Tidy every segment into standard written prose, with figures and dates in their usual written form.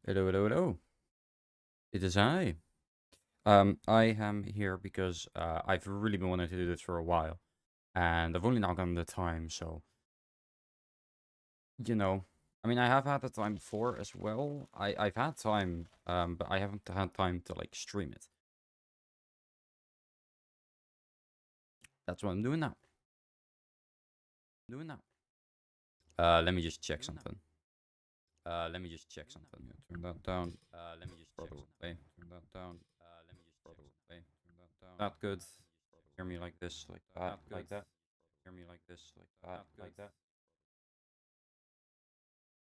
Hello, hello, hello. It is I. I am here because I've really been wanting to do this for a while, and I've only now gotten the time. So, you know, I mean, I have had the time before as well. I've had time, but I haven't had time to like stream it. That's what I'm doing now. Doing now. Let me just check something. Let me just check something. Yeah, turn that down. Let me just check something. Turn that down. Let me just check something. Turn that down. That good. Hear me like this, like that, like that. Hear me like this, like that, like that.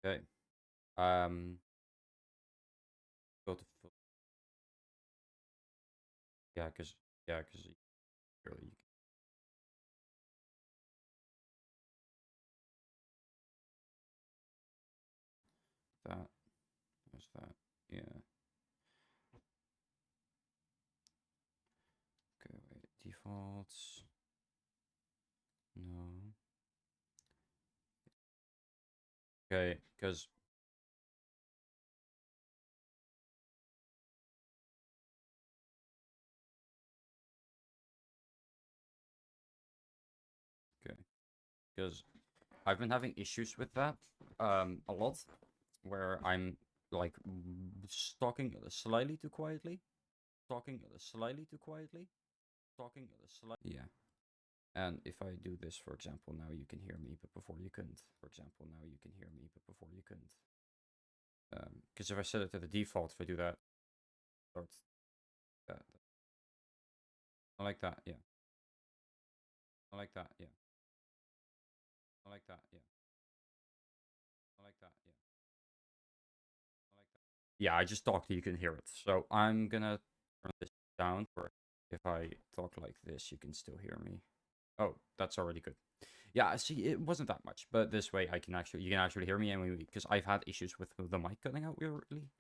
Okay. Um, go to yeah, cause yeah, cause really that was that. Yeah. Okay. Wait. Defaults. No. Okay. Cause okay. Cause I've been having issues with that a lot, where I'm like talking slightly too quietly, talking slightly too quietly, talking slightly. Yeah. And if I do this, for example, now you can hear me, but before you couldn't. For example, now you can hear me, but before you couldn't. Because if I set it to the default, if I do that, starts that. I like that, yeah. I like that, yeah. I like that, yeah. I like that, yeah. I like that. Yeah, I just talked, you can hear it. So I'm gonna turn this down for if I talk like this, you can still hear me. Oh, that's already good. Yeah, see, it wasn't that much, but this way I can actually, you can actually hear me, and because I've had issues with the mic cutting out weirdly.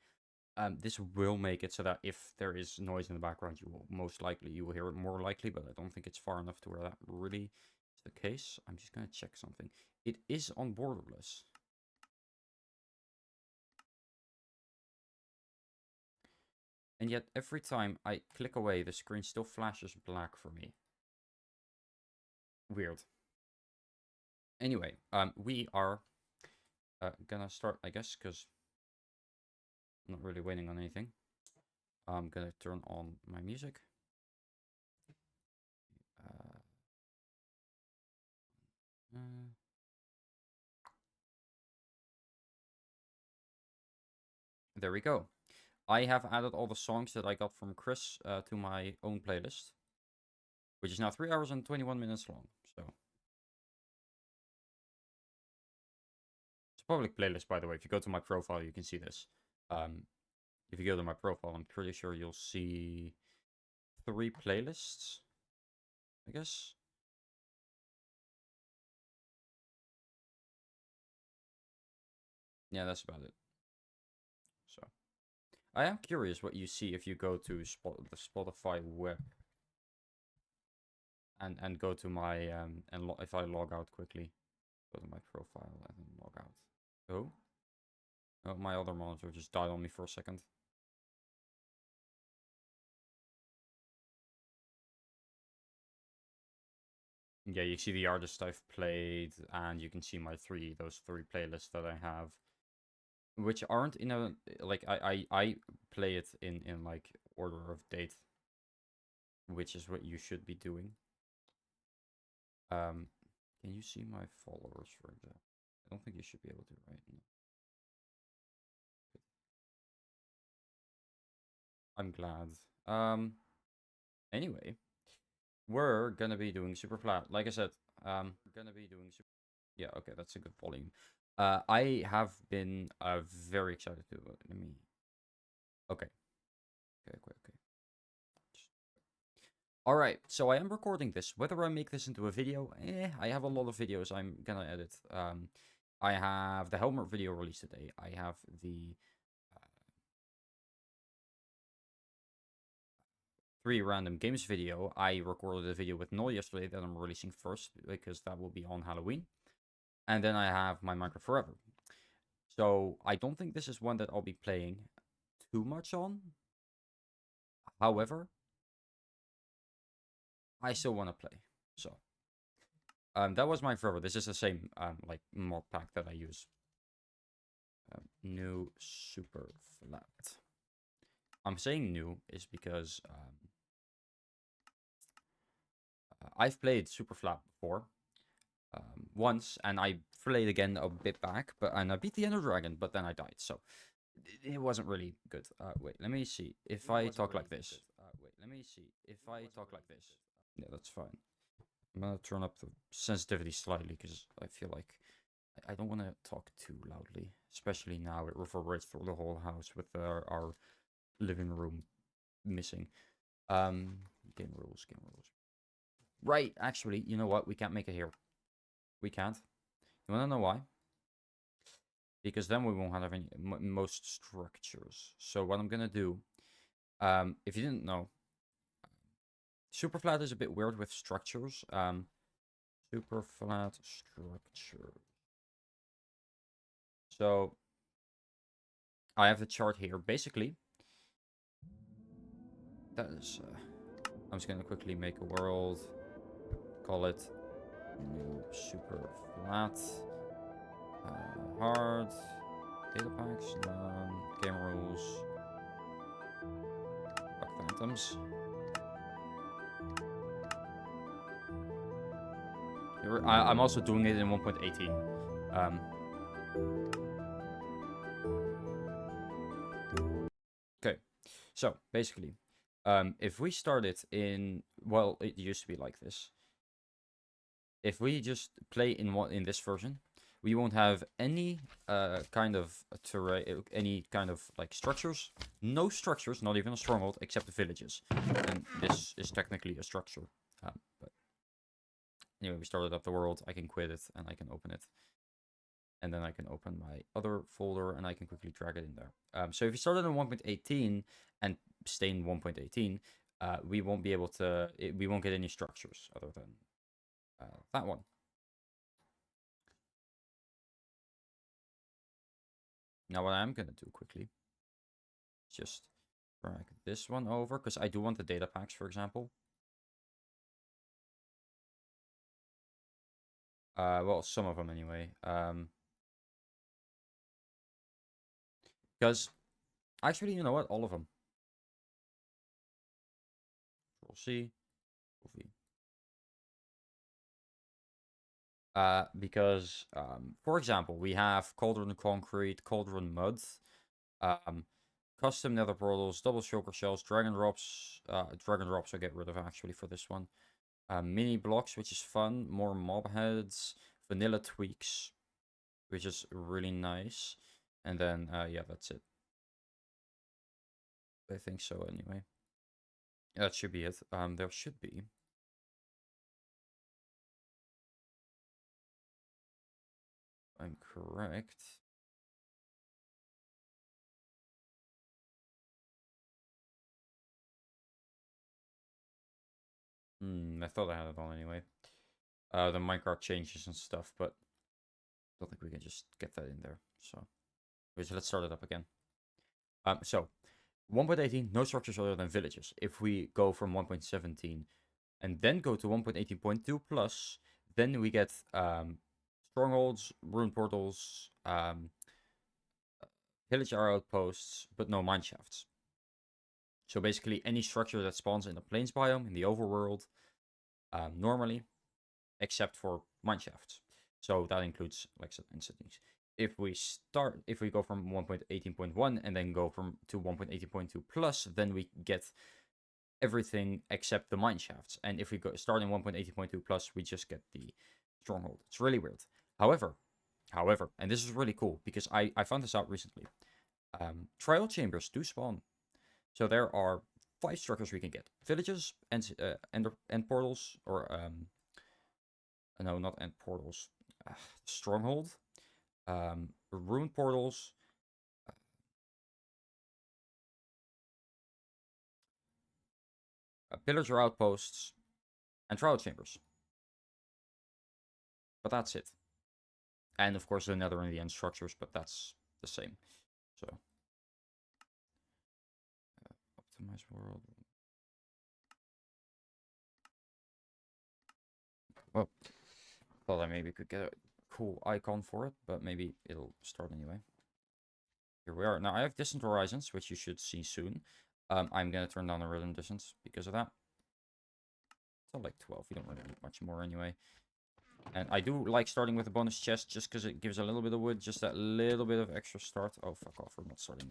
This will make it so that if there is noise in the background, you will hear it more likely, but I don't think it's far enough to where that really is the case. I'm just gonna check something. It is on borderless, and yet every time I click away, the screen still flashes black for me. Weird. Anyway, we are gonna start, I guess, because I'm not really waiting on anything. I'm gonna turn on my music. Uh, uh, there we go. I have added all the songs that I got from Chris to my own playlist, which is now 3 hours and 21 minutes long. So it's a public playlist, by the way. If you go to my profile, you can see this. Um, if you go to my profile, I'm pretty sure you'll see 3 playlists, I guess. Yeah, that's about it. So I am curious what you see if you go to the Spotify web and go to my if I log out quickly, go to my profile and then log out. Oh, oh, my other monitor just died on me for a second. Yeah, you see the artists I've played, and you can see those three playlists that I have, which aren't in a like I play it in like order of date, which is what you should be doing. Um, can you see my followers, for example? I don't think you should be able to, right? No. I'm glad. Um, anyway, we're gonna be doing Superflat. Like I said, we're gonna be doing super. Yeah, okay, that's a good volume. I have been very excited to. Let me. Okay, okay, okay, okay. All right, so I am recording this. Whether I make this into a video, I have a lot of videos I'm gonna edit. I have the helmet video released today. I have the 3 random games video. I recorded a video with Noel yesterday that I'm releasing first because that will be on Halloween. And then I have my Minecraft Forever. So I don't think this is one that I'll be playing too much on. However, I still want to play. So that was my fervor. This is the same like mod pack that I use. New Superflat. I'm saying new is because I've played Superflat before once, and I played again a bit back, and I beat the Ender Dragon, but then I died, so it wasn't really good. Wait, let me see if I talk like this. Wait, let me see if I talk like this. Yeah, that's fine. I'm gonna turn up the sensitivity slightly because I feel like I don't want to talk too loudly, especially now it reverberates through the whole house with our living room missing. Game rules, game rules. Right, actually, you know what? We can't make it here. We can't. You wanna know why? Because then we won't have any most structures. So what I'm gonna do, if you didn't know, Superflat is a bit weird with structures. Superflat structure. So I have the chart here. Basically, that is. I'm just gonna quickly make a world. Call it new Superflat. Hard. Data packs. None. Game rules. Fuck phantoms. I'm also doing it in 1.18. Okay, so basically, if we start it in, well, it used to be like this. If we just play in this version, we won't have any kind of terrain, any kind of like structures. No structures, not even a stronghold, except the villages. And this is technically a structure. But anyway, we started up the world. I can quit it and I can open it. And then I can open my other folder and I can quickly drag it in there. So if you started in 1.18 and stay in 1.18, we won't be able to, we won't get any structures other than that one. Now what I'm going to do quickly is just drag this one over, because I do want the data packs, for example. Well, some of them anyway. Because, actually, you know what? All of them. We'll see. Because, for example, we have Cauldron Concrete, Cauldron Mud, custom nether portals, double shulker shells, dragon drops. Dragon drops I'll get rid of actually for this one. Mini blocks, which is fun. More mob heads, vanilla tweaks, which is really nice. And then, yeah, that's it. I think so anyway. That should be it. There should be. I'm correct. I thought I had it on anyway. The minecart changes and stuff, but I don't think we can just get that in there. So let's start it up again. So 1.18, no structures other than villages. If we go from 1.17 and then go to 1.18.2 plus, then we get strongholds, rune portals, villager outposts, but no mineshafts. So basically any structure that spawns in the plains biome, in the overworld, normally, except for mineshafts. So that includes like and settings. If we go from 1.18.1 and then go to 1.18.2 plus, then we get everything except the mineshafts. And if we start in 1.18.2 plus, we just get the stronghold. It's really weird. However, and this is really cool because I found this out recently. Trial chambers do spawn. So there are 5 structures we can get: villages, end portals, or no, not end portals. Stronghold, rune portals, pillager outposts, and trial chambers. But that's it. And of course the nether and the end structures, but that's the same. So optimize world. Well, thought I maybe could get a cool icon for it, but maybe it'll start anyway. Here we are. Now I have distant horizons, which you should see soon. I'm gonna turn down the rhythm distance because of that. It's like 12. We don't really need much more anyway. And I do like starting with a bonus chest just because it gives a little bit of wood, just that little bit of extra start. Oh, fuck off. We're not starting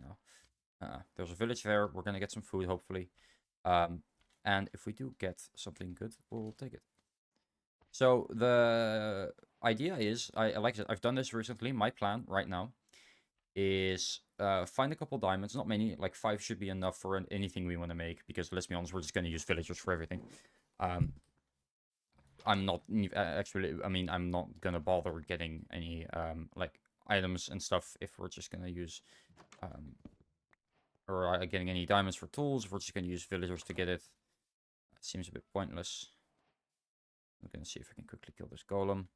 now. There's a village there. We're going to get some food, hopefully. And if we do get something good, we'll take it. So the idea is, like I said, I've done this recently. My plan right now is find a couple diamonds. Not many. Like 5 should be enough for anything we want to make. Because let's be honest, we're just going to use villagers for everything. I'm not actually, I mean, I'm not gonna bother getting any like items and stuff if we're just gonna use or getting any diamonds for tools. If we're just gonna use villagers to get it. That seems a bit pointless. I'm gonna see if I can quickly kill this golem.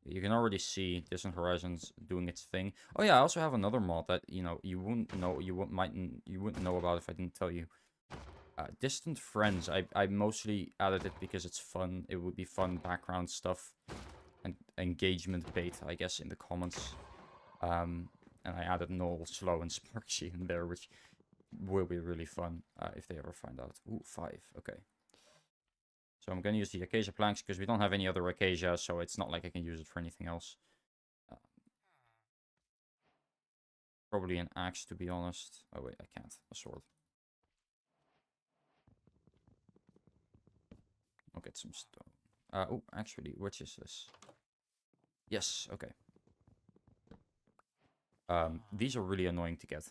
You can already see Distant Horizons doing its thing. Oh yeah, I also have another mod that you wouldn't know, you wouldn't know about if I didn't tell you. Distant Friends, I mostly added it because it's fun. It would be fun background stuff and engagement bait, I guess, in the comments. And I added Noel, Slow, and Sparksy in there, which will be really fun if they ever find out. Ooh, 5. Okay. So I'm going to use the acacia planks because we don't have any other acacia, so it's not like I can use it for anything else. Probably an axe, to be honest. Oh, wait, I can't. A sword. I'll get some stone. Oh, actually, which is this? Yes, okay. These are really annoying to get.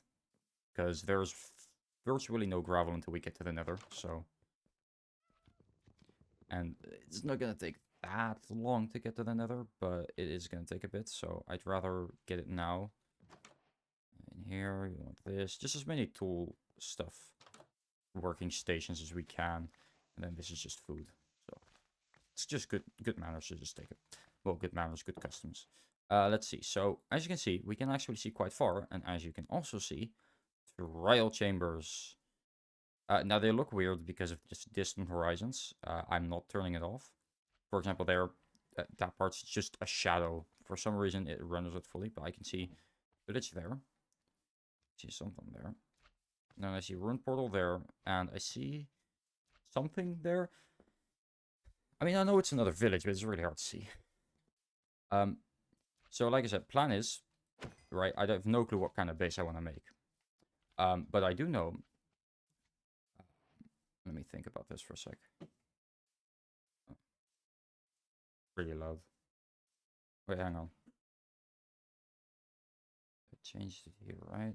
Because there's virtually no gravel until we get to the nether, so... And it's not gonna take that long to get to the nether, but it is gonna take a bit, so I'd rather get it now. In here, you want this. Just as many tool stuff, working stations as we can. And then this is just food. So it's just good manners to just take it. Well, good manners, good customs. Let's see. So as you can see, we can actually see quite far. And as you can also see, trial chambers. Now they look weird because of just distant horizons. I'm not turning it off. For example, there, that part's just a shadow. For some reason, it renders it fully, but I can see village there. I see something there. Then I see rune portal there, and I see something there. I mean, I know it's another village, but it's really hard to see. So like I said, plan is, right, I have no clue what kind of base I want to make. But I do know... Let me think about this for a sec. Oh. Really loud. Wait, hang on. I changed it here, right?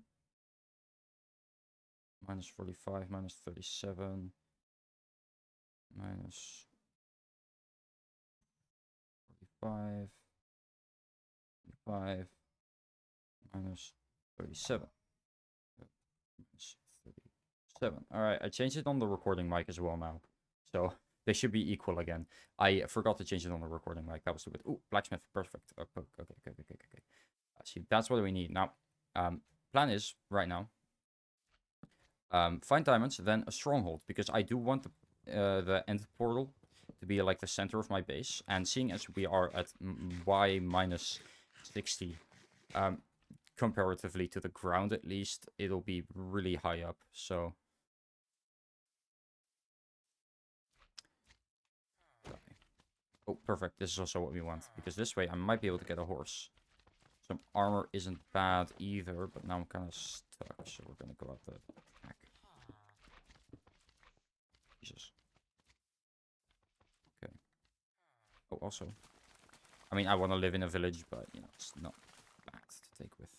Minus 45, minus 37, minus 45, 45, minus 37. Minus 37. Alright, I changed it on the recording mic as well now. So they should be equal again. I forgot to change it on the recording mic. That was stupid. Ooh, blacksmith. Perfect. Okay. See, that's what we need. Now, plan is, right now, find diamonds, then a stronghold, because I do want the end portal to be like the center of my base. And seeing as we are at Y minus 60, comparatively to the ground at least, it'll be really high up. So oh, perfect. This is also what we want, because this way I might be able to get a horse. Some armor isn't bad either, but now I'm kind of stuck, so we're gonna go out the back. Jesus. Okay. Oh, also, I mean, I want to live in a village, but, you know, it's not bad to take with.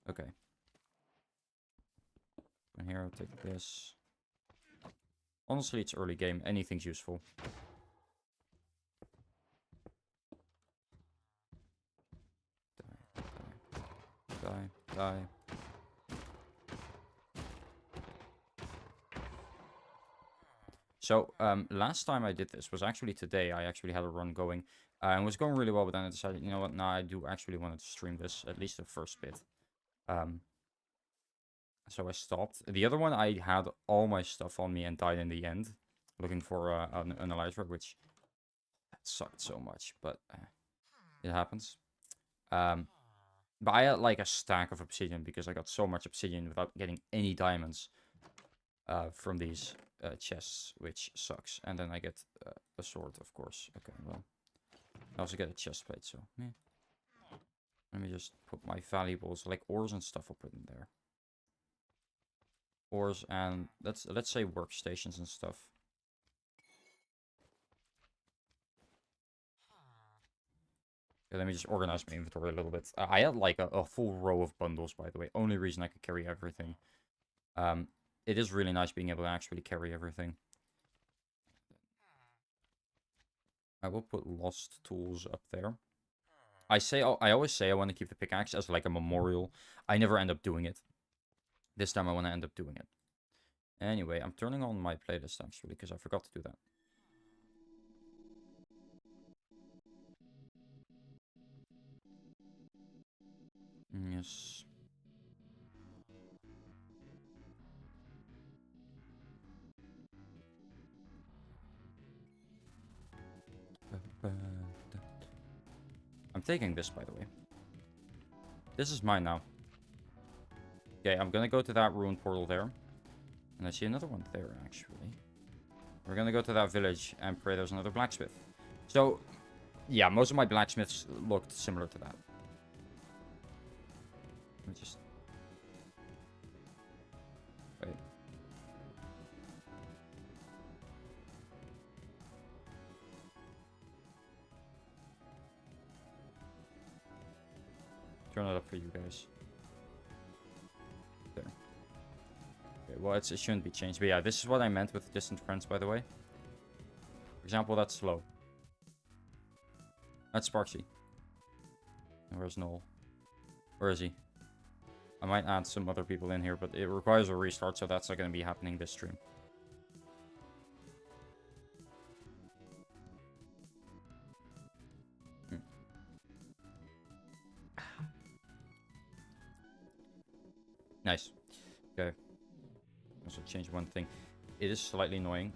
Okay. And here, I'll take this. Honestly, it's early game. Anything's useful. Die. So last time I did this was actually today. I actually had a run going and was going really well, but then I decided, you know what, now I do actually want to stream this, at least the first bit. So I stopped. The other one, I had all my stuff on me and died in the end, looking for an analyzer, which sucked so much, but it happens. But I had like a stack of obsidian because I got so much obsidian without getting any diamonds from these chests, which sucks. And then I get a sword, of course. Okay, well, I also get a chest plate, so yeah. Let me just put my valuables, like ores and stuff, I'll put in there. Ores and let's say workstations and stuff. Okay, let me just organize my inventory a little bit. I had like a full row of bundles, by the way. Only reason I could carry everything. It is really nice being able to actually carry everything. I will put lost tools up there. I always say I want to keep the pickaxe as like a memorial. I never end up doing it. This time I want to end up doing it. Anyway, I'm turning on my playlist actually because I forgot to do that. Yes. I'm taking this, by the way. This is mine now. Okay, I'm gonna go to that ruined portal there. And I see another one there, actually. We're gonna go to that village and pray there's another blacksmith. So, yeah, most of my blacksmiths looked similar to that. Let me just... Wait. Turn it up for you guys. There. Okay, well, it shouldn't be changed. But yeah, this is what I meant with distant friends, by the way. For example, that's slow. That's Sparksy. And where's Noel? Where is he? I might add some other people in here, but it requires a restart, so that's not going to be happening this stream. Nice. Okay. Also change one thing. It is slightly annoying.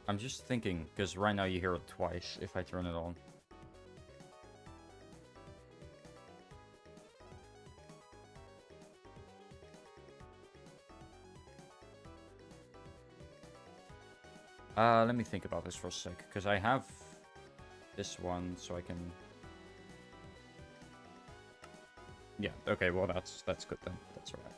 I'm just thinking, because right now you hear it twice if I turn it on. Let me think about this for a sec, because I have this one, so I can... Yeah, okay, well that's good then. That's alright.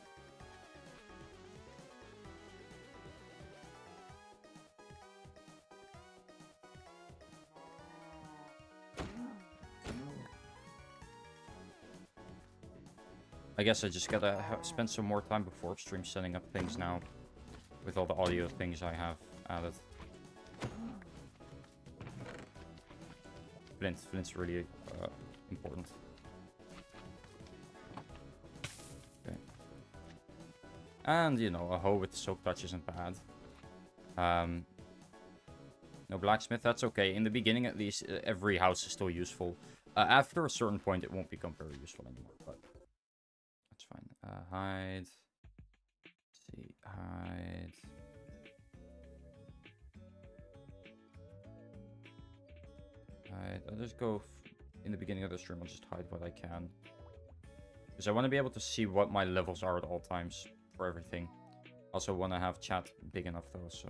I guess I just gotta spend some more time before stream setting up things now, with all the audio things I have added. Flint's really important. Okay. And, you know, a hoe with soak touch isn't bad. No blacksmith, that's okay. In the beginning, at least, every house is still useful. After a certain point, it won't become very useful anymore, but that's fine. Hide. Let's see, hide. I'll just go in the beginning of the stream. I'll just hide what I can, because I want to be able to see what my levels are at all times for everything. Also want to have chat big enough though, so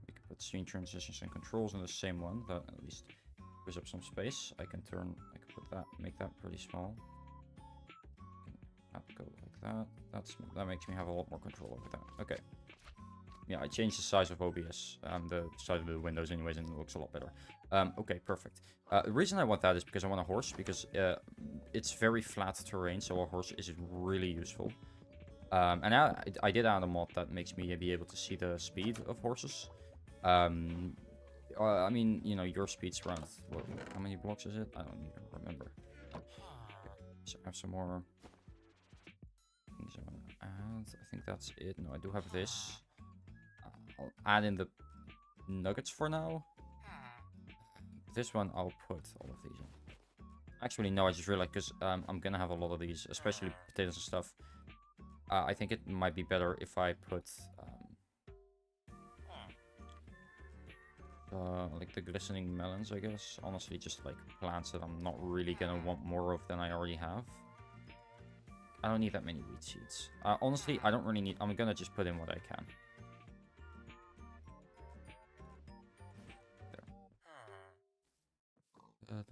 we can put scene transitions and controls in the same one. That at least frees up some space. I can put that, make that pretty small. That go like that. That makes me have a lot more control over that. Okay. Yeah, I changed the size of OBS, the size of the windows anyways, and it looks a lot better. Okay, perfect. The reason I want that is because I want a horse, because it's very flat terrain, so a horse is really useful. And now I did add a mod that makes me be able to see the speed of horses. I mean, you know, your speed's around, what, how many blocks is it? I don't even remember. So I have some more things I want to add. I think that's it. No, I do have this. I'll add in the nuggets for now. This one, I'll put all of these in. Actually, no, I just realized, because I'm going to have a lot of these, especially potatoes and stuff. I think it might be better if I put... like the glistening melons, I guess. Honestly, just like plants that I'm not really gonna want more of than I already have. I don't need that many wheat seeds. Honestly, I don't really need... I'm gonna just put in what I can. There.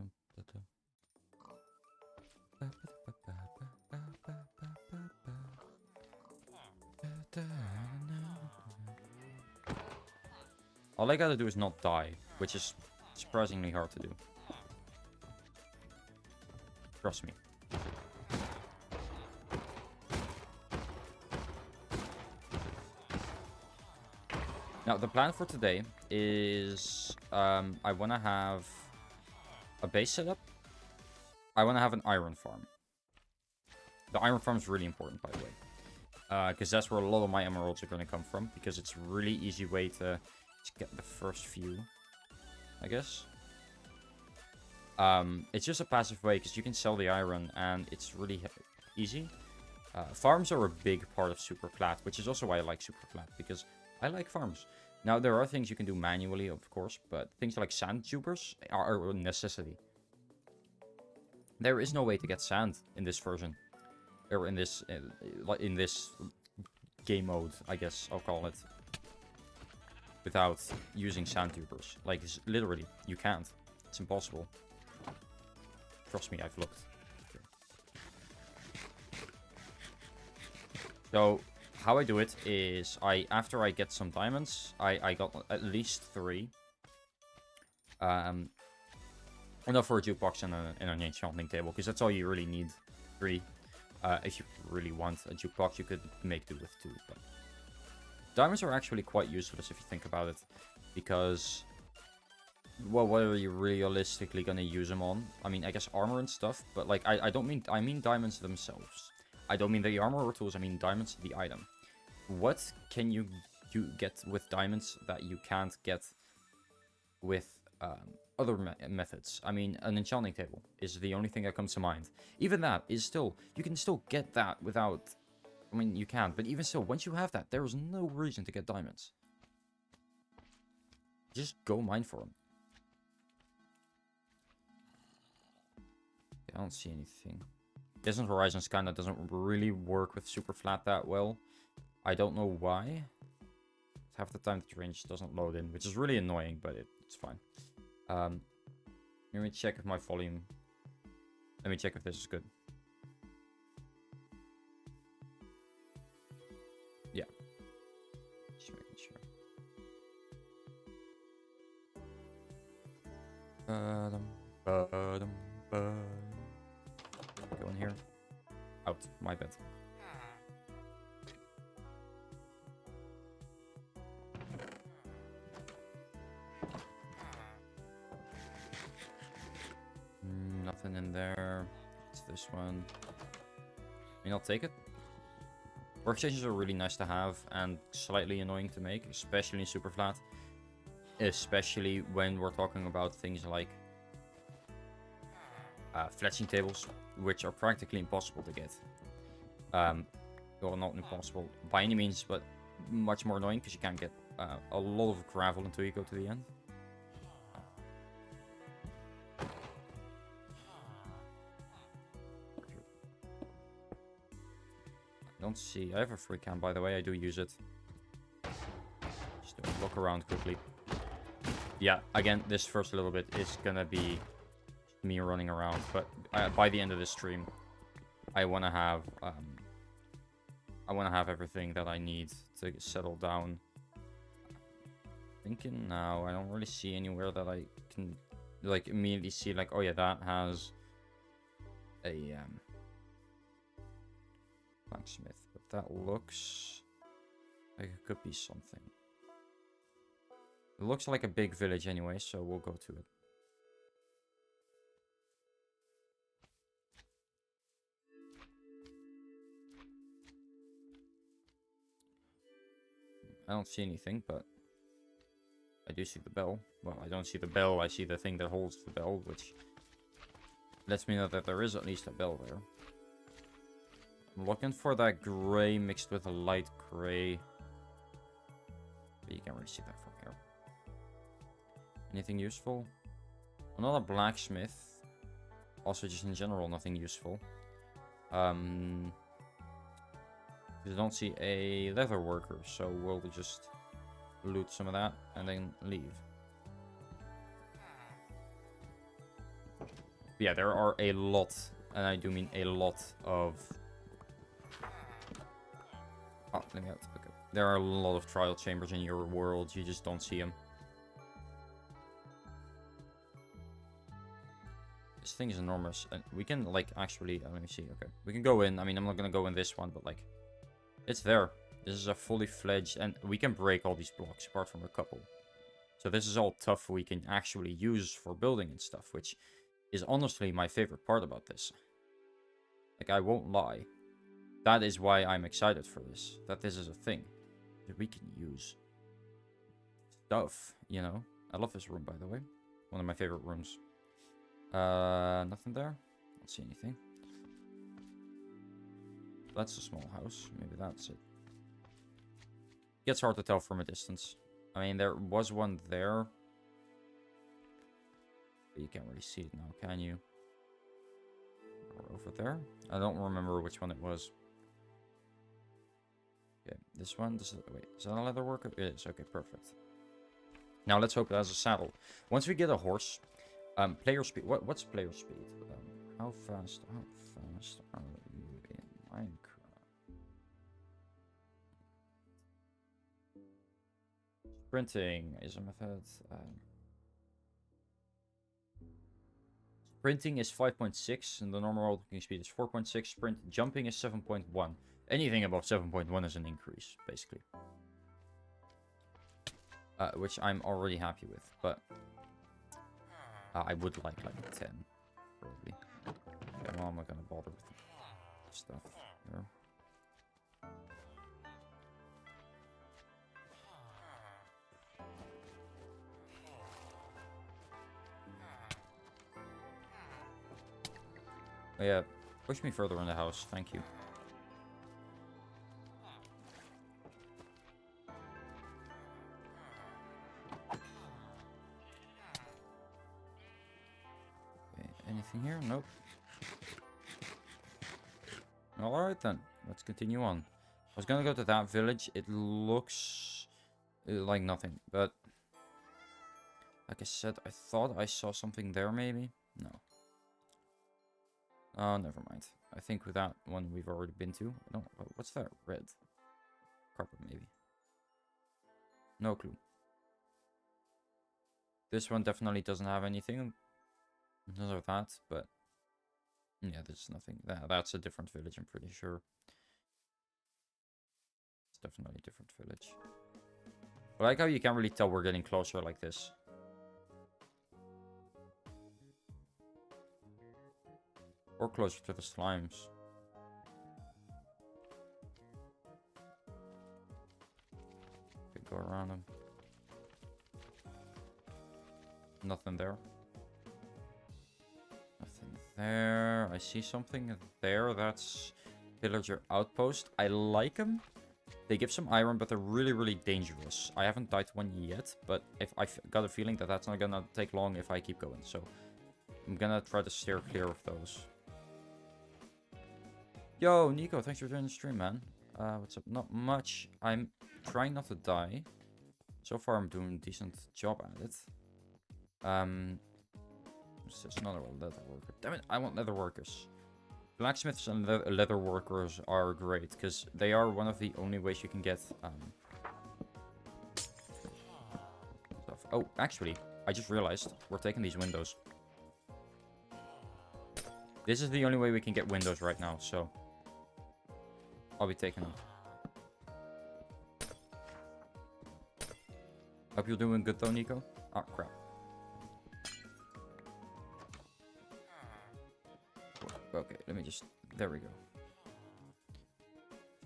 All I gotta do is not die, which is surprisingly hard to do. Trust me. Now, the plan for today is I want to have a base setup. I want to have an iron farm. The iron farm is really important, by the way. Because that's where a lot of my emeralds are going to come from. Because it's a really easy way to get the first few, I guess. It's just a passive way, because you can sell the iron, and it's really easy. Farms are a big part of Superflat, which is also why I like Superflat, because I like farms. Now, there are things you can do manually, of course, but things like sand tubers are a necessity. There is no way to get sand in this version, or in this game mode, I guess I'll call it, without using sand tubers. Like, literally, you can't. It's impossible. Trust me, I've looked. So, how I do it is, after I get some diamonds, I got at least 3. Enough for a jukebox and an enchanting table, because that's all you really need. 3. If you really want a jukebox, you could make do with 2. But diamonds are actually quite useless if you think about it, because, well, what are you realistically gonna use them on? I mean, I guess armor and stuff, but like, I mean diamonds themselves. I don't mean the armor or tools, I mean diamonds, the item. What can you get with diamonds that you can't get with other methods? I mean, an enchanting table is the only thing that comes to mind. Even that is still, you can still get that without, I mean, you can, but even still, once you have that, there is no reason to get diamonds. Just go mine for them. I don't see anything. Distant Horizons kind of doesn't really work with Superflat that well. I don't know why. Half the time the range doesn't load in, which is really annoying, but it's fine. Let me check if my volume... Let me check if this is good. Yeah. Just making sure. Go in here. Out. My bad. Nothing in there. It's this one. I mean, I'll take it. Workstations are really nice to have and slightly annoying to make, especially in Superflat. Especially when we're talking about things like fletching tables, which are practically impossible to get. Well, not impossible by any means, but much more annoying because you can't get a lot of gravel until you go to the end. I don't see. I have a free cam, by the way. I do use it. Just look around quickly. Yeah, again, this first little bit is gonna be me running around, but by the end of this stream, I want to have everything that I need to settle down. Thinking now, I don't really see anywhere that I can like immediately see like, oh yeah, that has a blacksmith, but that looks like it could be something. It looks like a big village anyway, so we'll go to it. I don't see anything, but I do see the bell. Well, I don't see the bell, I see the thing that holds the bell, which lets me know that there is at least a bell there. I'm looking for that gray mixed with a light gray. But you can't really see that from here. Anything useful? Another blacksmith. Also, just in general, nothing useful. I don't see a leather worker, so we'll just loot some of that and then leave. Yeah, there are a lot, and I do mean a lot of... Oh, let me out. Okay. There are a lot of trial chambers in your world, you just don't see them. This thing is enormous, and we can, like, actually... let me see, okay. We can go in, I mean, I'm not gonna go in this one, but, like... It's there. This is a fully fledged, and we can break all these blocks, apart from a couple. So this is all stuff we can actually use for building and stuff, which is honestly my favorite part about this. Like, I won't lie. That is why I'm excited for this. That this is a thing. That we can use stuff, you know. I love this room, by the way. One of my favorite rooms. Nothing there? Don't see anything. That's a small house. Maybe that's it. Gets hard to tell from a distance. I mean, there was one there. But you can't really see it now, can you? Or over there? I don't remember which one it was. Okay, this one. This is, wait, is that a leather worker? It is. Okay, perfect. Now let's hope it has a saddle. Once we get a horse, player speed. What's player speed? How fast are you in Minecraft? Sprinting is a method. Sprinting is 5.6, and the normal walking speed is 4.6. Sprint jumping is 7.1. Anything above 7.1 is an increase, basically. Which I'm already happy with, but I would like a 10, probably. Okay, well, I'm not gonna bother with stuff here. Oh, yeah, push me further in the house, thank you. Anything here? Nope. Alright then. Let's continue on. I was gonna go to that village. It looks like nothing. But like I said, I thought I saw something there maybe. No. Oh, never mind. I think with that one we've already been to. No, what's that? Red. Carpet maybe. No clue. This one definitely doesn't have anything. None of that, but yeah, there's nothing. That's a different village, I'm pretty sure. It's definitely a different village. I like how you can't really tell we're getting closer like this. Or closer to the slimes. Could go around them. Nothing there. Nothing there. I see something there. That's Pillager Outpost. I like them. They give some iron, but they're really, really dangerous. I haven't died to one yet, but if I've got a feeling that that's not gonna take long if I keep going. So I'm gonna try to steer clear of those. Yo, Nico, thanks for joining the stream, man. What's up? Not much. I'm trying not to die. So far, I'm doing a decent job at it. It's just another leather worker. Damn it, I want leather workers. Blacksmiths and leather workers are great, because they are one of the only ways you can get stuff. Oh, actually, I just realized we're taking these windows. This is the only way we can get windows right now, so... I'll be taking them. Hope you're doing good though, Nico. Oh, crap. Okay, let me just... There we go.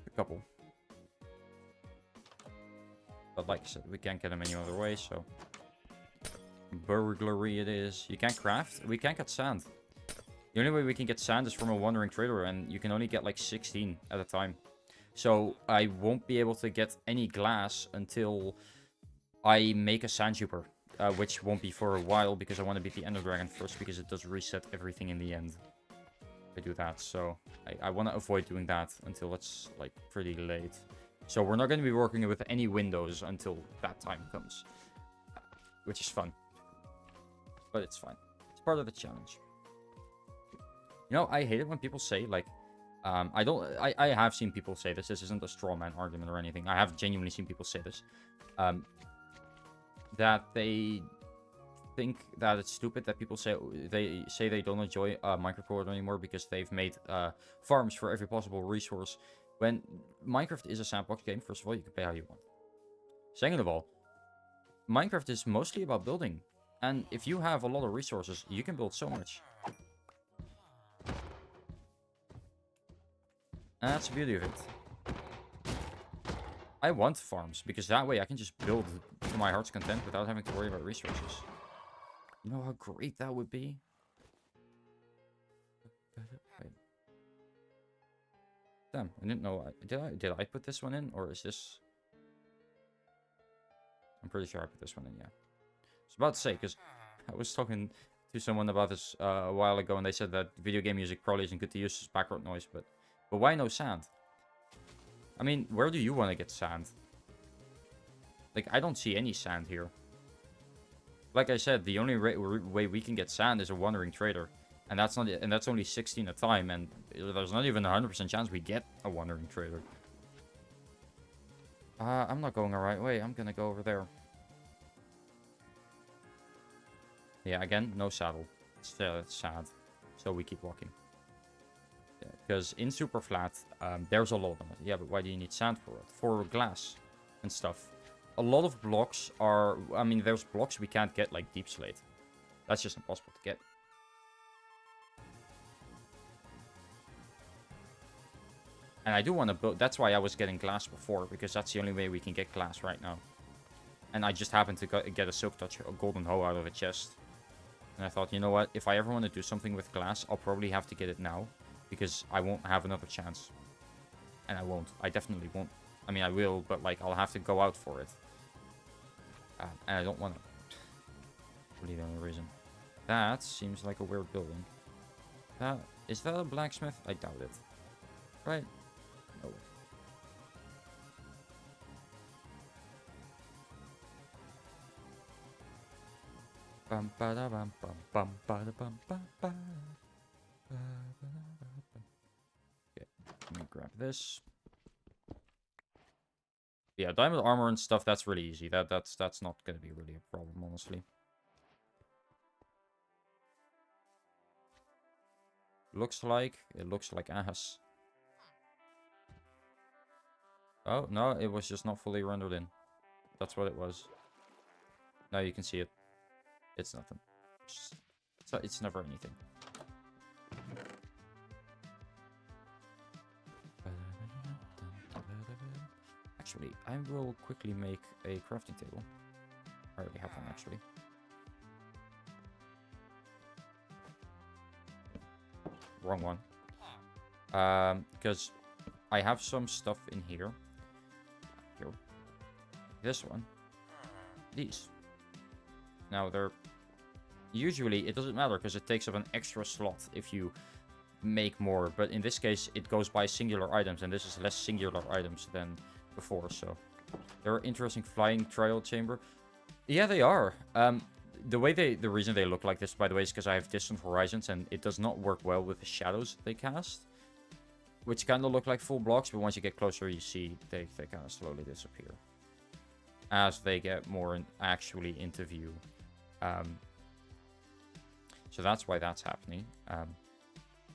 A couple. But like I said, we can't get them any other way, so... Burglary it is. You can't craft? We can't get sand. The only way we can get sand is from a wandering trader, and you can only get like 16 at a time. So I won't be able to get any glass until I make a sand super. Which won't be for a while, because I want to beat the Ender Dragon first, because it does reset everything in the end. I do that, so I want to avoid doing that until it's like pretty late. So we're not going to be working with any windows until that time comes, which is fun, but it's fine. It's part of the challenge. You know, I hate it when people say like, I have seen people say this. This isn't a straw man argument or anything. I have genuinely seen people say this, that they think that it's stupid that people say they don't enjoy Minecraft World anymore because they've made farms for every possible resource. When Minecraft is a sandbox game, first of all, you can pay how you want. Second of all, Minecraft is mostly about building, and if you have a lot of resources, you can build so much. And that's the beauty of it. I want farms because that way I can just build to my heart's content without having to worry about resources. You know how great that would be? Wait. Damn, I didn't know. Did I put this one in, or is this? I'm pretty sure I put this one in. Yeah. I was about to say, because I was talking to someone about this a while ago, and they said that video game music probably isn't good to use as background noise, but why no sand? I mean, where do you want to get sand? Like, I don't see any sand here. Like I said, the only way we can get sand is a wandering trader, and that's not, and that's only 16 a time, and there's not even a 100% chance we get a wandering trader. I'm not going the right way. I'm gonna go over there. Yeah, again, no saddle. It's sad. So we keep walking. Yeah, because in Superflat, there's a lot of it. Yeah, but why do you need sand for it? For glass and stuff. A lot of blocks are... I mean, there's blocks we can't get, like deep slate. That's just impossible to get. And I do want to build... That's why I was getting glass before, because that's the only way we can get glass right now. And I just happened to get a Silk Touch, a golden hoe out of a chest. And I thought, you know what? If I ever want to do something with glass, I'll probably have to get it now. Because I won't have another chance. And I won't. I definitely won't. I mean, I will, but like, I'll have to go out for it. And I don't want to. Really the only reason. That seems like a weird building. Is that a blacksmith? I doubt it. Right? No. Bum ba da bum bum ba da bum ba ba. Okay, let me grab this. Yeah, diamond armor and stuff, that's really easy. That's not gonna be really a problem, honestly. It looks like ass. Oh, no, it was just not fully rendered in. That's what it was. Now you can see it. It's nothing. It's never anything. Actually, I will quickly make a crafting table. I already have one, actually. Wrong one. Because I have some stuff in here. Here. This one. These. Now, they're... Usually, it doesn't matter, because it takes up an extra slot if you make more. But in this case, it goes by singular items, and this is less singular items than before, so they're interesting. Flying trial chamber, yeah, they are. The reason they look like this, by the way, is because I have distant horizons, and it does not work well with the shadows they cast, which kind of look like full blocks, but once you get closer, you see they kind of slowly disappear as they get more actually into view. So that's why that's happening.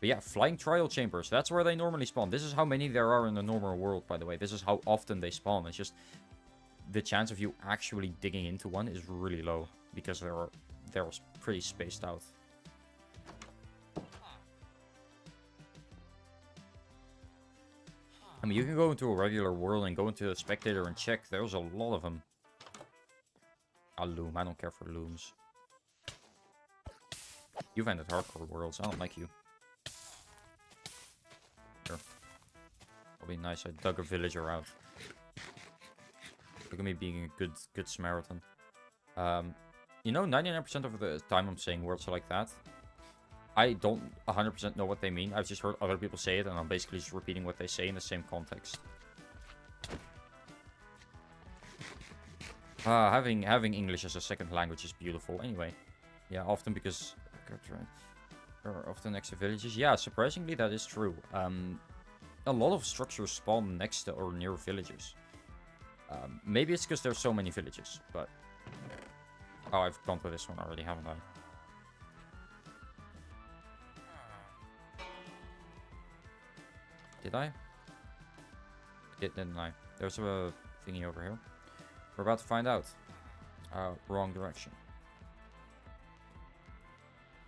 But yeah, flying trial chambers. That's where they normally spawn. This is how many there are in the normal world, by the way. This is how often they spawn. It's just the chance of you actually digging into one is really low because they're pretty spaced out. I mean, you can go into a regular world and go into a spectator and check. There's a lot of them. A loom. I don't care for looms. You've ended hardcore worlds. I don't like you. Sure. That'll be nice. I dug a villager out. Look at me being a good Samaritan. You know, 99% of the time I'm saying words like that, I don't 100% know what they mean. I've just heard other people say it, and I'm basically just repeating what they say in the same context. Having English as a second language is beautiful. Anyway, yeah, often because often next to villages. Yeah, surprisingly that is true. A lot of structures spawn next to or near villages. Maybe it's because there's so many villages, but oh, I've gone through this one already, haven't I? Did I? Didn't I? There's a thingy over here. We're about to find out. Wrong direction.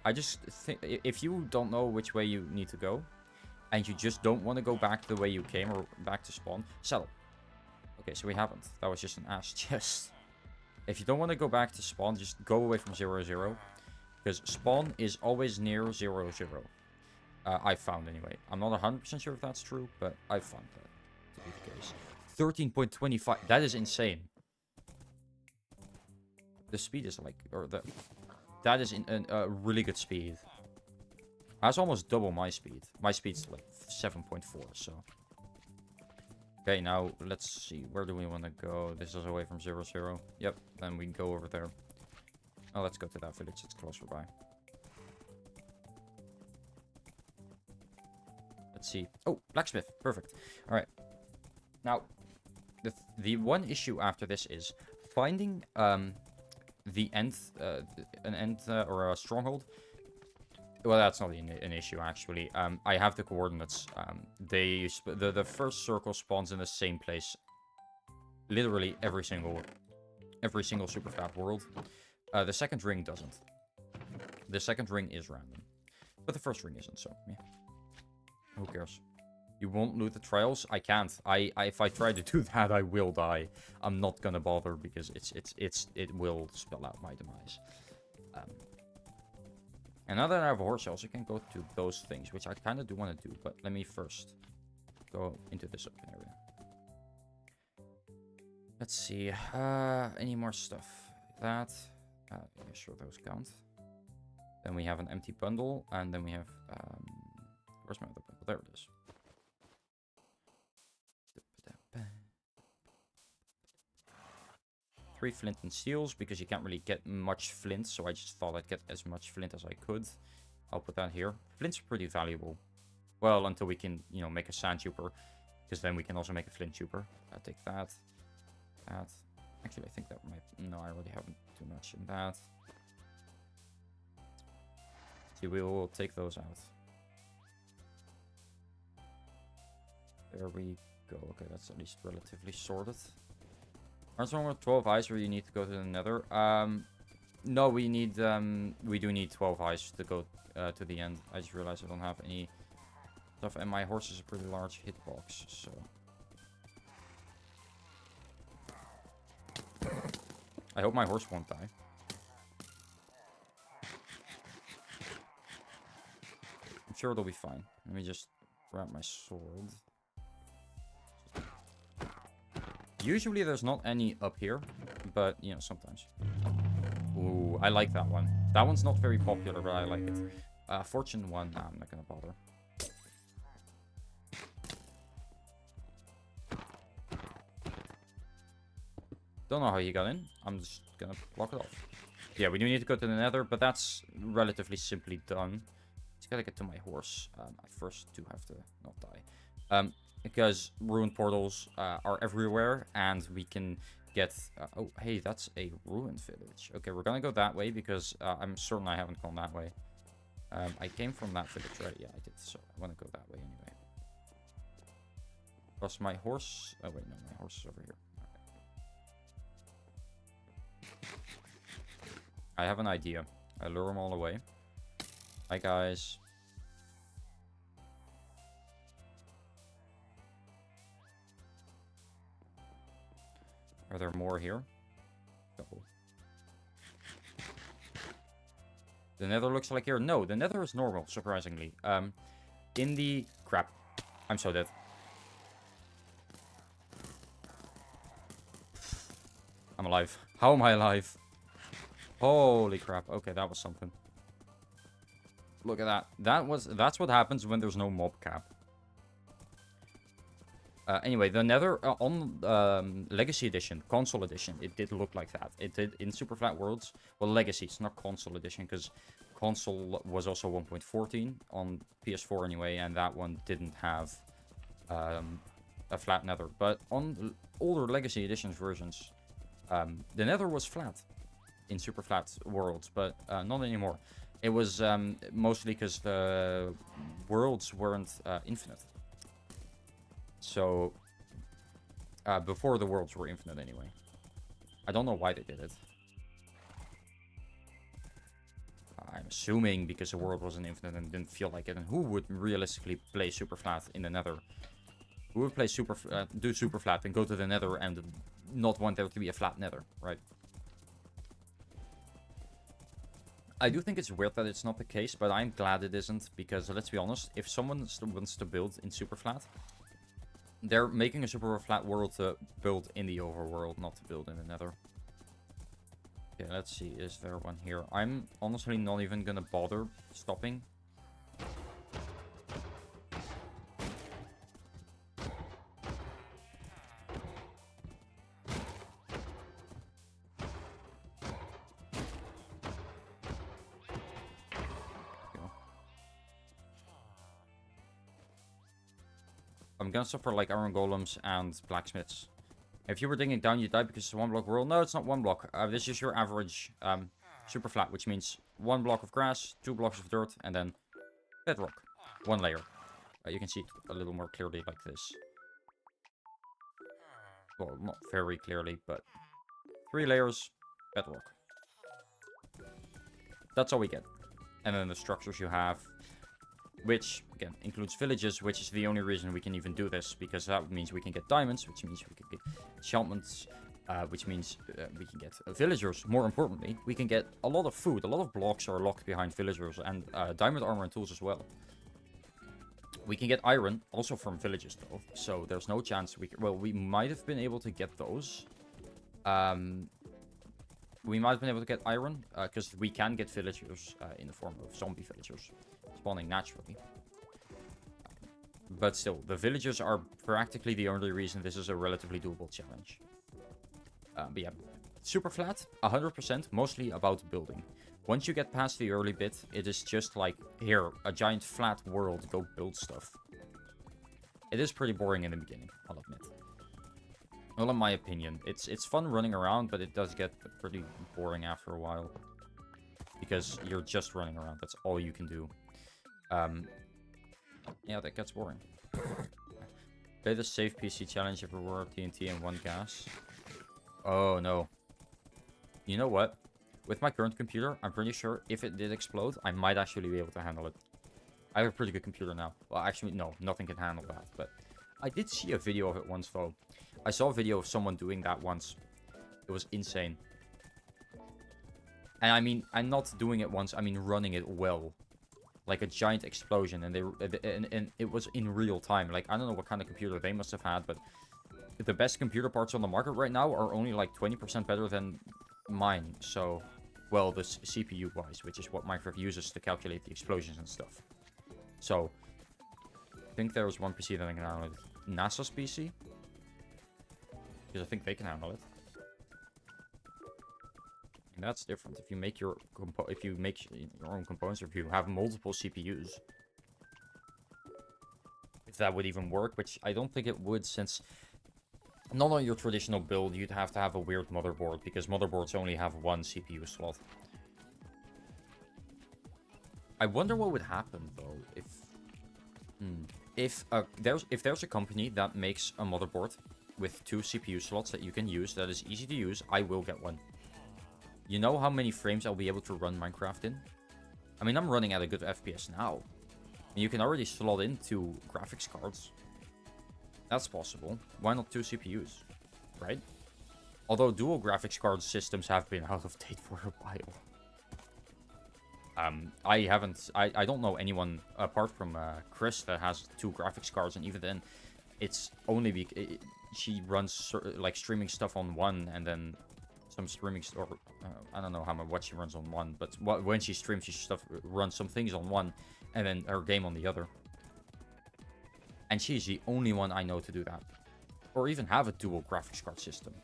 I just think if you don't know which way you need to go, and you just don't want to go back the way you came or back to spawn, settle. Okay, so we haven't. That was just an ass chest. If you don't want to go back to spawn, just go away from 0-0. Because spawn is always near 0-0. I found anyway. I'm not 100% sure if that's true, but I found that to be the case. 13.25. That is insane. The speed is like, that is a really good speed. That's almost double my speed. My speed's like 7.4, so. Okay, now let's see. Where do we want to go? This is away from 0-0. Yep, then we can go over there. Oh, let's go to that village. It's closer by. Let's see. Oh, blacksmith. Perfect. All right. Now, the one issue after this is finding the end, an end or a stronghold. Well, that's not an issue actually. I have the coordinates. The first circle spawns in the same place. Literally every single Superflat world. The second ring doesn't. The second ring is random, but the first ring isn't. So yeah. Who cares? You won't loot the trials? I can't. If I try to do that, I will die. I'm not gonna bother because it will spell out my demise. And now that I have a horse, I also can go to those things, which I kind of do want to do. But let me first go into this open area. Let's see. Any more stuff? That. Yeah, sure, those count. Then we have an empty bundle, and then we have. Where's my other bundle? There it is. 3 flint and steels, because you can't really get much flint, so I just thought I'd get as much flint as I could. I'll put that here. Flint's pretty valuable. Well, until we can, you know, make a sand chuper, because then we can also make a flint chuper. I'll take that. That. Actually, I think that might... No, I already haven't too much in that. See, we will take those out. There we go. Okay, that's at least relatively sorted. Aren't there more 12 eyes where you need to go to the nether? No, we need, we do need 12 eyes to go to the end. I just realized I don't have any stuff, and my horse is a pretty large hitbox, so. I hope my horse won't die. I'm sure it'll be fine. Let me just grab my sword. Usually there's not any up here, but, you know, sometimes. Ooh, I like that one. That one's not very popular, but I like it. Fortune 1, nah, I'm not gonna bother. Don't know how he got in. I'm just gonna block it off. Yeah, we do need to go to the nether, but that's relatively simply done. Just gotta get to my horse. I first do have to not die. Because ruined portals are everywhere, and we can get... oh, hey, that's a ruined village. Okay, we're gonna go that way, because I'm certain I haven't gone that way. I came from that village, right? Yeah, I did. So I want to go that way anyway. Plus my horse... Oh, wait, no, my horse is over here. Okay. I have an idea. I lure them all away. Hi, guys. Are there more here? Couple. The nether looks like here. No, the nether is normal, surprisingly. In the... Crap. I'm so dead. I'm alive. How am I alive? Holy crap. Okay, that was something. Look at that. That's what happens when there's no mob cap. Anyway, the nether on Legacy Edition, Console Edition, it did look like that. It did in Superflat Worlds. Well, Legacy, it's not Console Edition, because Console was also 1.14 on PS4 anyway, and that one didn't have a flat nether. But on older Legacy Edition versions, the nether was flat in Superflat Worlds, but not anymore. It was mostly because the worlds weren't infinite. So, before the worlds were infinite anyway. I don't know why they did it. I'm assuming because the world wasn't infinite and didn't feel like it. And who would realistically play Superflat in the nether? Who would play do Superflat and go to the nether and not want there to be a flat nether, right? I do think it's weird that it's not the case, but I'm glad it isn't. Because, let's be honest, if someone wants to build in Superflat... They're making a Superflat world to build in the overworld, not to build in the nether. Okay, let's see. Is there one here? I'm honestly not even gonna bother stopping. I'm gonna suffer like iron golems and blacksmiths. If you were digging down, you die because it's a one block world. No, it's not one block. This is your average super flat, which means 1 block of grass, 2 blocks of dirt, and then bedrock. 1 layer. You can see it a little more clearly like this. Well, not very clearly, but 3 layers, bedrock. That's all we get. And then the structures you have, which, again, includes villages, which is the only reason we can even do this, because that means we can get diamonds, which means we can get enchantments, which means we can get villagers. More importantly, we can get a lot of food. A lot of blocks are locked behind villagers, and diamond armor and tools as well. We can get iron, also from villages, though, so there's no chance we can... Well, we might have been able to get those. We might have been able to get iron, because we can get villagers in the form of zombie villagers. Spawning naturally. But still, the villagers are practically the only reason this is a relatively doable challenge. But yeah, Superflat, 100%, mostly about building. Once you get past the early bit, it is just like, here, a giant flat world, go build stuff. It is pretty boring in the beginning, I'll admit. Well, in my opinion, it's fun running around, but it does get pretty boring after a while. Because you're just running around, that's all you can do. Yeah, that gets boring. Play the safe PC challenge if we were TNT and 1 gas. Oh, no. You know what? With my current computer, I'm pretty sure if it did explode, I might actually be able to handle it. I have a pretty good computer now. Well, actually, no. Nothing can handle that. But I did see a video of it once, though. I saw a video of someone doing that once. It was insane. And I mean, I'm not doing it once. I mean, running it well. Like a giant explosion, and it was in real time. Like, I don't know what kind of computer they must have had, but the best computer parts on the market right now are only like 20% better than mine. So, well, the CPU wise, which is what Minecraft uses to calculate the explosions and stuff. So, I think there was one PC that I can handle it. NASA's PC, because I think they can handle it. And that's different. If you make your own components, or if you have multiple CPUs, if that would even work, which I don't think it would, since not on your traditional build you'd have to have a weird motherboard, because motherboards only have 1 CPU slot. I wonder what would happen though if there's a company that makes a motherboard with 2 CPU slots that you can use that is easy to use. I will get one. You know how many frames I'll be able to run Minecraft in? I mean, I'm running at a good FPS now. And you can already slot in 2 graphics cards. That's possible. Why not 2 CPUs? Right? Although dual graphics card systems have been out of date for a while. I don't know anyone apart from Chris that has 2 graphics cards, and even then, it's only she runs like streaming stuff on one, and then some streaming or I don't know what she runs on one, but when she streams, she runs some things on one, and then her game on the other. And she's the only one I know to do that, or even have a dual graphics card system.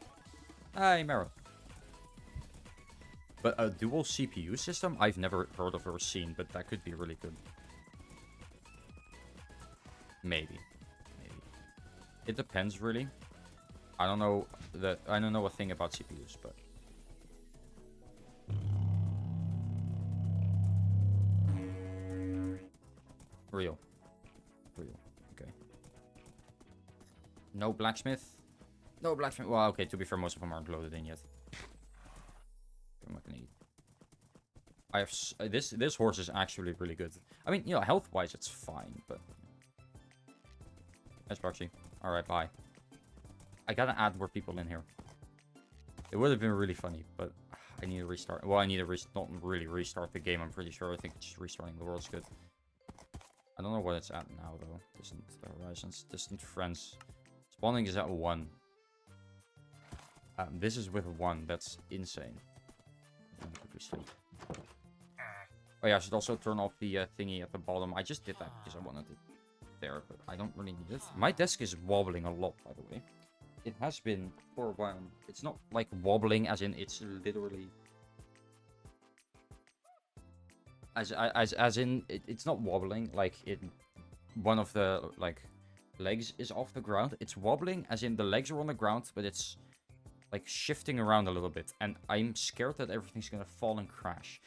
Hey, Meryl. But a dual CPU system, I've never heard of or seen, but that could be really good. Maybe. It depends, really. I don't know a thing about CPUs, but real. Okay. No blacksmith. No blacksmith. Well, okay. To be fair, most of them aren't loaded in yet. I'm not gonna eat. I have this horse is actually really good. I mean, you know, health-wise, it's fine, but that's Proxy. All right, bye. I gotta add more people in here. It would have been really funny, but I need to restart. Well, I need to not really restart the game. I'm pretty sure. I think just restarting the world's good. I don't know what it's at now, though. Distant horizons, distant friends. Spawning is at 1. This is with 1. That's insane. Sleep. Oh yeah, I should also turn off the thingy at the bottom. I just did that because I wanted it there, but I don't really need it. My desk is wobbling a lot, by the way. It has been for a while. It's not like wobbling as in it's literally as in it's not wobbling like one of the like legs is off the ground. It's wobbling as in the legs are on the ground, but it's like shifting around a little bit, and I'm scared that everything's gonna fall and crash.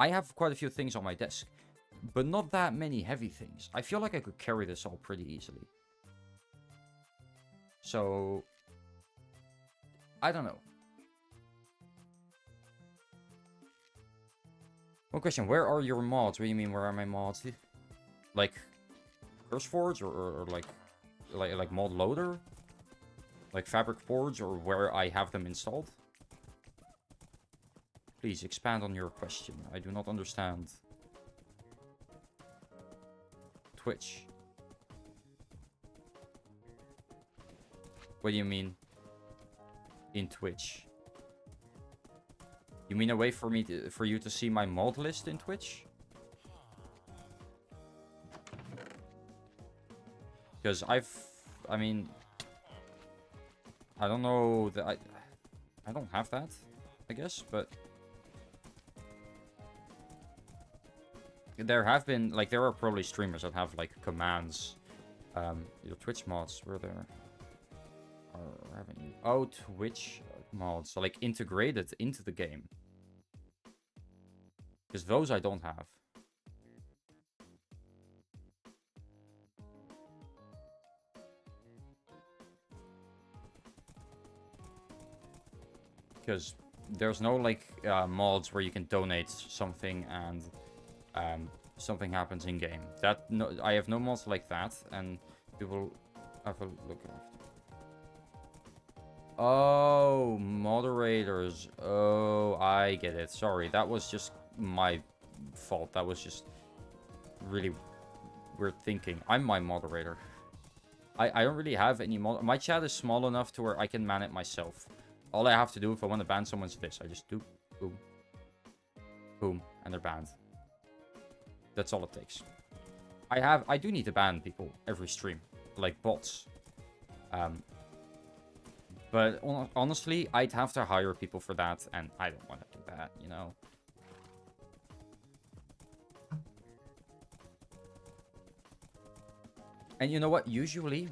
I have quite a few things on my desk, but not that many heavy things. I feel like I could carry this all pretty easily. So, I don't know. One question, where are your mods? What do you mean, where are my mods? Like, CurseForge or like mod loader? Like Fabric Forge, or where I have them installed? Please expand on your question. I do not understand. Twitch. What do you mean? In Twitch? You mean a way for you to see my mod list in Twitch? Because I mean, I don't know that I don't have that, I guess, but there have been, like, there are probably streamers that have, like, commands. Your Twitch mods, were there? Or haven't you? Oh, Twitch mods, so, like, integrated into the game. Because those I don't have. Because there's no, like, mods where you can donate something and something happens in game. I have no mods like that, and people have a look after. Oh, moderators. Oh, I get it. Sorry, that was just my fault. That was just really weird thinking. I'm my moderator. I don't really have any mod. My chat is small enough to where I can man it myself. All I have to do if I want to ban someone is this. I just do boom, boom, and they're banned. That's all it takes. I do need to ban people every stream, like bots. But honestly, I'd have to hire people for that, and I don't want to do that, you know? And you know what? Usually,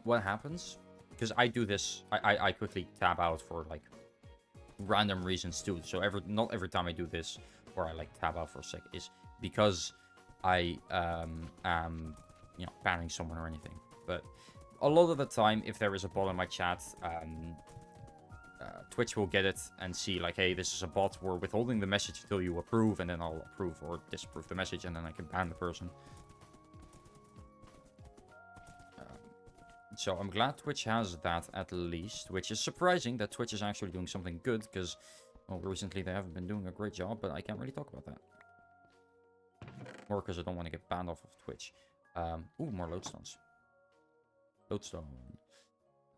what happens, because I do this, I quickly tab out for like random reasons too. So not every time I do this, or I like tab out for a sec, is because I am, you know, banning someone or anything. But a lot of the time, if there is a bot in my chat, Twitch will get it and see like, hey, this is a bot, we're withholding the message until you approve, and then I'll approve or disapprove the message, and then I can ban the person. So I'm glad Twitch has that at least, which is surprising that Twitch is actually doing something good, because, well, recently they haven't been doing a great job, but I can't really talk about that. Or because I don't want to get banned off of Twitch. Ooh, more lodestones. Lodestone.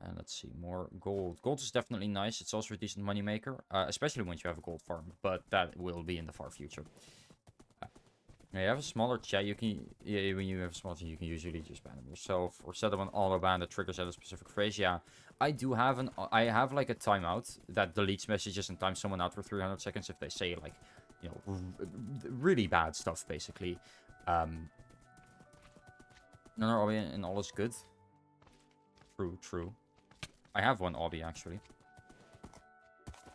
And let's see, more gold. Gold is definitely nice. It's also a decent moneymaker, especially once you have a gold farm, but that will be in the far future. Yeah, you have a smaller chat, you can, yeah, when you have a smaller chat, you can usually just ban them yourself, or set up an auto ban that triggers at a specific phrase. Yeah, I have like a timeout that deletes messages and times someone out for 300 seconds if they say like, you know, really bad stuff, basically. No, obby and all is good. True. I have one obby, actually.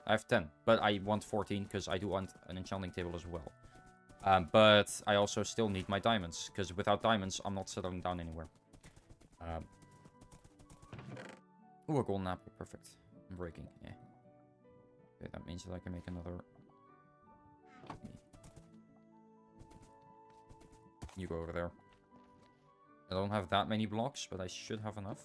I have 10, but I want 14 because I do want an enchanting table as well. But I also still need my diamonds, because without diamonds, I'm not settling down anywhere. Ooh, a golden apple. Perfect. I'm breaking. Yeah. Okay, that means that I can make another... You go over there. I don't have that many blocks, but I should have enough.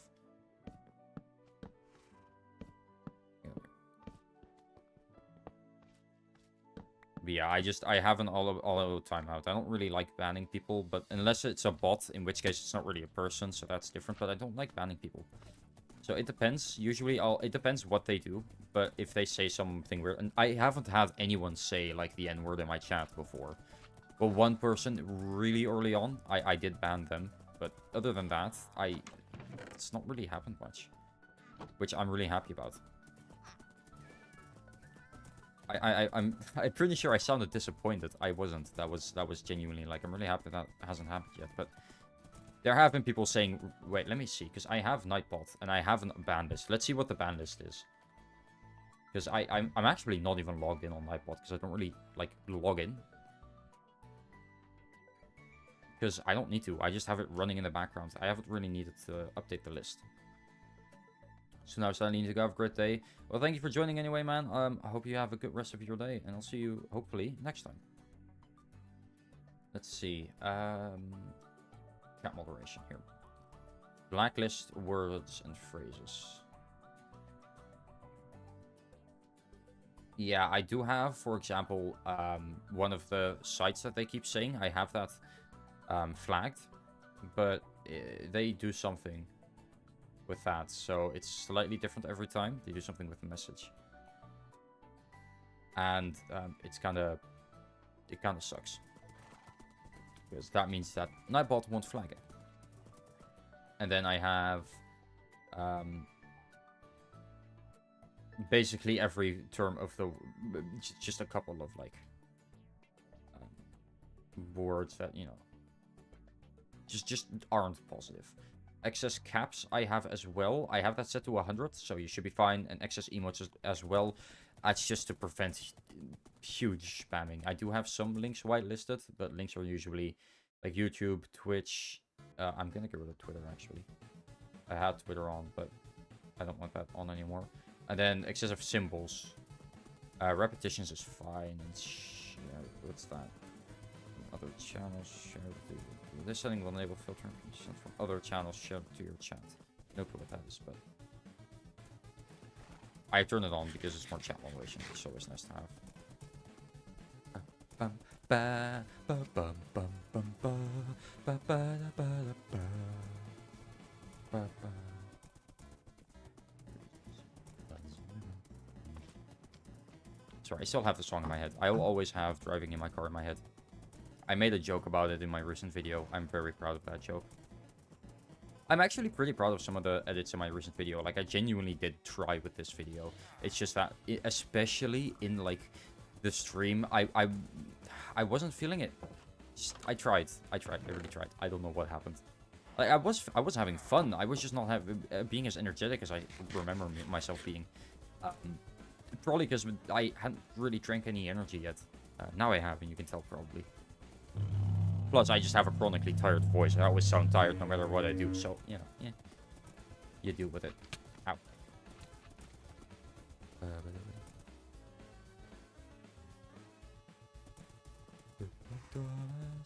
But yeah, I have an auto timeout. I don't really like banning people, but unless it's a bot, in which case it's not really a person, so that's different. But I don't like banning people. So it depends. Usually, it depends what they do. But if they say something weird, and I haven't had anyone say like the N-word in my chat before. But one person really early on, I did ban them. But other than that, it's not really happened much, which I'm really happy about. I'm pretty sure I sounded disappointed. I wasn't. That was genuinely like, I'm really happy that hasn't happened yet. But there have been people saying, wait, let me see, because I have Nightbot and I have a ban list. Let's see what the ban list is. Because I'm actually not even logged in on Nightbot, because I don't really like log in. Because I don't need to. I just have it running in the background. I haven't really needed to update the list. So now I need to go. Have a great day. Well, thank you for joining anyway, man. I hope you have a good rest of your day, and I'll see you hopefully next time. Let's see. Chat moderation here. Blacklist words and phrases. Yeah, I do have, for example, one of the sites that they keep saying. I have that flagged, but they do something with that, so it's slightly different every time. They do something with the message, and it kind of sucks, because that means that Nightbot won't flag it. And then I have basically every term of the just a couple of like words that, you know, just aren't positive. Excess caps I have as well. I have that set to 100, so you should be fine. And excess emotes as well. That's just to prevent huge spamming. I do have some links whitelisted, but links are usually like YouTube, Twitch. I'm gonna get rid of Twitter, actually. I had Twitter on, but I don't want that on anymore. And then excessive symbols. Repetitions is fine. And what's that? Other channels shared to this setting will enable filtering from other channels shared to your chat. No clue what that is, but I turn it on because it's more chat moderation. It's always nice to have. Sorry, I still have the song in my head. I will always have Driving in My Car in my head. I made a joke about it in my recent video. I'm very proud of that joke. I'm actually pretty proud of some of the edits in my recent video. Like, I genuinely did try with this video. It's just that, especially in, like, the stream, I wasn't feeling it. I tried. I really tried. I don't know what happened. Like, I was having fun. I was just not being as energetic as I remember myself being. Probably because I hadn't really drank any energy yet. Now I have, and you can tell probably. Plus, I just have a chronically tired voice. I always sound tired no matter what I do. So, you know, yeah. You deal with it. Ow.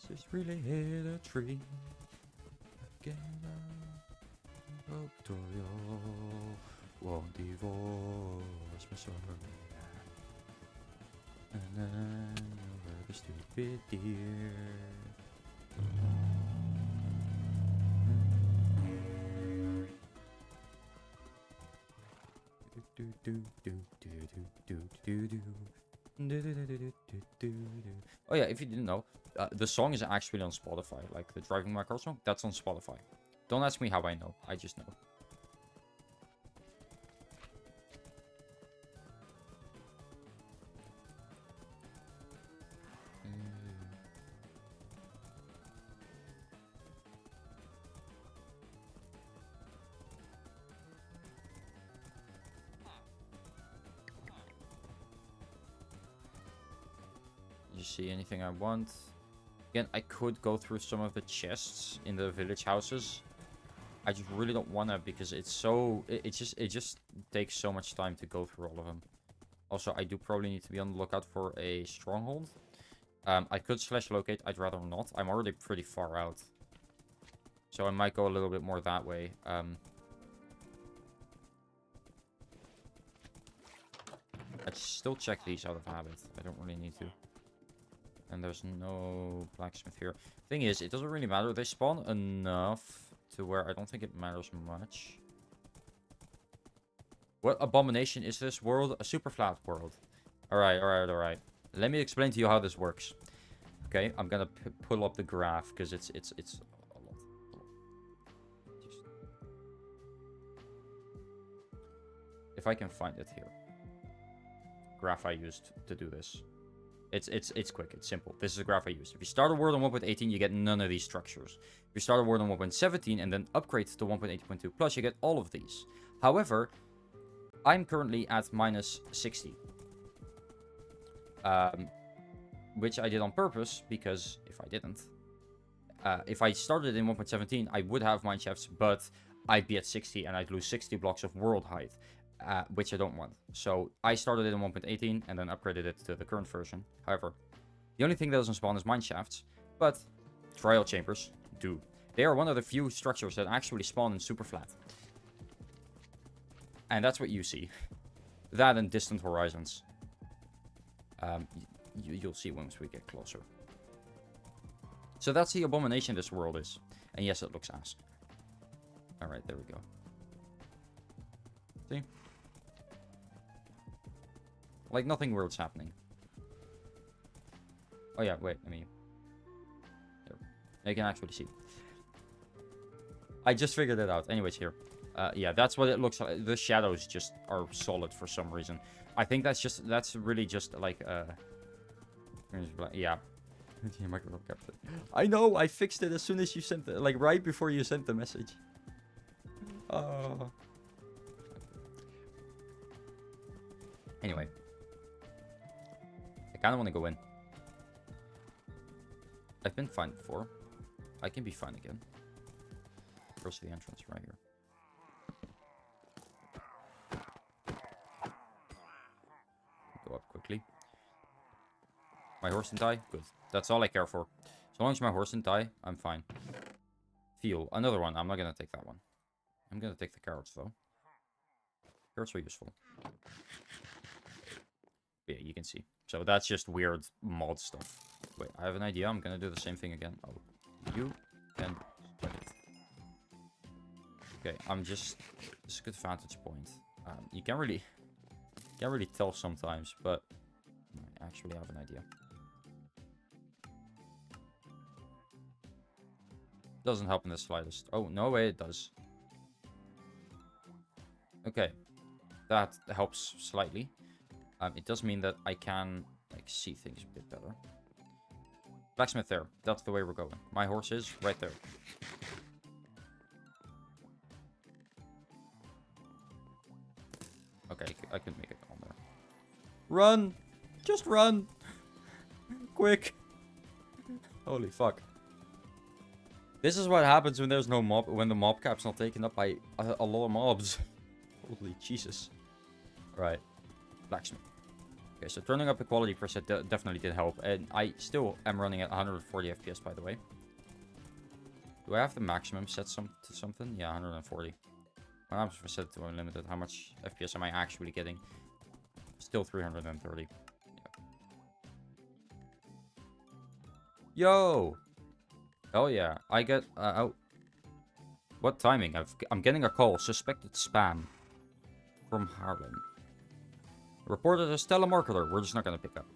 Just really hit a tree. Again, won't divorce my sorrow. And then over the stupid deer. Oh yeah, if you didn't know, the song is actually on Spotify. Like the Driving My Car song, that's on Spotify. Don't ask me how I know. I just know. You see anything I want? Again, I could go through some of the chests in the village houses. I just really don't wanna because it's so it just takes so much time to go through all of them. Also, I do probably need to be on the lookout for a stronghold. I could slash locate. I'd rather not. I'm already pretty far out, so I might go a little bit more that way. I'd still check these out of habit. I don't really need to. And there's no blacksmith here. Thing is, it doesn't really matter. They spawn enough to where I don't think it matters much. What abomination is this world? A super flat world. Alright, alright, alright. Let me explain to you how this works. Okay, I'm gonna pull up the graph because it's a lot. If I can find it here. Graph I used to do this. It's quick, it's simple. This is a graph I used. If you start a world on 1.18, you get none of these structures. If you start a world on 1.17 and then upgrade to 1.18.2 plus, you get all of these. However, I'm currently at minus 60. Which I did on purpose, because if I didn't... if I started in 1.17, I would have mineshafts, but I'd be at 60 and I'd lose 60 blocks of world height. Which I don't want. So I started it in 1.18 and then upgraded it to the current version. However, the only thing that doesn't spawn is mineshafts, but trial chambers do. They are one of the few structures that actually spawn in Superflat. And that's what you see. That and distant horizons. You'll see once we get closer. So that's the abomination this world is. And yes, it looks ass. Alright, there we go. See? Like, nothing weird's happening. Oh yeah, wait, I mean... There. You can actually see. I just figured it out. Anyways, here. Yeah, that's what it looks like. The shadows just are solid for some reason. I think that's really just like, yeah. I know, I fixed it as soon as you sent it, like right before you sent the message. Anyway. I kind of want to go in. I've been fine before. I can be fine again. Where's the entrance? Right here. Go up quickly. My horse didn't die? Good. That's all I care for. So long as my horse didn't die, I'm fine. Fuel. Another one. I'm not going to take that one. I'm going to take the carrots, though. Carrots are useful. Yeah, you can see. So that's just weird mod stuff. Wait, I have an idea. I'm going to do the same thing again. Oh, you can put it. Okay, I'm just... This is a good vantage point. You can't really tell sometimes, but I actually have an idea. Doesn't help in the slightest. Oh, no way it does. Okay, that helps slightly. It does mean that I can like see things a bit better. Blacksmith there. That's the way we're going. My horse is right there. Okay, I could make it on there. Run! Just run! Quick! Holy fuck. This is what happens when there's no mob, when the mob cap's not taken up by a lot of mobs. Holy Jesus. Alright. Blacksmith. Okay, so turning up the quality preset definitely did help. And I still am running at 140 FPS, by the way. Do I have the maximum set to something? Yeah, 140. When I'm set it to unlimited, how much FPS am I actually getting? Still 330. Yeah. Yo! Hell yeah. I get... oh. What timing? I'm getting a call. Suspected spam. From Harlem. Reported as telemarketer. We're just not gonna pick up.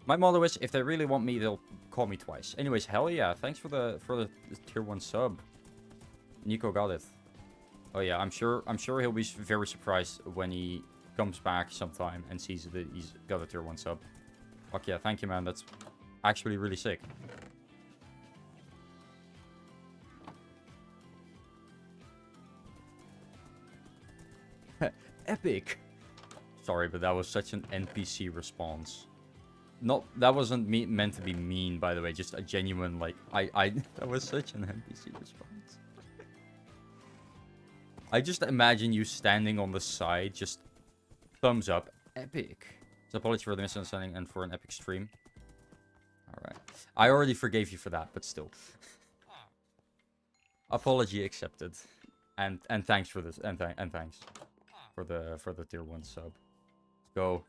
My motto is, if they really want me, they'll call me twice. Anyways, hell yeah. Thanks for the tier 1 sub. Nico got it. Oh yeah, I'm sure he'll be very surprised when he comes back sometime and sees that he's got a tier 1 sub. Fuck yeah, thank you, man. That's actually really sick. Epic. Sorry, but that was such an NPC response. That wasn't meant to be mean, by the way. Just a genuine, like, that was such an NPC response. I just imagine you standing on the side, just thumbs up. Epic. So apology for the misunderstanding and for an epic stream. Alright. I already forgave you for that, but still. Apology accepted. And thanks for this. And thanks. For the tier 1 sub. Let's go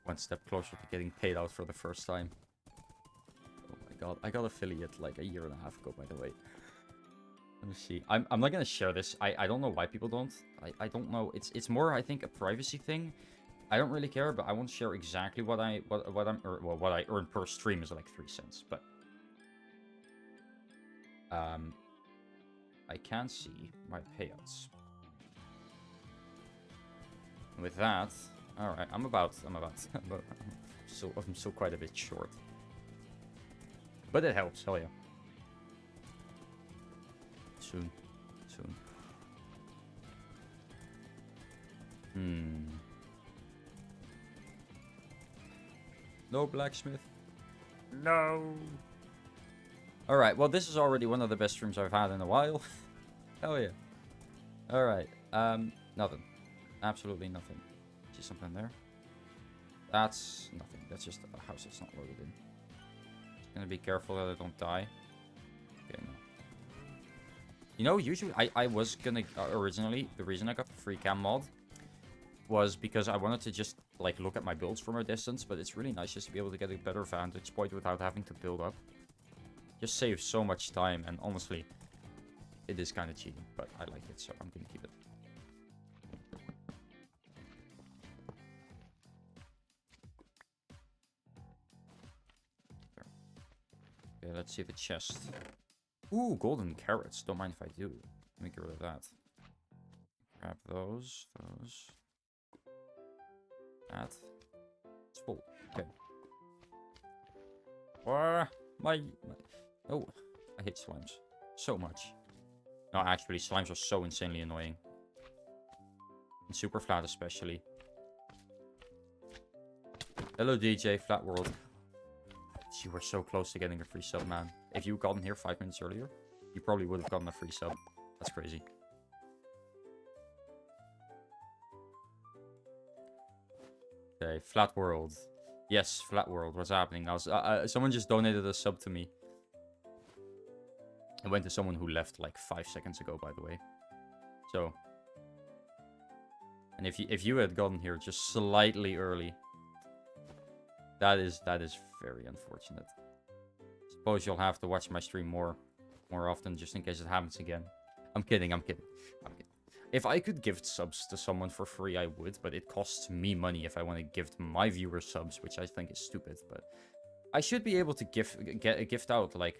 one step closer to getting paid out for the first time. Oh my god, I got affiliate like a year and a half ago, by the way. Let me see. I'm not gonna share this. I don't know why people don't. I don't know. It's more, I think, a privacy thing. I don't really care, but I won't share exactly what I earn per stream is like 3 cents, but I can see my payouts. With that, all right, I'm still quite a bit short, but it helps. Hell yeah. Soon. No blacksmith. No. All right. Well, this is already one of the best streams I've had in a while. Hell yeah. All right. Nothing. Absolutely nothing. See something there? That's nothing. That's just a house that's not loaded in. Just gonna be careful that I don't die. Okay, no. You know, usually I was gonna originally, the reason I got the free cam mod was because I wanted to just like look at my builds from a distance, but it's really nice just to be able to get a better vantage point without having to build up. Just saves so much time, and honestly, it is kind of cheating, but I like it, so I'm gonna keep it. Okay, let's see the chest. Ooh, golden carrots. Don't mind if I do. Let me get rid of that. Grab those. That. It's full. Okay. Oh, I hate slimes. So much. No, actually, slimes are so insanely annoying. And Superflat especially. Hello, DJ. Flat World. You were so close to getting a free sub, man. If you gotten here 5 minutes earlier, you probably would have gotten a free sub. That's crazy. Okay, Flat World. Yes, Flat World. What's happening now? Someone just donated a sub to me. It went to someone who left like 5 seconds ago, by the way. So, and if you had gotten here just slightly early, that is very unfortunate. Suppose you'll have to watch my stream more often just in case it happens again. I'm kidding. If I could gift subs to someone for free, I would, but it costs me money if I want to gift my viewers subs, which I think is stupid. But I should be able to gift out like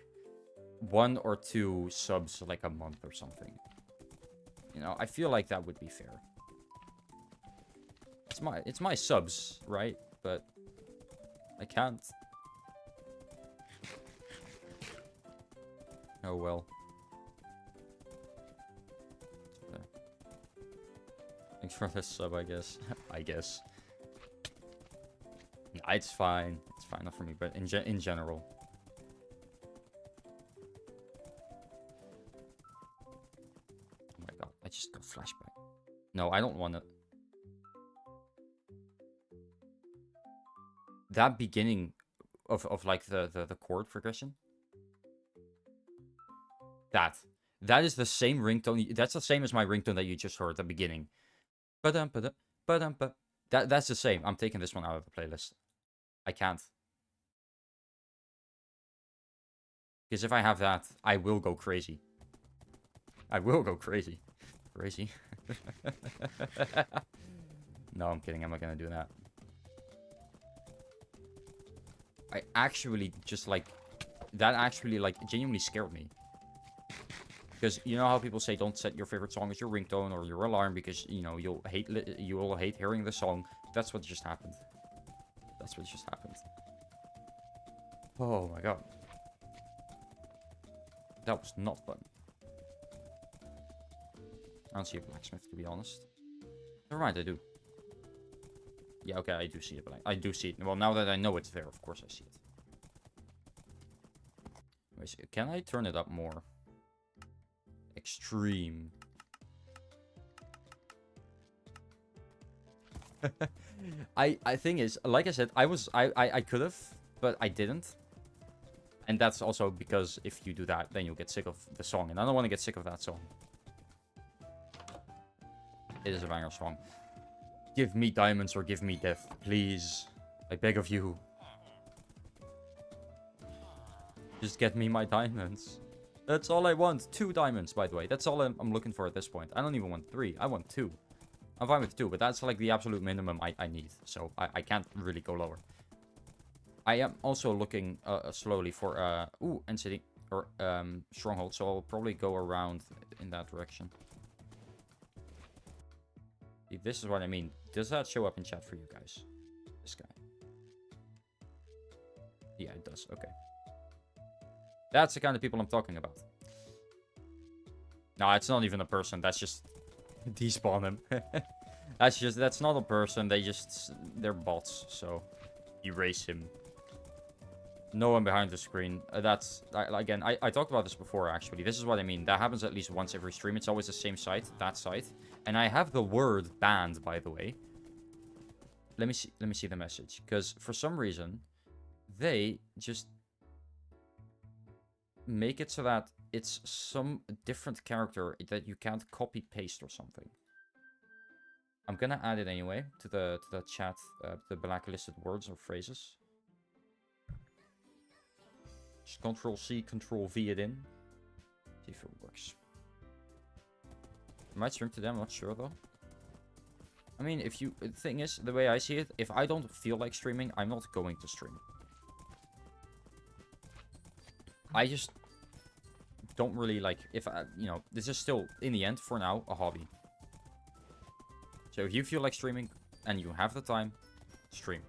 1 or 2 subs like a month or something. You know, I feel like that would be fair. It's my subs, right? But I can't. Oh well. Thanks for this sub, I guess. I guess. It's fine. It's fine, not for me, but in general. Oh my god, I just got flashback. No, I don't want to. That beginning of like the chord progression. That is the same ringtone. That's the same as my ringtone that you just heard at the beginning. Ba-dum, ba-dum, ba-dum, ba. That's the same. I'm taking this one out of the playlist. I can't. Because if I have that, I will go crazy. I will go crazy. Crazy. No, I'm kidding. I'm not gonna do that. I actually just like... That actually like genuinely scared me. Because you know how people say don't set your favorite song as your ringtone or your alarm because, you know, you'll hate hearing the song. That's what just happened. That's what just happened. Oh my god. That was not fun. I don't see a blacksmith, to be honest. Never mind, I do. Yeah, okay, I do see it, but I do see it. Well, now that I know it's there, of course I see it. Wait, can I turn it up more? Extreme. I think is, like I said, I could have, but I didn't. And that's also because if you do that, then you'll get sick of the song. And I don't want to get sick of that song. It is a banger song. Give me diamonds or give me death, please. I beg of you. Just get me my diamonds. That's all I want. 2 diamonds, by the way. That's all I'm looking for at this point. I don't even want 3. I want 2. I'm fine with 2, but that's like the absolute minimum I need. So I can't really go lower. I am also looking slowly for End City or Stronghold, so I'll probably go around in that direction. See, this is what I mean. Does that show up in chat for you guys? This guy. Yeah, it does. Okay. That's the kind of people I'm talking about. No, it's not even a person. That's just despawn him. That's not a person. They're bots. So erase him. No one behind the screen. Again, I talked about this before, actually. This is what I mean. That happens at least once every stream. It's always the same site, that site. And I have the word banned, by the way. Let me see the message. Because for some reason, they just make it so that it's some different character that you can't copy paste or something. I'm gonna add it anyway to the chat, the blacklisted words or phrases. Just Control-C, Control-V it in. See if it works. I might stream today, I'm not sure though. I mean, the thing is, the way I see it, if I don't feel like streaming, I'm not going to stream. I just don't really like, this is still, in the end, for now, a hobby. So if you feel like streaming and you have the time, stream.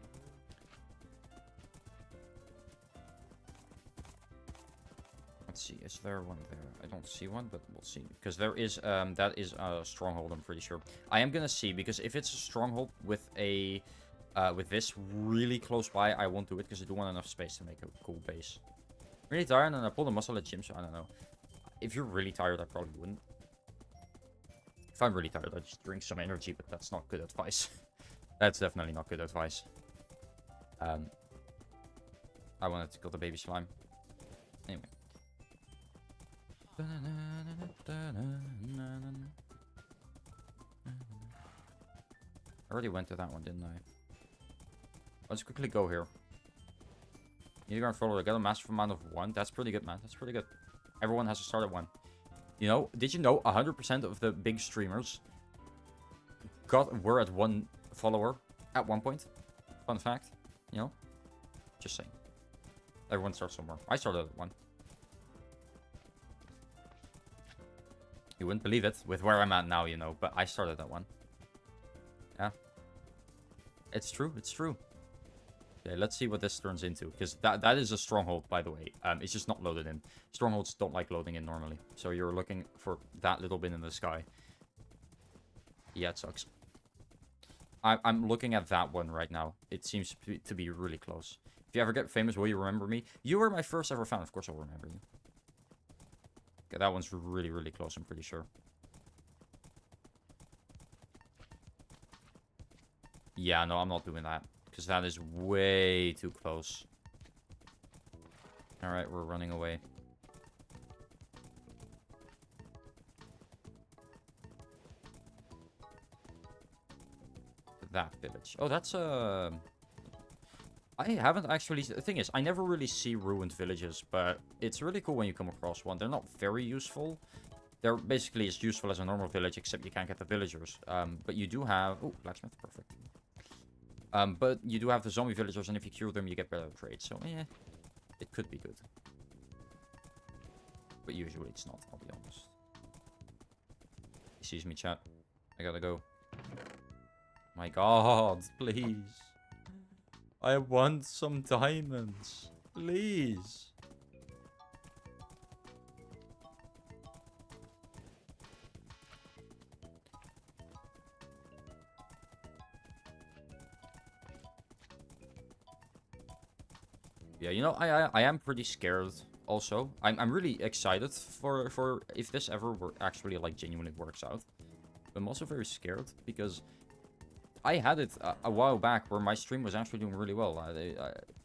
Let's see, is there one there? I don't see one, but we'll see. Because there is, that is a stronghold, I'm pretty sure. I am gonna see, because if it's a stronghold with a, with this really close by, I won't do it, because I do want enough space to make a cool base. Really tired, and I pulled a muscle at gym, so I don't know. If you're really tired, I probably wouldn't. If I'm really tired, I just drink some energy, but that's not good advice. That's definitely not good advice. I wanted to kill the baby slime. Anyway. I already went to that one, didn't I? Let's quickly go here. Need to go and follow. I got a massive amount of 1. That's pretty good, man. That's pretty good. Everyone has to start at 1. You know, did you know 100% of the big streamers were at 1 follower at one point? Fun fact. You know? Just saying. Everyone starts somewhere. I started at 1. You wouldn't believe it with where I'm at now, you know, but I started at 1. Yeah. It's true. It's true. Okay, let's see what this turns into, because that is a stronghold, by the way. It's just not loaded in. Strongholds don't like loading in normally, so you're looking for that little bit in the sky. Yeah, it sucks. I'm looking at that one right now. It seems to be really close. If you ever get famous, will you remember me? You were my first ever fan. Of course I'll remember you. Okay, that one's really, really close, I'm pretty sure. Yeah, no, I'm not doing that. Because that is way too close. Alright, we're running away. That village. Oh, that's I haven't actually... The thing is, I never really see ruined villages, but it's really cool when you come across one. They're not very useful. They're basically as useful as a normal village, except you can't get the villagers. But you do have... Oh, blacksmith, perfect. But you do have the zombie villagers, and if you cure them, you get better trade. So, yeah, it could be good. But usually it's not, I'll be honest. He sees me, chat. I gotta go. My god, please. I want some diamonds. Please. Yeah, you know, I am pretty scared also. I'm really excited for if this ever actually like genuinely works out. But I'm also very scared because I had it a while back where my stream was actually doing really well.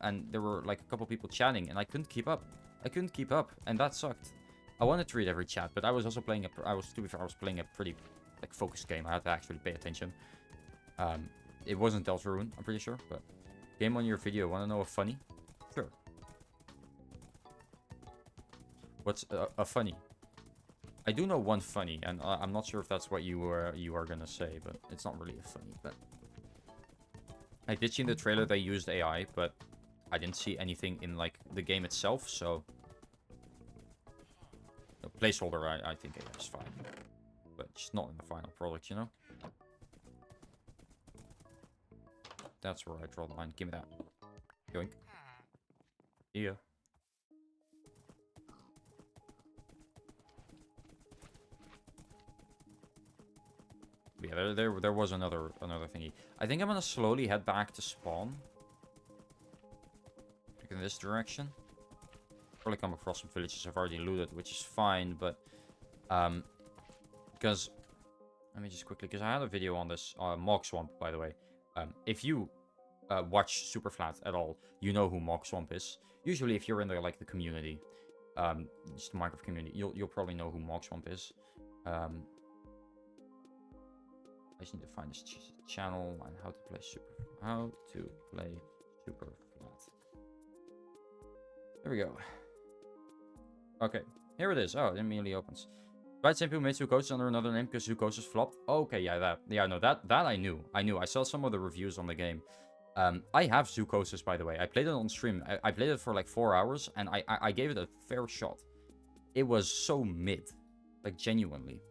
And there were like a couple people chatting and I couldn't keep up. I couldn't keep up and that sucked. I wanted to read every chat, but I was also playing I was playing a pretty like focused game. I had to actually pay attention. It wasn't Deltarune, I'm pretty sure, but game on your video. Want to know a funny? Sure. What's a funny? I do know one funny, and I'm not sure if that's what you are gonna say, but it's not really a funny. But I did see in the trailer they used AI, but I didn't see anything in like the game itself. So the placeholder, I think AI is fine, but just not in the final product, you know. That's where I draw the line. Give me that. Yoink. Yeah. Yeah, there was another thingy. I think I'm gonna slowly head back to spawn. Like in this direction. Probably come across some villages I've already looted, which is fine, but because let me just quickly, because I had a video on this Mog Swamp, by the way. If you watch Superflat at all, you know who Mog Swamp is. Usually, if you're in the like the community, just the Minecraft community, you'll probably know who Mog Swamp is. I just need to find this channel and how to play Superflat. There we go. Okay, here it is. Oh, it immediately opens. Right, same people made Zucosis under another name because Zucosis flopped. Okay, yeah, no, that I knew. I saw some of the reviews on the game. I have Zucosis, by the way. I played it on stream. I played it for like 4 hours, and I gave it a fair shot. It was so mid, like genuinely.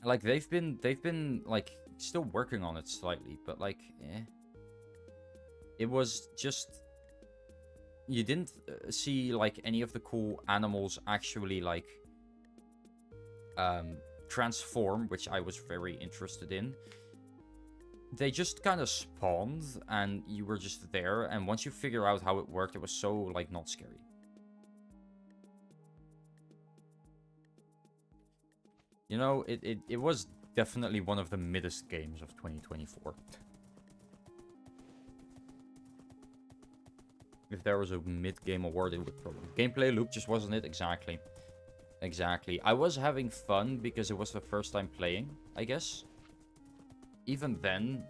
Like they've been like still working on it slightly, but like, it was just you didn't see like any of the cool animals actually like transform, which I was very interested in. They just kind of spawned and you were just there, and once you figure out how it worked, it was so like not scary. You know, it was definitely one of the middest games of 2024. If there was a mid-game award, it would probably... Gameplay loop just wasn't it? Exactly. Exactly. I was having fun because it was the first time playing, I guess. Even then...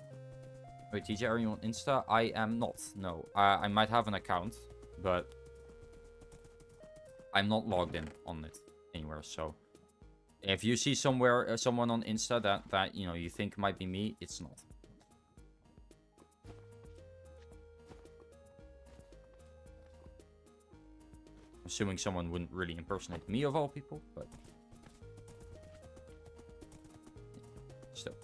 Wait, TJ, are you on Insta? I am not. No. I might have an account, but... I'm not logged in on it anywhere, so... If you see somewhere someone on Insta that you know you think might be me, it's not. Assuming someone wouldn't really impersonate me of all people, but still.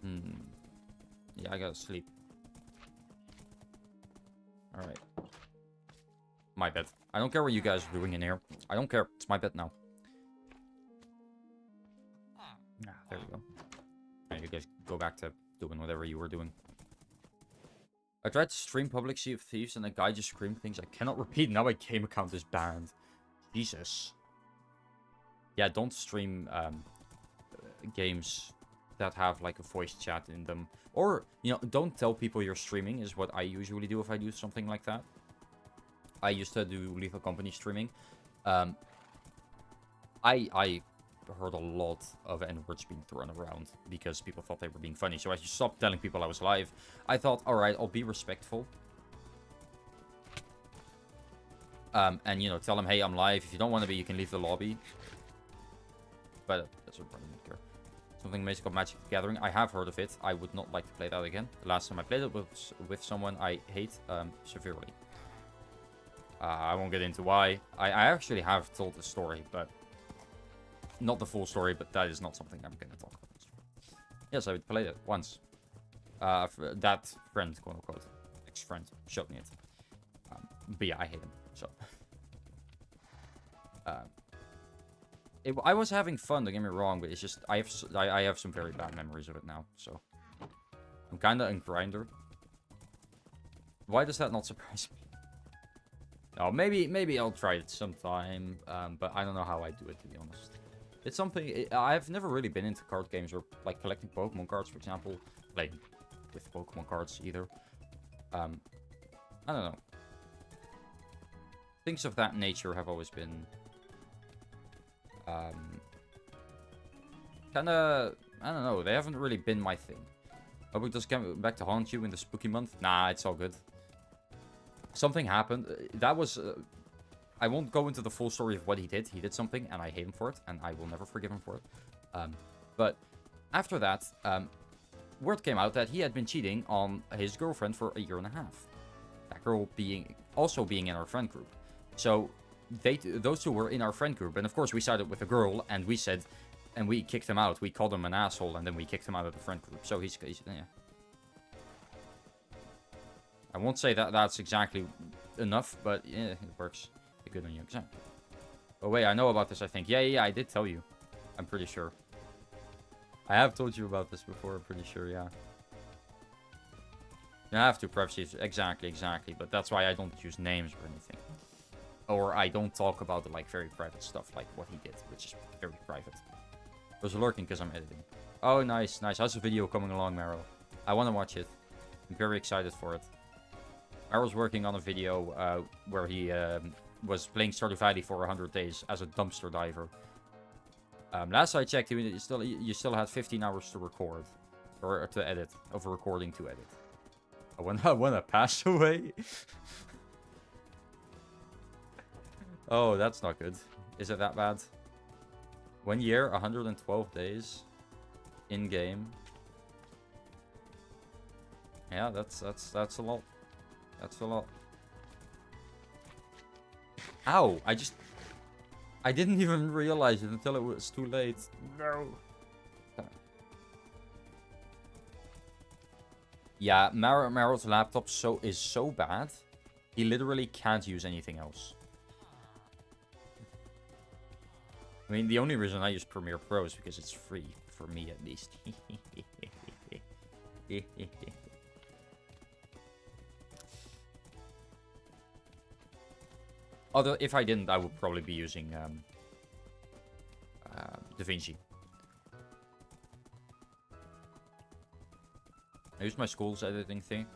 Yeah, I gotta sleep. Alright. My bed. I don't care what you guys are doing in here. I don't care. It's my bed now. Ah, there we go. Alright, you guys go back to doing whatever you were doing. I tried to stream Public Sea of Thieves and a guy just screamed things I cannot repeat. Now my game account is banned. Jesus. Yeah, don't stream games that have like a voice chat in them. Or, you know, don't tell people you're streaming is what I usually do if I do something like that. I used to do Lethal Company streaming. I heard a lot of N-words being thrown around because people thought they were being funny. So I just stopped telling people I was live. I thought, alright, I'll be respectful. And, you know, tell them, hey, I'm live. If you don't want to be, you can leave the lobby. But that's what I don't care. Something amazing called Magic the Gathering. I have heard of it. I would not like to play that again. The last time I played it was with someone I hate severely. I won't get into why. I actually have told the story, but... Not the full story, but that is not something I'm going to talk about. Yes, I played it once. That friend, quote-unquote, ex-friend, showed me it. But yeah, I hate him, so... I was having fun, don't get me wrong, but it's just... I have some very bad memories of it now, so... I'm kind of a grinder. Why does that not surprise me? Oh, maybe I'll try it sometime, but I don't know how I do it, to be honest. It's something... I've never really been into card games or, like, collecting Pokemon cards, for example. Playing with Pokemon cards, either. I don't know. Things of that nature have always been... kinda... I don't know. They haven't really been my thing. Hope it does come back to haunt you in the spooky month. Nah, it's all good. Something happened. That was... I won't go into the full story of what he did. He did something, and I hate him for it, and I will never forgive him for it. But after that, word came out that he had been cheating on his girlfriend for a year and a half. That girl also being in our friend group. So those two were in our friend group, and of course we sided with the girl, and we said, and we kicked him out. We called him an asshole, and then we kicked him out of the friend group. So he's yeah. I won't say that that's exactly enough, but yeah, it works. Good on you, exactly. Oh wait, I know about this, I think. Yeah, I did tell you. I'm pretty sure. I have told you about this before, I'm pretty sure, yeah. You have to privacy, exactly, but that's why I don't use names or anything. Or I don't talk about the, like, very private stuff, like what he did, which is very private. I was lurking because I'm editing. Oh, nice. How's the video coming along, Meryl? I want to watch it. I'm very excited for it. Meryl's working on a video where he... was playing Stardew Valley for 100 days as a dumpster diver. Last I checked, you still had 15 hours to record. Or to edit. Of recording to edit. I wanna pass away? Oh, that's not good. Is it that bad? 1 year, 112 days. In-game. Yeah, that's a lot. That's a lot. Ow, I didn't even realize it until it was too late. No. Yeah, Meryl's laptop is so bad, he literally can't use anything else. I mean, the only reason I use Premiere Pro is because it's free, for me at least. Although, if I didn't, I would probably be using DaVinci. I use my school's editing thing.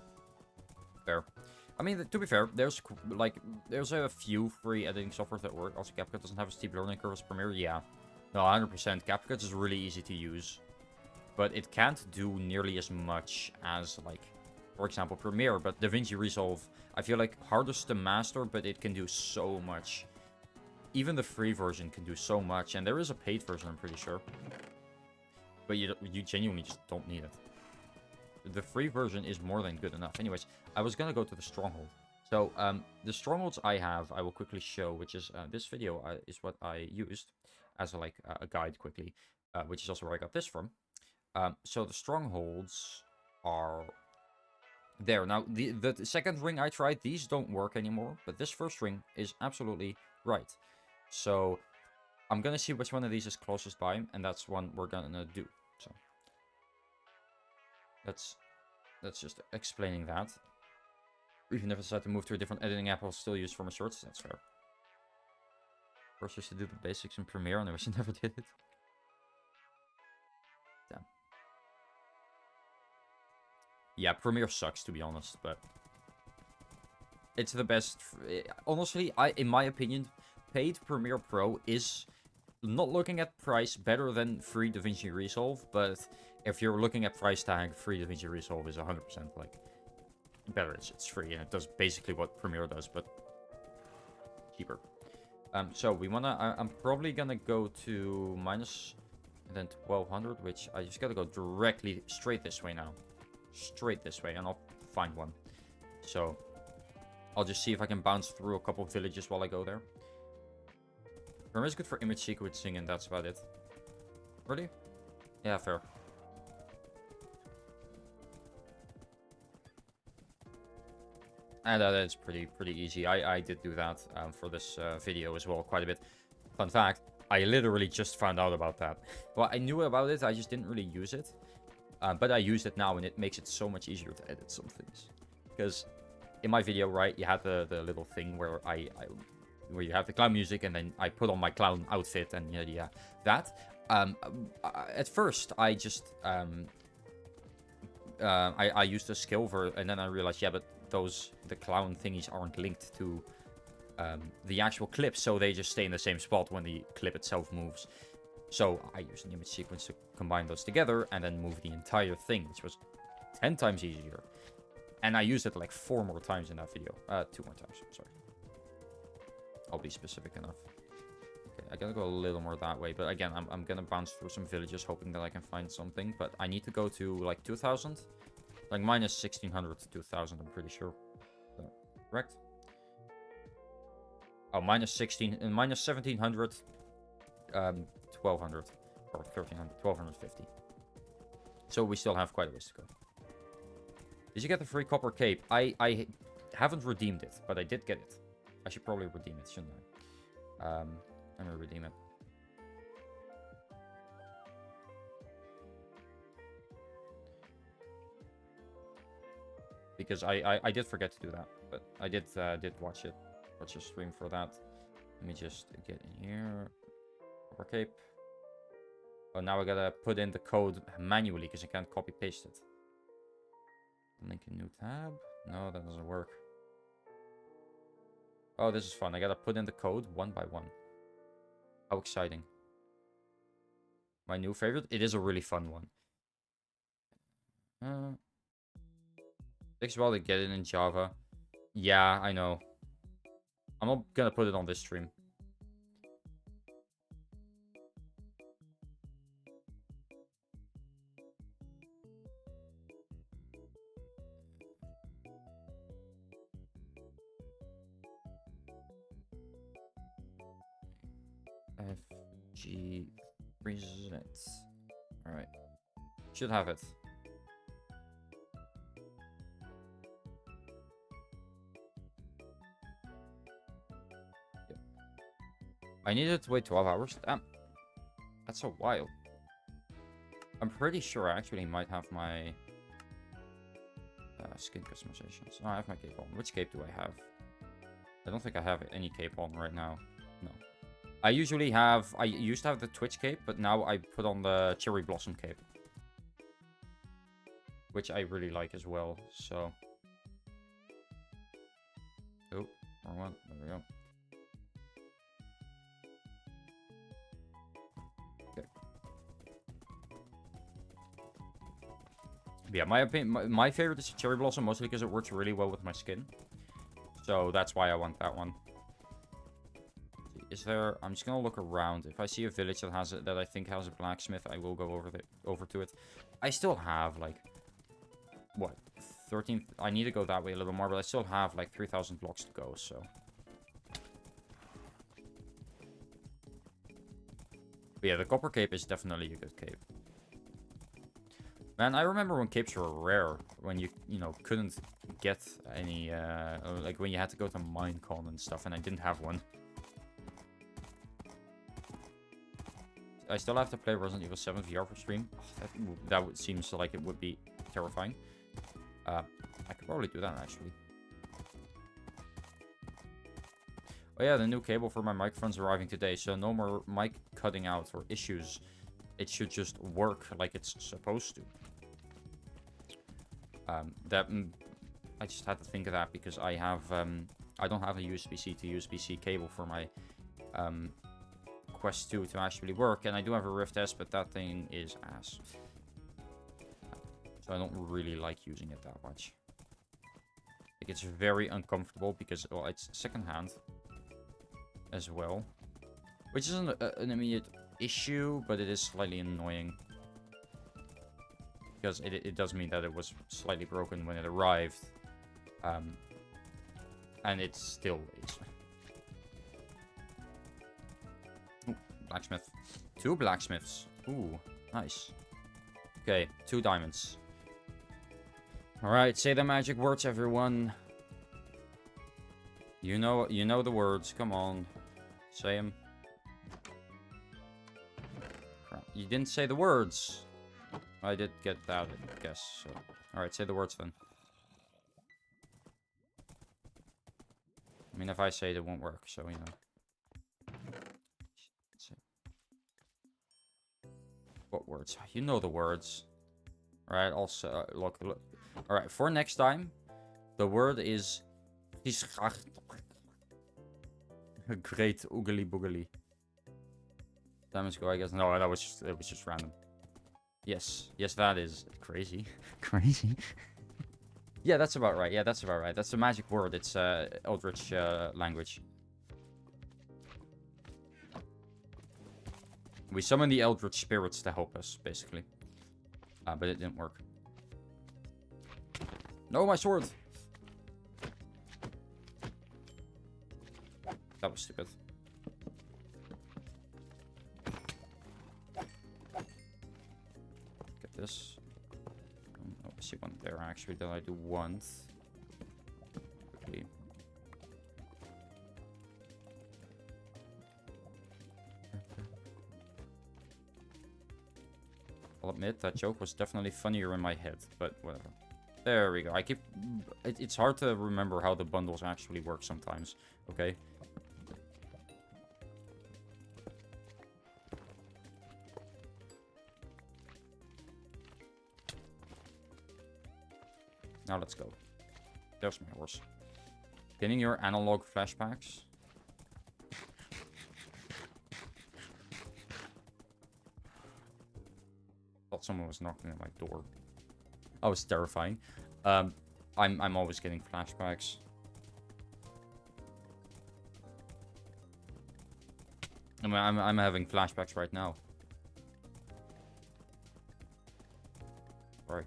Fair. I mean, to be fair, there's a few free editing software that work. Also, CapCut doesn't have a steep learning curve as Premiere. Yeah. No, 100%. CapCut is really easy to use. But it can't do nearly as much as, like, for example, Premiere. But DaVinci Resolve, I feel like hardest to master, but it can do so much. Even the free version can do so much. And there is a paid version, I'm pretty sure. But you genuinely just don't need it. The free version is more than good enough. Anyways, I was gonna go to the stronghold. So, the strongholds I have, I will quickly show, which is, this video is what I used as a guide quickly, which is also where I got this from. So the strongholds are there. Now, the second ring I tried, these don't work anymore, but this first ring is absolutely right. So I'm gonna see which one of these is closest by, and that's one we're gonna do. So that's just explaining that. Even if I decide to move to a different editing app, I'll still use for my shorts. That's fair. First, just to do the basics in Premiere, and I wish I never did it. Damn. Yeah, Premiere sucks, to be honest, but it's the best. Honestly, in my opinion, paid Premiere Pro is, not looking at price, better than free DaVinci Resolve, but if you're looking at price tag, free DaVinci Resolve is 100% like better. It's free and it does basically what Premiere does, but cheaper. So we wanna. I'm probably gonna go to minus and then 1200, which I just gotta go directly straight this way now, straight this way, and I'll find one. So I'll just see if I can bounce through a couple of villages while I go there. Premiere is good for image sequencing, and that's about it. Really? Yeah, fair. And that is pretty easy. I did do that for this video as well, quite a bit. Fun fact, I literally just found out about that. Well, I knew about it, I just didn't really use it. But I use it now, and it makes it so much easier to edit some things. Because in my video, right, you had the little thing where where you have the clown music, and then I put on my clown outfit, and yeah, that. At first, I just I used a skill and then I realized, yeah, but the clown thingies aren't linked to the actual clip, so they just stay in the same spot when the clip itself moves. So I used an image sequence to combine those together and then move the entire thing, which was 10 times easier. And I used it like 4 more times in that video. 2 more times, sorry. I'll be specific enough. Okay, I gotta go a little more that way, but again, I'm gonna bounce through some villages hoping that I can find something, but I need to go to like 2000. Like minus 1600 to 2000, I'm pretty sure. Correct? Oh, minus 16 and minus 1700, 1200 or 1300, 1250. So we still have quite a ways to go. Did you get the free copper cape? I haven't redeemed it, but I did get it. I should probably redeem it, shouldn't I? Let me redeem it. Because I did forget to do that, but I did watch it. Watch a stream for that. Let me just get in here. Copper cape. Oh, now I gotta put in the code manually because I can't copy paste it. Link a new tab. No, that doesn't work. Oh, this is fun. I gotta put in the code one by one. How exciting. My new favorite. It is a really fun one. Takes a while to get it in Java. Yeah, I know. I'm not gonna put it on this stream. FG presents. Alright. Should have it. Yep. I needed to wait 12 hours. Damn. That's so wild. I'm pretty sure I actually might have my skin customizations. Oh, I have my cape on. Which cape do I have? I don't think I have any cape on right now. No. I used to have the Twitch cape, but now I put on the Cherry Blossom cape. Which I really like as well, so. Oh, wrong one. There we go. Okay. Yeah, my opinion, my favorite is Cherry Blossom, mostly because it works really well with my skin. So that's why I want that one. Is there? I'm just gonna look around. If I see a village that has that I think has a blacksmith, I will go over to it. I still have like what 13. I need to go that way a little more, but I still have like 3,000 blocks to go. So. But yeah, the copper cape is definitely a good cape. Man, I remember when capes were rare, when you know, couldn't get any, like when you had to go to Minecon and stuff, and I didn't have one. I still have to play Resident Evil 7 VR for stream. Oh, that would seem so like it would be terrifying. I could probably do that, actually. Oh yeah, the new cable for my microphone's arriving today, so no more mic cutting out or issues. It should just work like it's supposed to. I just had to think of that because I have, I don't have a USB-C to USB-C cable for my, Quest 2 to actually work, and I do have a Rift S, but that thing is ass. So I don't really like using it that much. Like, it's very uncomfortable because, well, it's secondhand as well. Which isn't an immediate issue, but it is slightly annoying. Because it does mean that it was slightly broken when it arrived. And it still is. Ooh, blacksmith. 2 blacksmiths. Ooh, nice. Okay, 2 diamonds. Alright, say the magic words, everyone. You know the words. Come on. Say them. Crap. You didn't say the words. I did get that, I guess. So. Alright, say the words then. I mean, if I say it, it won't work, so, you know. What words? You know the words. Alright, also, look. Alright, for next time, the word is... Great oogly boogly. Diamonds go, I guess. No, that was just random. Yes, that is crazy. Crazy. Yeah, that's about right. Yeah, that's about right. That's a magic word. It's Eldritch language. We summon the Eldritch spirits to help us, basically. But it didn't work. No, my sword! That was stupid. Get this. Oh, I see one there, actually, that I do want. Quickly. I'll admit, that joke was definitely funnier in my head, but whatever. There we go. I keep... It's hard to remember how the bundles actually work sometimes, okay? Now let's go. There's my horse. Getting your analog flashbacks. Thought someone was knocking at my door. That was terrifying. I'm always getting flashbacks. I mean, I'm having flashbacks right now. Sorry.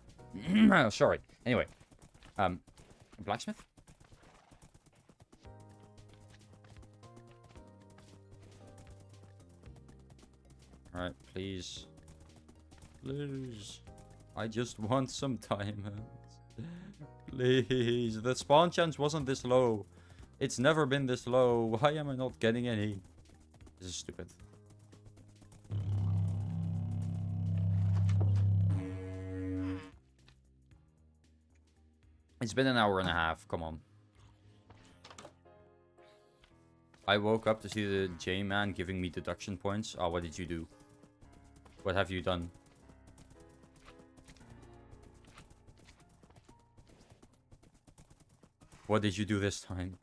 Sorry. Anyway. Blacksmith? Alright, please. Please. I just want some diamonds. Please. The spawn chance wasn't this low. It's never been this low. Why am I not getting any? This is stupid. It's been an hour and a half. Come on. I woke up to see the J-Man giving me deduction points. Oh, what did you do? What have you done? What did you do this time?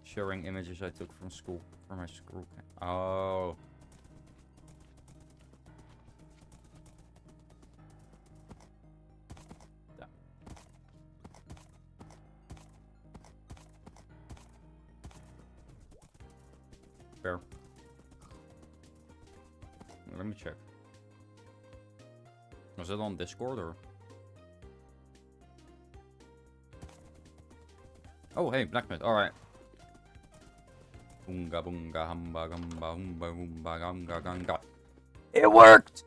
Showing images I took from school. From my school. Oh. Yeah. Fair. let me check. Was it on Discord or? Oh, hey, blacksmith. All right. Boonga boonga hamba gamba humba boomba ganga ganga. It worked.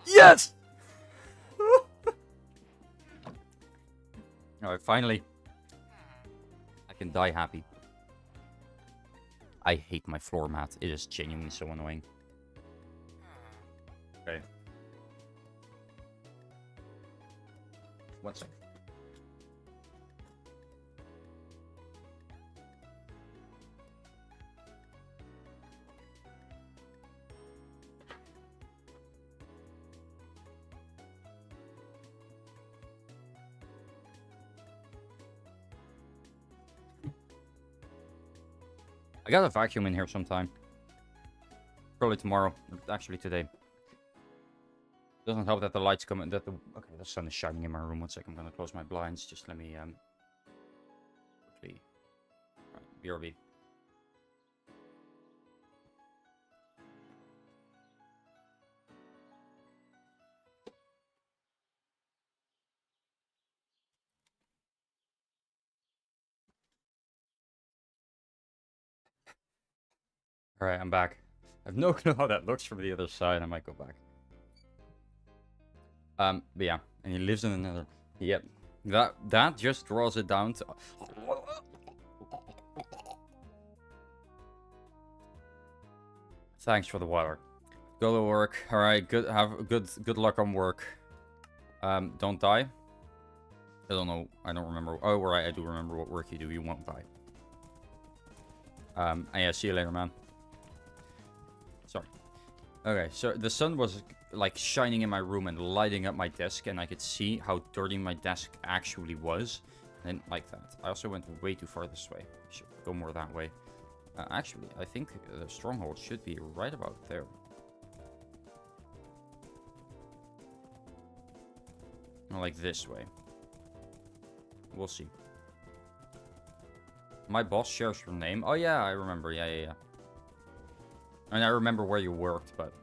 Yes. All right, finally, I can die happy. I hate my floor mat. It is genuinely so annoying. Okay. 1 second. I got a vacuum in here sometime. Probably tomorrow. Actually today. Doesn't help that the lights come in. Okay, the sun is shining in my room. 1 second. I'm gonna close my blinds. Just let me quickly. Right, BRB. Alright, I'm back. I have no clue how that looks from the other side. I might go back. But yeah, and he lives in another. Yep, that just draws it down to. Thanks for the water. Go to work. All right, good luck on work. Don't die. I don't know. I don't remember. Oh, right, I do remember what work you do. You won't die. And yeah, see you later, man. Sorry. Okay, so the sun was like shining in my room and lighting up my desk, and I could see how dirty my desk actually was. I didn't like that. I also went way too far this way. Should go more that way. Actually, I think the stronghold should be right about there. Or like this way. We'll see. My boss shares your name. Oh yeah, I remember. Yeah. And I remember where you worked, but...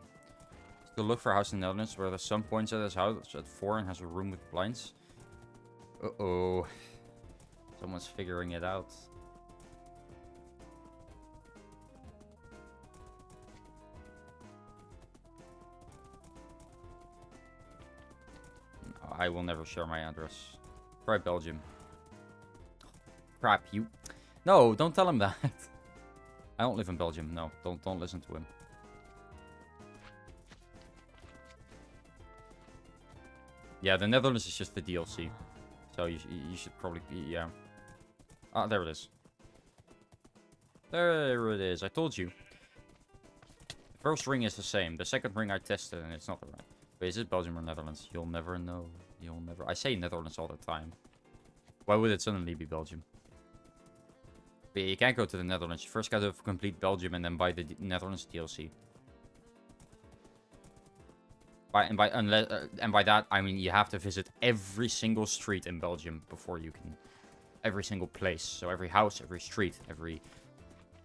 Still look for a house in the Netherlands where the sun points at his house at 4 and has a room with blinds. Uh-oh. Someone's figuring it out. No, I will never share my address. Try Belgium. Crap, you... No, don't tell him that. I don't live in Belgium. No, don't listen to him. Yeah, the Netherlands is just the DLC. So you should probably be, yeah. Ah, there it is. There it is. I told you. The first ring is the same. The second ring I tested and it's not the right. But is it Belgium or Netherlands? You'll never know. You'll never... I say Netherlands all the time. Why would it suddenly be Belgium? But you can't go to the Netherlands. You first gotta complete Belgium and then buy the Netherlands DLC. And by that, I mean you have to visit every single street in Belgium before you can... Every single place. So every house, every street, every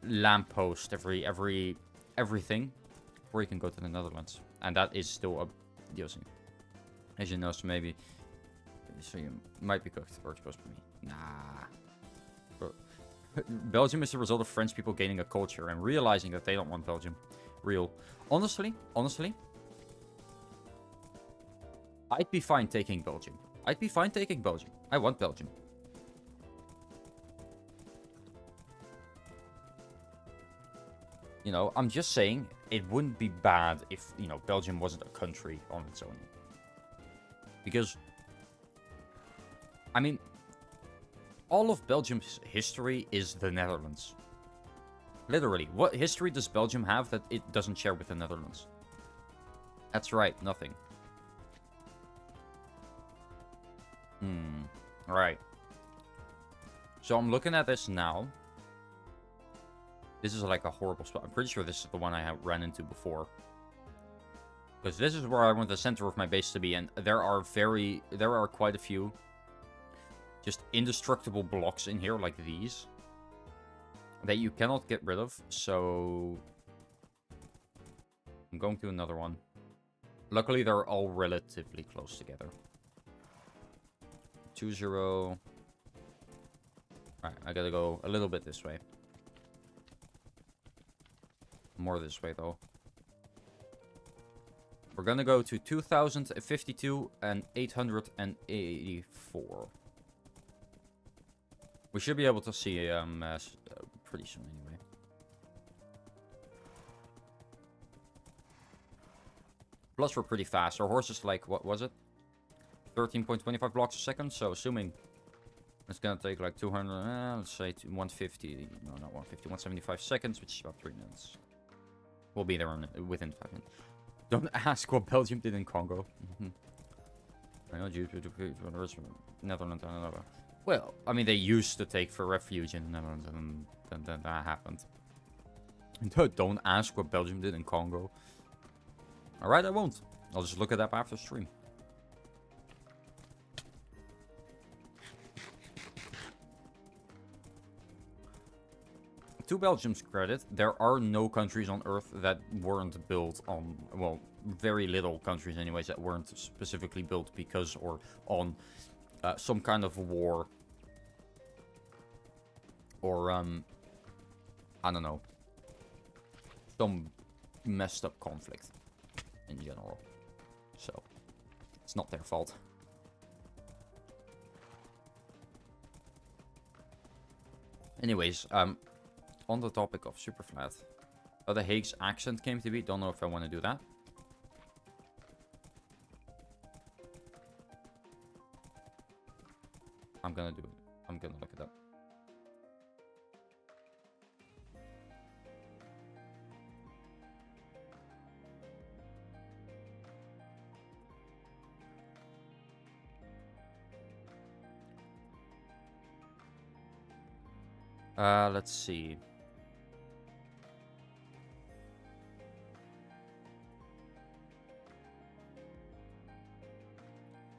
lamppost, everything. Before you can go to the Netherlands. And that is still a DLC. As you know, so maybe... So you might be cooked or exposed for me. Nah. But Belgium is the result of French people gaining a culture and realizing that they don't want Belgium. Real. Honestly, I'd be fine taking Belgium. I want Belgium. You know, I'm just saying it wouldn't be bad if, you know, Belgium wasn't a country on its own. Because, I mean, all of Belgium's history is the Netherlands. Literally, what history does Belgium have that it doesn't share with the Netherlands? That's right, nothing. Right. So I'm looking at this now. This is like a horrible spot. I'm pretty sure this is the one I ran into before. Because this is where I want the center of my base to be, and there are quite a few just indestructible blocks in here, like these, that you cannot get rid of. So I'm going to another one. Luckily, they're all relatively close together. 2-0. Alright, I gotta go a little bit this way. More this way, though. We're gonna go to 2052 and 884. We should be able to see pretty soon anyway. Plus, we're pretty fast. Our horse is like, what was it? 13.25 blocks a second. So, assuming it's gonna take like 200, let's say 150. No, not 150, 175 seconds, which is about 3 minutes. We'll be there within 5 minutes. Don't ask what Belgium did in Congo. Netherlands. Well, I mean, they used to take for refuge in the Netherlands, and then that happened. Don't ask what Belgium did in Congo. Alright, I won't. I'll just look it up after stream. To Belgium's credit, there are no countries on Earth that weren't built on, well, very little countries anyways, that weren't specifically built because or on some kind of war. Or, I don't know, some messed up conflict in general. So, it's not their fault. Anyways, on the topic of Superflat, the Hague's accent came to be. Don't know if I want to do that. I'm gonna do it. I'm gonna look it up. Let's see.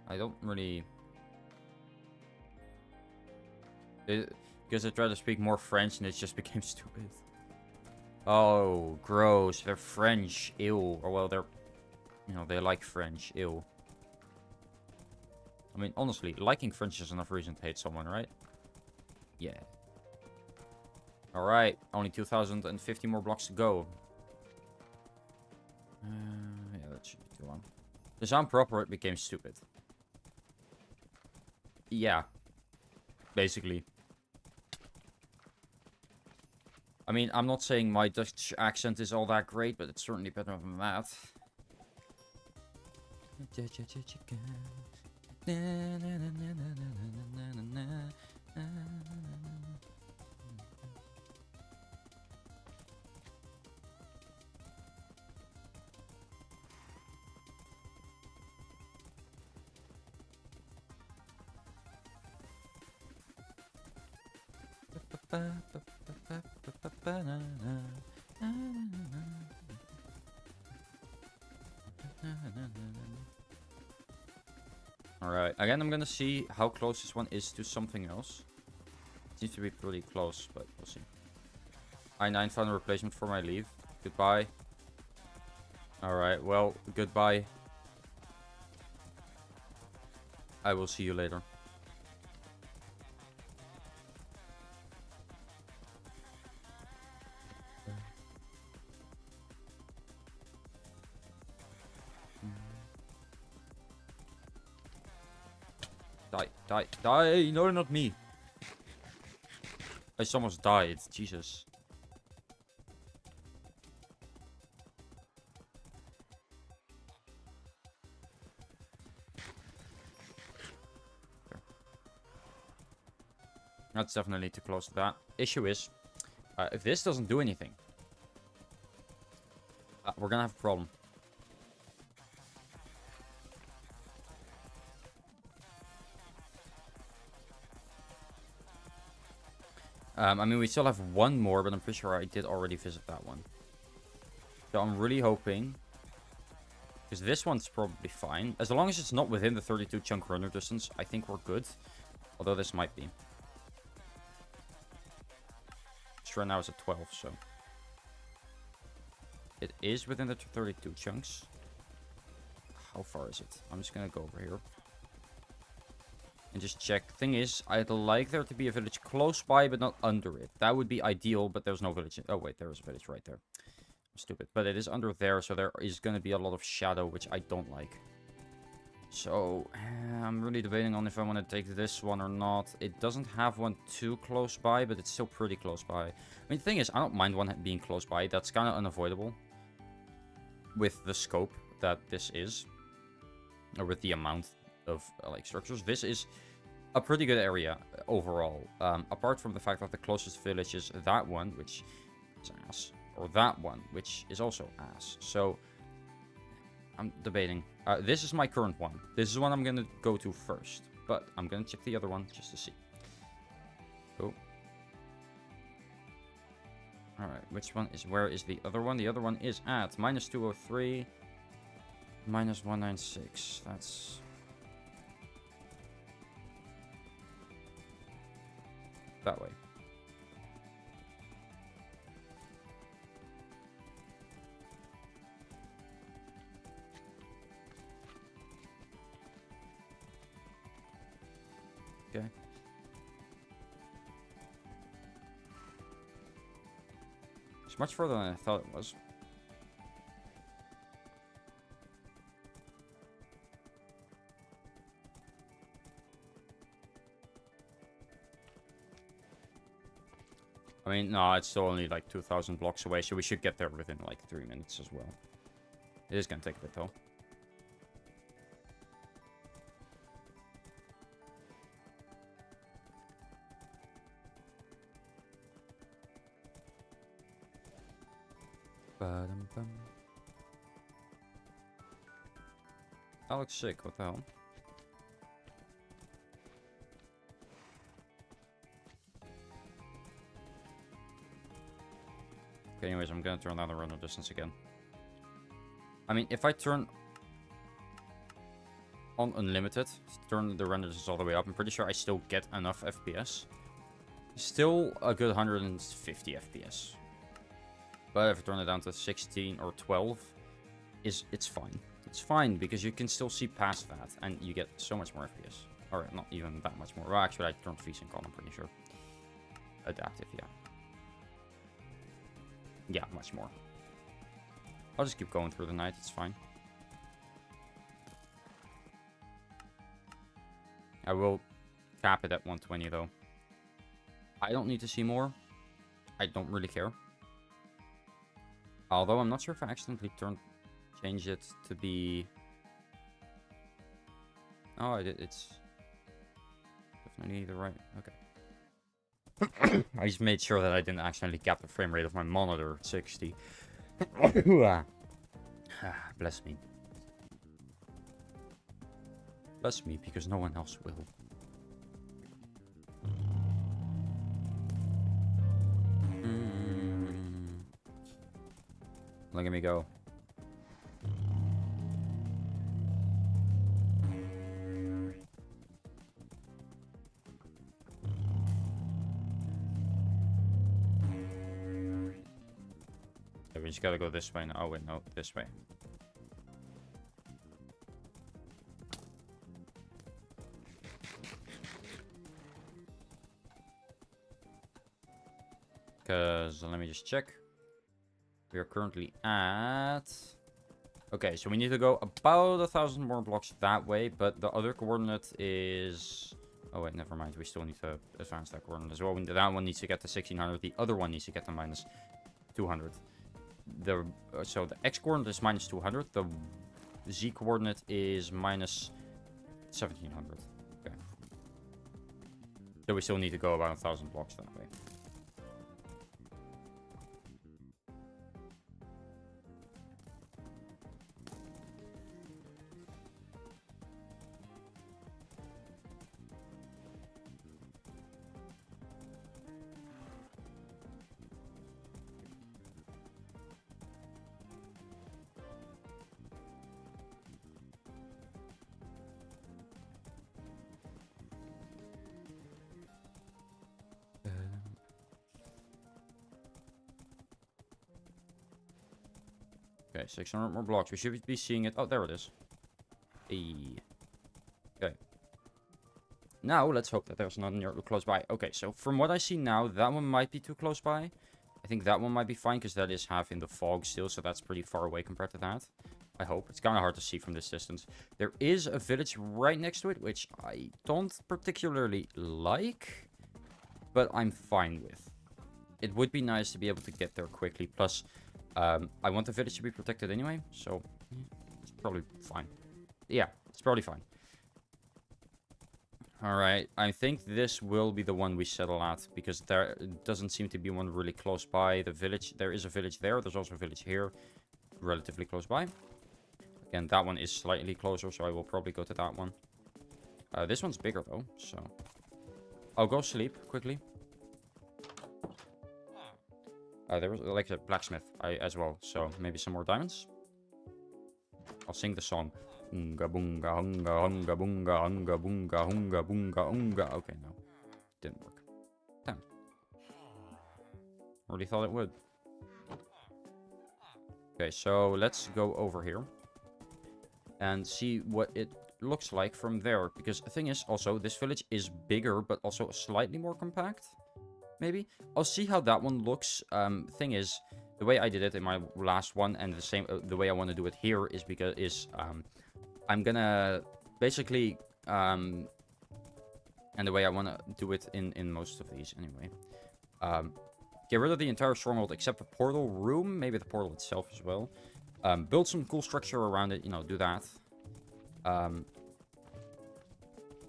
I don't really... Because I tried to speak more French and it just became stupid. Oh, gross. They're French. Ew. Or well, they're... You know, they like French. Ew. I mean, honestly, liking French is enough reason to hate someone, right? Yeah. Alright, only 2,050 more blocks to go. Yeah, that should be too long. The sound proper, it became stupid. Yeah. Basically. I mean, I'm not saying my Dutch accent is all that great, but it's certainly better than that. Alright, again I'm gonna see how close this one is to something else. It seems to be pretty close, but we'll see. I-9 found a replacement for my leave. Goodbye. Alright, well, goodbye. I will see you later. Die, die, die! No, not me. I almost died. Jesus. That's definitely too close to that. Issue is, if this doesn't do anything, we're gonna have a problem. I mean, we still have one more, but I'm pretty sure I did already visit that one. So I'm really hoping, because this one's probably fine. As long as it's not within the 32 chunk runner distance, I think we're good. Although this might be. Right now it's at 12, so It is within the 32 chunks. How far is it? I'm just gonna go over here. And just check. Thing is, I'd like there to be a village close by, but not under it. That would be ideal, but there's no village. Oh, wait, there is a village right there. I'm stupid. But it is under there, so there is going to be a lot of shadow, which I don't like. So, I'm really debating on if I want to take this one or not. It doesn't have one too close by, but it's still pretty close by. I mean, the thing is, I don't mind one being close by. That's kind of unavoidable with the scope that this is. Or with the amount of like structures. This is a pretty good area overall. Apart from the fact that the closest village is that one, which is ass, or that one, which is also ass. So I'm debating. This is my current one. This is one I'm gonna go to first, but I'm gonna check the other one just to see. Oh. All right, which one is? Where is the other one? The other one is at -203, -196. That's. That way. Okay. It's much further than I thought it was. I mean, no, it's still only like 2,000 blocks away, so we should get there within like 3 minutes as well. It is gonna take a bit though. Ba-dum-bum. That looks sick, what the hell? Okay, anyways, I'm gonna turn down the render distance again. I mean, if I turn on unlimited, turn the render distance all the way up, I'm pretty sure I still get enough FPS. Still a good 150 FPS. But if I turn it down to 16 or 12, it's fine. It's fine, because you can still see past that, and you get so much more FPS. Alright, not even that much more. Well, actually, I turned VSync on, I'm pretty sure. Adaptive, yeah. Yeah, much more. I'll just keep going through the night, it's fine. I will cap it at 120, though. I don't need to see more. I don't really care. Although I'm not sure if I accidentally changed it to be... Oh, I did. It's definitely the right... Okay. I just made sure that I didn't accidentally cap the frame rate of my monitor at 60. Bless me. Bless me, because no one else will. Look at me go. Yeah, we just gotta go this way now. Oh wait, no, this way. Because, let me just check. We are currently at... Okay, so we need to go about 1,000 more blocks that way, but the other coordinate is... Oh wait, never mind. We still need to advance that coordinate as well. That one needs to get to 1,600. The other one needs to get to -200. So the X coordinate is -200. The Z coordinate is -1,700. Okay. So we still need to go about 1,000 blocks that way. Okay, 600 more blocks. We should be seeing it. Oh, there it is. Hey. Okay. Now, let's hope that there's none near close by. Okay, so from what I see now, that one might be too close by. I think that one might be fine, because that is half in the fog still, so that's pretty far away compared to that. I hope. It's kind of hard to see from this distance. There is a village right next to it, which I don't particularly like, but I'm fine with. It would be nice to be able to get there quickly. Plus, I want the village to be protected anyway, so it's probably fine. Yeah, it's probably fine. Alright, I think this will be the one we settle at, because there doesn't seem to be one really close by. The village, there is a village there, there's also a village here, relatively close by. Again, that one is slightly closer, so I will probably go to that one. This one's bigger though, so I'll go sleep quickly. There was like a blacksmith as well, so maybe some more diamonds. I'll sing the song. Unga bunga hunga hunga bunga hunga bunga hunga bunga unga. Okay, no. Didn't work. Damn. Really thought it would. Okay, so let's go over here. And see what it looks like from there. Because the thing is, also, this village is bigger, but also slightly more compact. Maybe. I'll see how that one looks. Thing is, the way I did it in my last one, and the same, the way I want to do it here is because I'm gonna basically, and the way I want to do it in most of these anyway, get rid of the entire stronghold except the portal room, maybe the portal itself as well. Build some cool structure around it, you know, do that.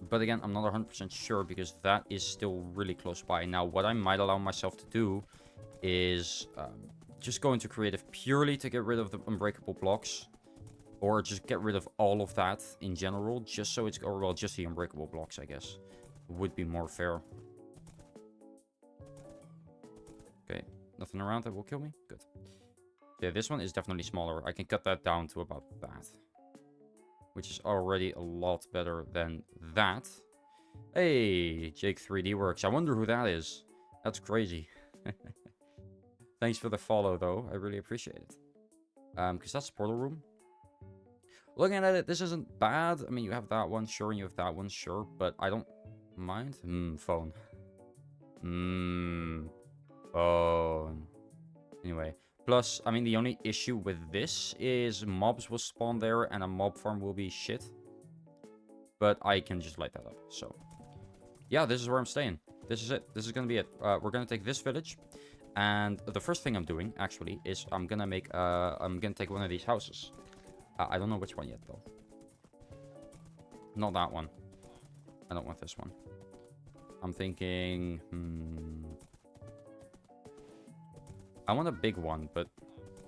But again, I'm not 100% sure because that is still really close by. Now, what I might allow myself to do is just go into creative purely to get rid of the unbreakable blocks. Or just get rid of all of that in general, just so it's, or well, just the unbreakable blocks, I guess. Would be more fair. Okay, nothing around that will kill me? Good. Yeah, this one is definitely smaller. I can cut that down to about that. Which is already a lot better than that. Hey, Jake 3D Works. I wonder who that is. That's crazy. Thanks for the follow, though. I really appreciate it. Because that's the portal room. Looking at it, this isn't bad. I mean, you have that one, sure, and you have that one, sure. But I don't mind. Phone. Phone. Anyway. Plus, I mean, the only issue with this is mobs will spawn there and a mob farm will be shit. But I can just light that up, so. Yeah, this is where I'm staying. This is it. This is gonna be it. We're gonna take this village. And the first thing I'm doing, actually, is I'm gonna take one of these houses. I don't know which one yet, though. Not that one. I don't want this one. I'm thinking... I want a big one, but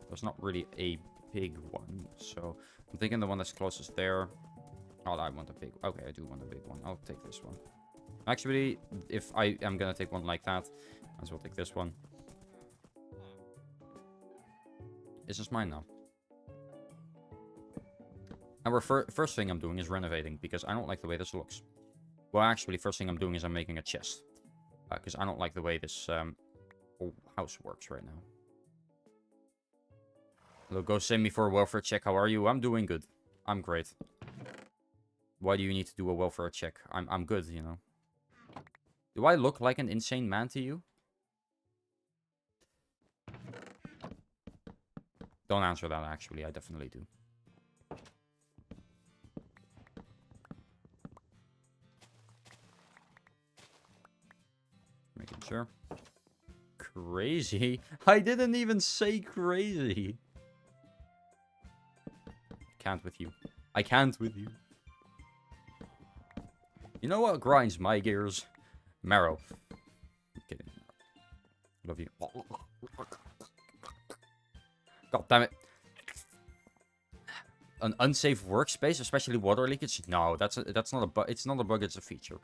there's not really a big one. So I'm thinking the one that's closest there. Oh, I want a big... Okay, I do want a big one. I'll take this one. Actually, if I am going to take one like that, might as well take this one. It's just mine now. And first thing I'm doing is renovating, because I don't like the way this looks. Well, actually, first thing I'm doing is I'm making a chest. Because I don't like the way this whole house works right now. Hello, go send me for a welfare check. How are you? I'm doing good. I'm great. Why do you need to do a welfare check? I'm good, you know. Do I look like an insane man to you? Don't answer that, actually. I definitely do. Making sure. Crazy? I didn't even say crazy. Can't with you. I can't with you. You know what grinds my gears? Marrow. I'm kidding. Love you. God damn it. An unsafe workspace, especially water leakage? No, that's not a bug. It's not a bug, it's a feature.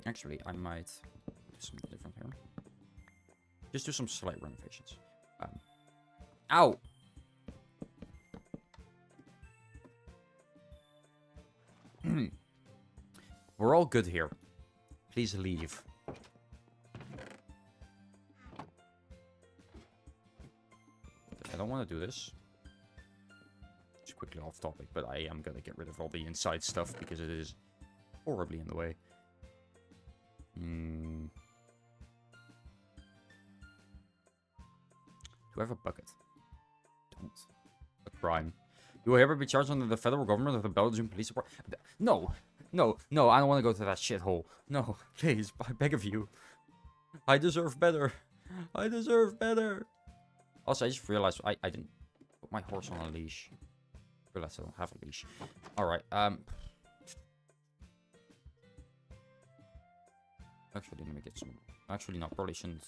Actually, I might do something different here. Just do some slight renovations. Ow! We're all good here. Please leave. I don't want to do this. quickly off topic, but I am gonna get rid of all the inside stuff because it is horribly in the way. Do I have a bucket? Don't. A crime. You will ever be charged under the federal government or the Belgian police department? No! No, no, I don't want to go to that shithole. No, please, I beg of you. I deserve better. I deserve better. Also, I just realized I didn't put my horse on a leash. I realized I don't have a leash. Alright, actually, let me get some... Actually, no, probably shouldn't.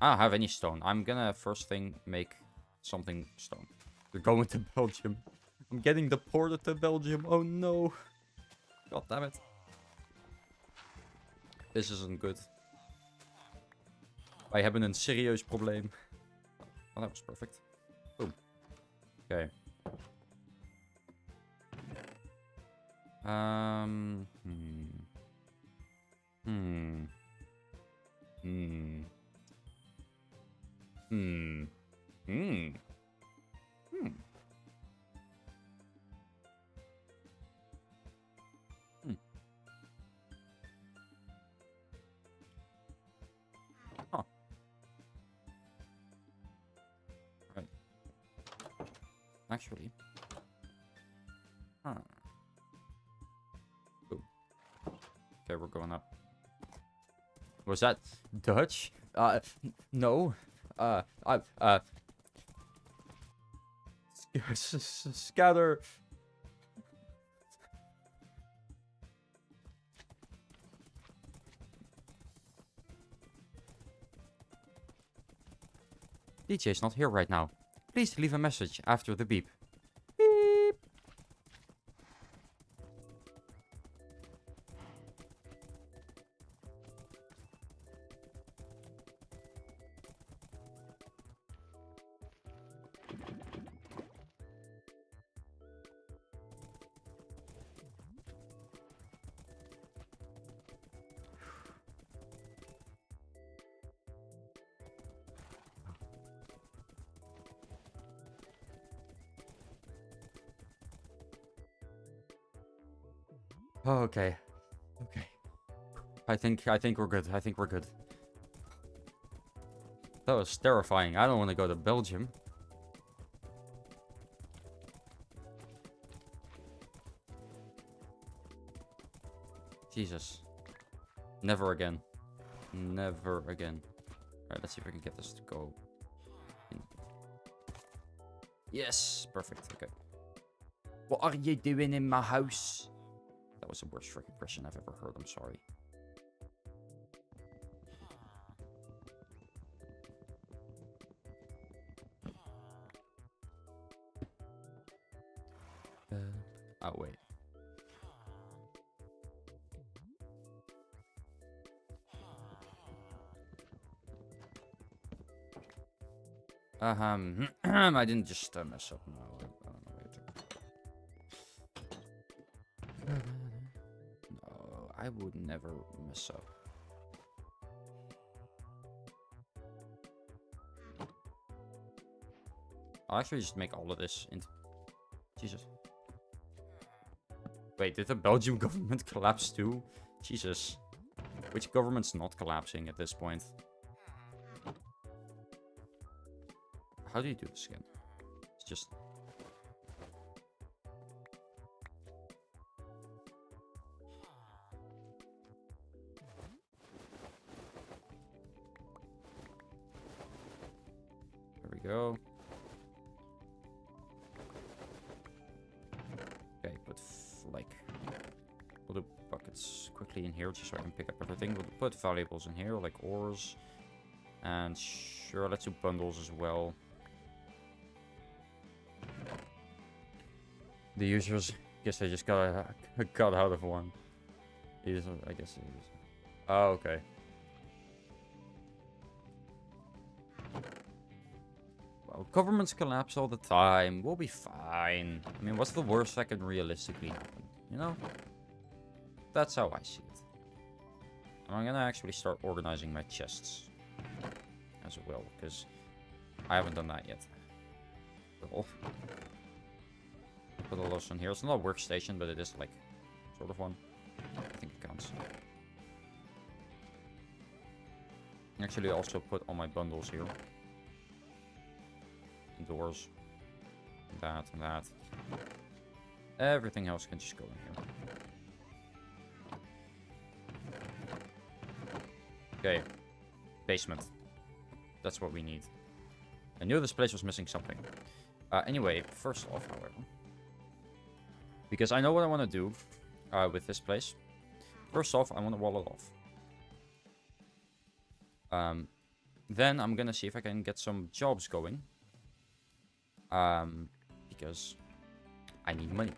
I don't have any stone. I'm gonna, first thing, make something stone. We're going to Belgium. I'm getting deported to Belgium. Oh, no. God damn it. This isn't good. Wij hebben een serieus probleem. Oh, that was perfect. Boom. Okay. Hmm. Huh. Right. Actually. Huh. Boom. Okay, we're going up. Was that Dutch? No. Scatter. DJ is not here right now. Please leave a message after the beep. Beep. Oh, okay. Okay. I think we're good. I think we're good. That was terrifying. I don't want to go to Belgium. Jesus. Never again. Never again. Alright, let's see if I can get this to go. Yes! Perfect. Okay. What are you doing in my house? That was the worst freaking question I've ever heard. I'm sorry. Oh, wait. I didn't just mess up. No, I don't know. No, I would never mess up. I'll actually just make all of this into... Jesus. Wait, did the Belgian government collapse too? Jesus. Which government's not collapsing at this point? How do you do this again? It's just... There we go. Okay, put like... We'll do buckets quickly in here just so I can pick up everything. We'll put valuables in here, like ores. And sure, let's do bundles as well. The users, guess I just got out of one. I guess it is. Oh, okay. Well, governments collapse all the time. We'll be fine. I mean, what's the worst that can realistically happen? You know? That's how I see it. And I'm gonna actually start organizing my chests as well, because I haven't done that yet. Cool. Put all those in here. It's not a workstation, but it is like sort of one. I think it counts. Actually, I also put all my bundles here. Doors. That and that. Everything else can just go in here. Okay. Basement. That's what we need. I knew this place was missing something. Anyway, first off, however. Because I know what I want to do with this place. First off, I want to wall it off. Then I'm going to see if I can get some jobs going. Because I need money.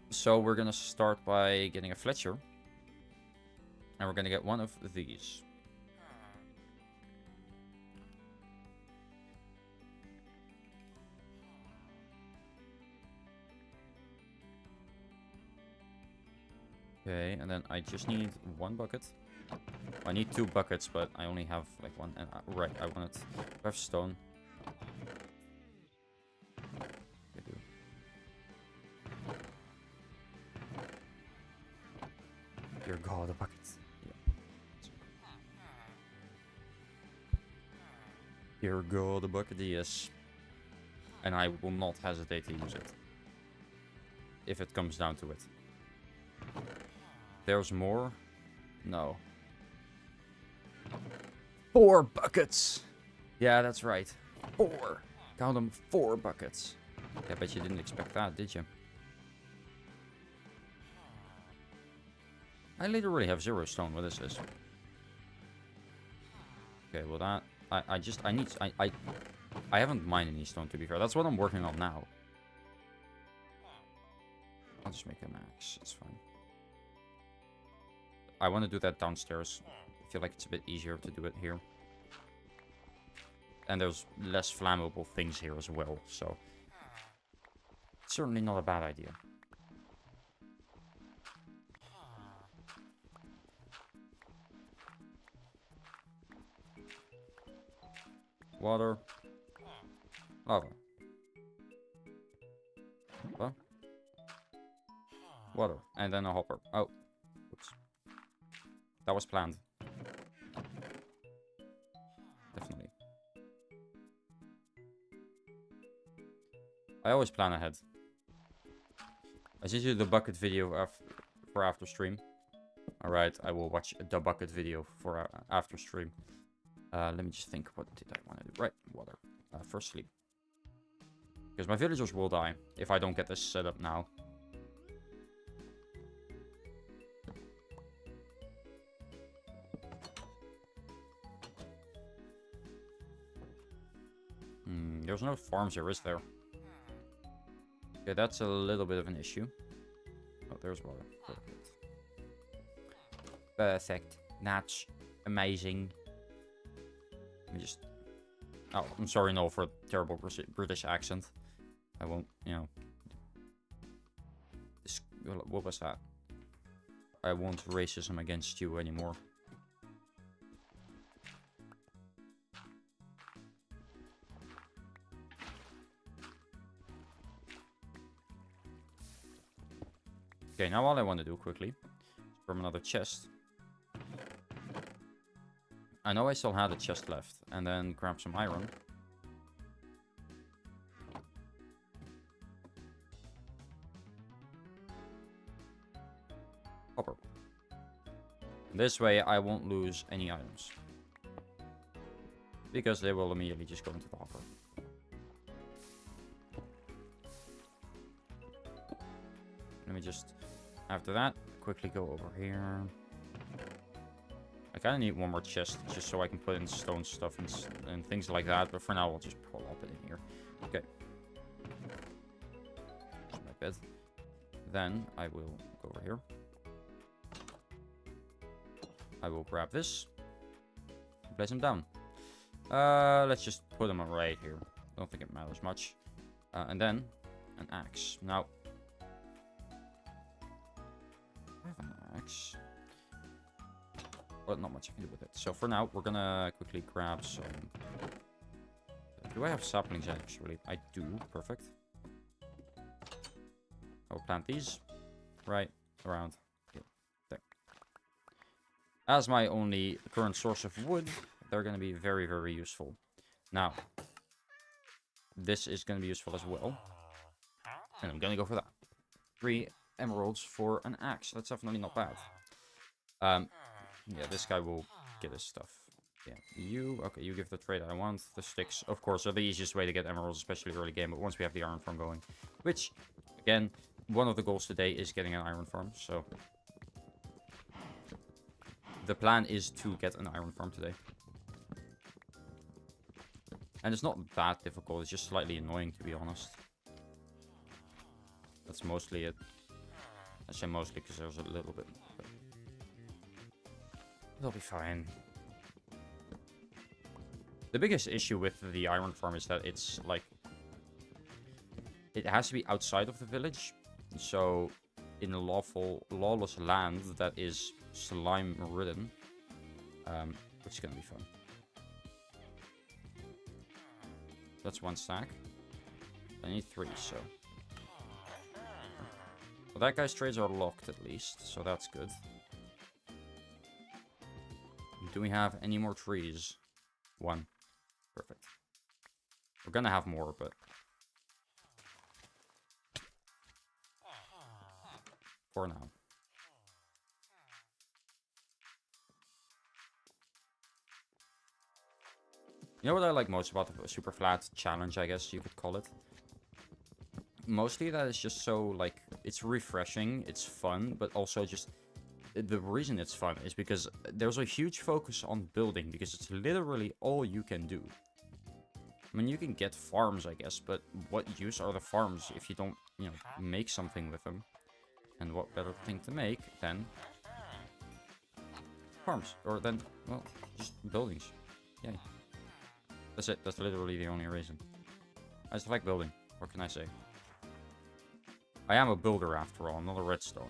So we're going to start by getting a Fletcher. And we're going to get one of these. Okay, and then I just need one bucket. I need 2 buckets, but I only have like one. And right, I want it. I have stone. I do. Dear God, a bucket. Yeah. Dear God, a bucket, yes. And I will not hesitate to use it. If it comes down to it. There's more? No. 4 buckets! Yeah, that's right. 4. Count them, 4 buckets. I bet you didn't expect that, did you? I literally have 0 stone. What is this? Okay, well that... I haven't mined any stone, to be fair. That's what I'm working on now. I'll just make an axe. It's fine. I want to do that downstairs. I feel like it's a bit easier to do it here. And there's less flammable things here as well, so... It's certainly not a bad idea. Water. Lava. Lava. Water. And then a hopper. Oh. Oops. That was planned. Definitely. I always plan ahead. I sent you the bucket video for after stream. Alright, I will watch the bucket video for after stream. Let me just think, what did I want to do? Right, water. First sleep. Because my villagers will die if I don't get this set up now. There's no farms here, is there? Okay, that's a little bit of an issue. Oh, there's water. Perfect. Perfect. That's amazing. Let me just... Oh, I'm sorry, no, for a terrible British accent. I won't, you know... What was that? I won't racism against you anymore. Okay, now all I want to do quickly is from another chest. I know I still had a chest left, and then grab some iron. Copper. And this way I won't lose any items. Because they will immediately just go into the hopper. Let me just... After that, quickly go over here. I kind of need one more chest just so I can put in stone stuff and things like that. But for now, I'll just pull up it in here. Okay. There's my bed. Then I will go over here. I will grab this. Place them down. Let's just put them right here. Don't think it matters much. And then an axe. Now, I have an axe. But not much I can do with it. So for now, we're gonna quickly grab some Do I have saplings actually? I do. Perfect. I'll plant these right around here. There. As my only current source of wood, they're going to be very, very useful. Now, this is going to be useful as well. And I'm going to go for that. 3 emeralds for an axe. That's definitely not bad. Yeah, this guy will get his stuff. Yeah, okay, you give the trade I want. The sticks, of course, are the easiest way to get emeralds, especially early game. But once we have the iron farm going, which, again, one of the goals today is getting an iron farm. So the plan is to get an iron farm today. And it's not that difficult. It's just slightly annoying, to be honest. That's mostly it. I say mostly because there's a little bit. But it'll be fine. The biggest issue with the iron farm is that it's like... It has to be outside of the village. So, in a lawless land that is slime-ridden. Which is going to be fun. That's 1 stack. I need 3, so... Well, that guy's trades are locked at least, so that's good. Do we have any more trees? 1. Perfect. We're gonna have more, but... for now. You know what I like most about the Superflat challenge, I guess you could call it? Mostly that it's just so, like, it's refreshing, it's fun, but also just... The reason it's fun is because there's a huge focus on building, because it's literally all you can do. I mean, you can get farms, I guess, but what use are the farms if you don't, you know, make something with them? And what better thing to make than farms? Or then, well, just buildings. Yay. That's it. That's literally the only reason. I just like building. What can I say? I am a builder after all. I'm not a redstoner.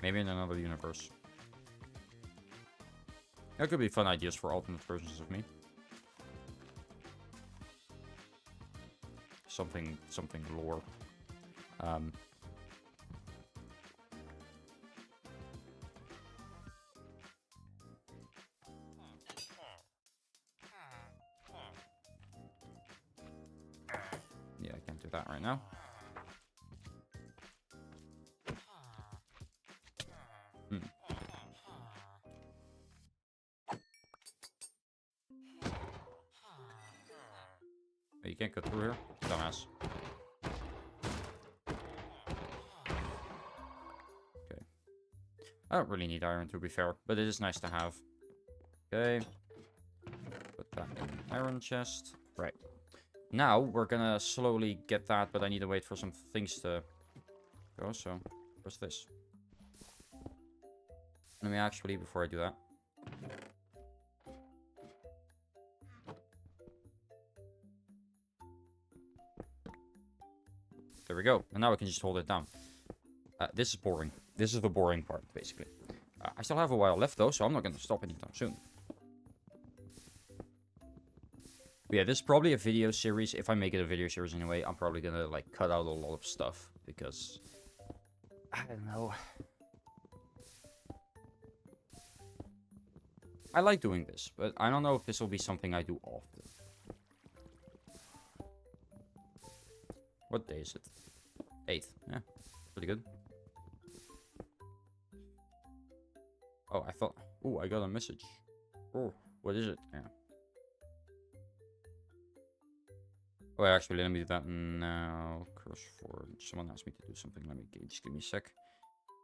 Maybe in another universe. That could be fun ideas for alternate versions of me. Something lore. Yeah, I can't do that right now. Oh, you can't go through here? Dumbass. Okay. I don't really need iron, to be fair, but it is nice to have. Okay. Put that in the iron chest. Right. Now, we're gonna slowly get that, but I need to wait for some things to go, so... Where's this? Let me actually, before I do that... There we go. And now I can just hold it down. This is boring. This is the boring part, basically. I still have a while left, though, so I'm not going to stop anytime soon. But yeah, this is probably a video series. If I make it a video series anyway, I'm probably going to, like, cut out a lot of stuff. Because... I don't know. I like doing this, but I don't know if this will be something I do often. What day is it? 8th. Yeah, pretty good. Oh, I thought... Oh, I got a message. Oh, what is it? Yeah. Oh, actually, let me do that now. Curse for... Someone asked me to do something. Let me... Just give me a sec.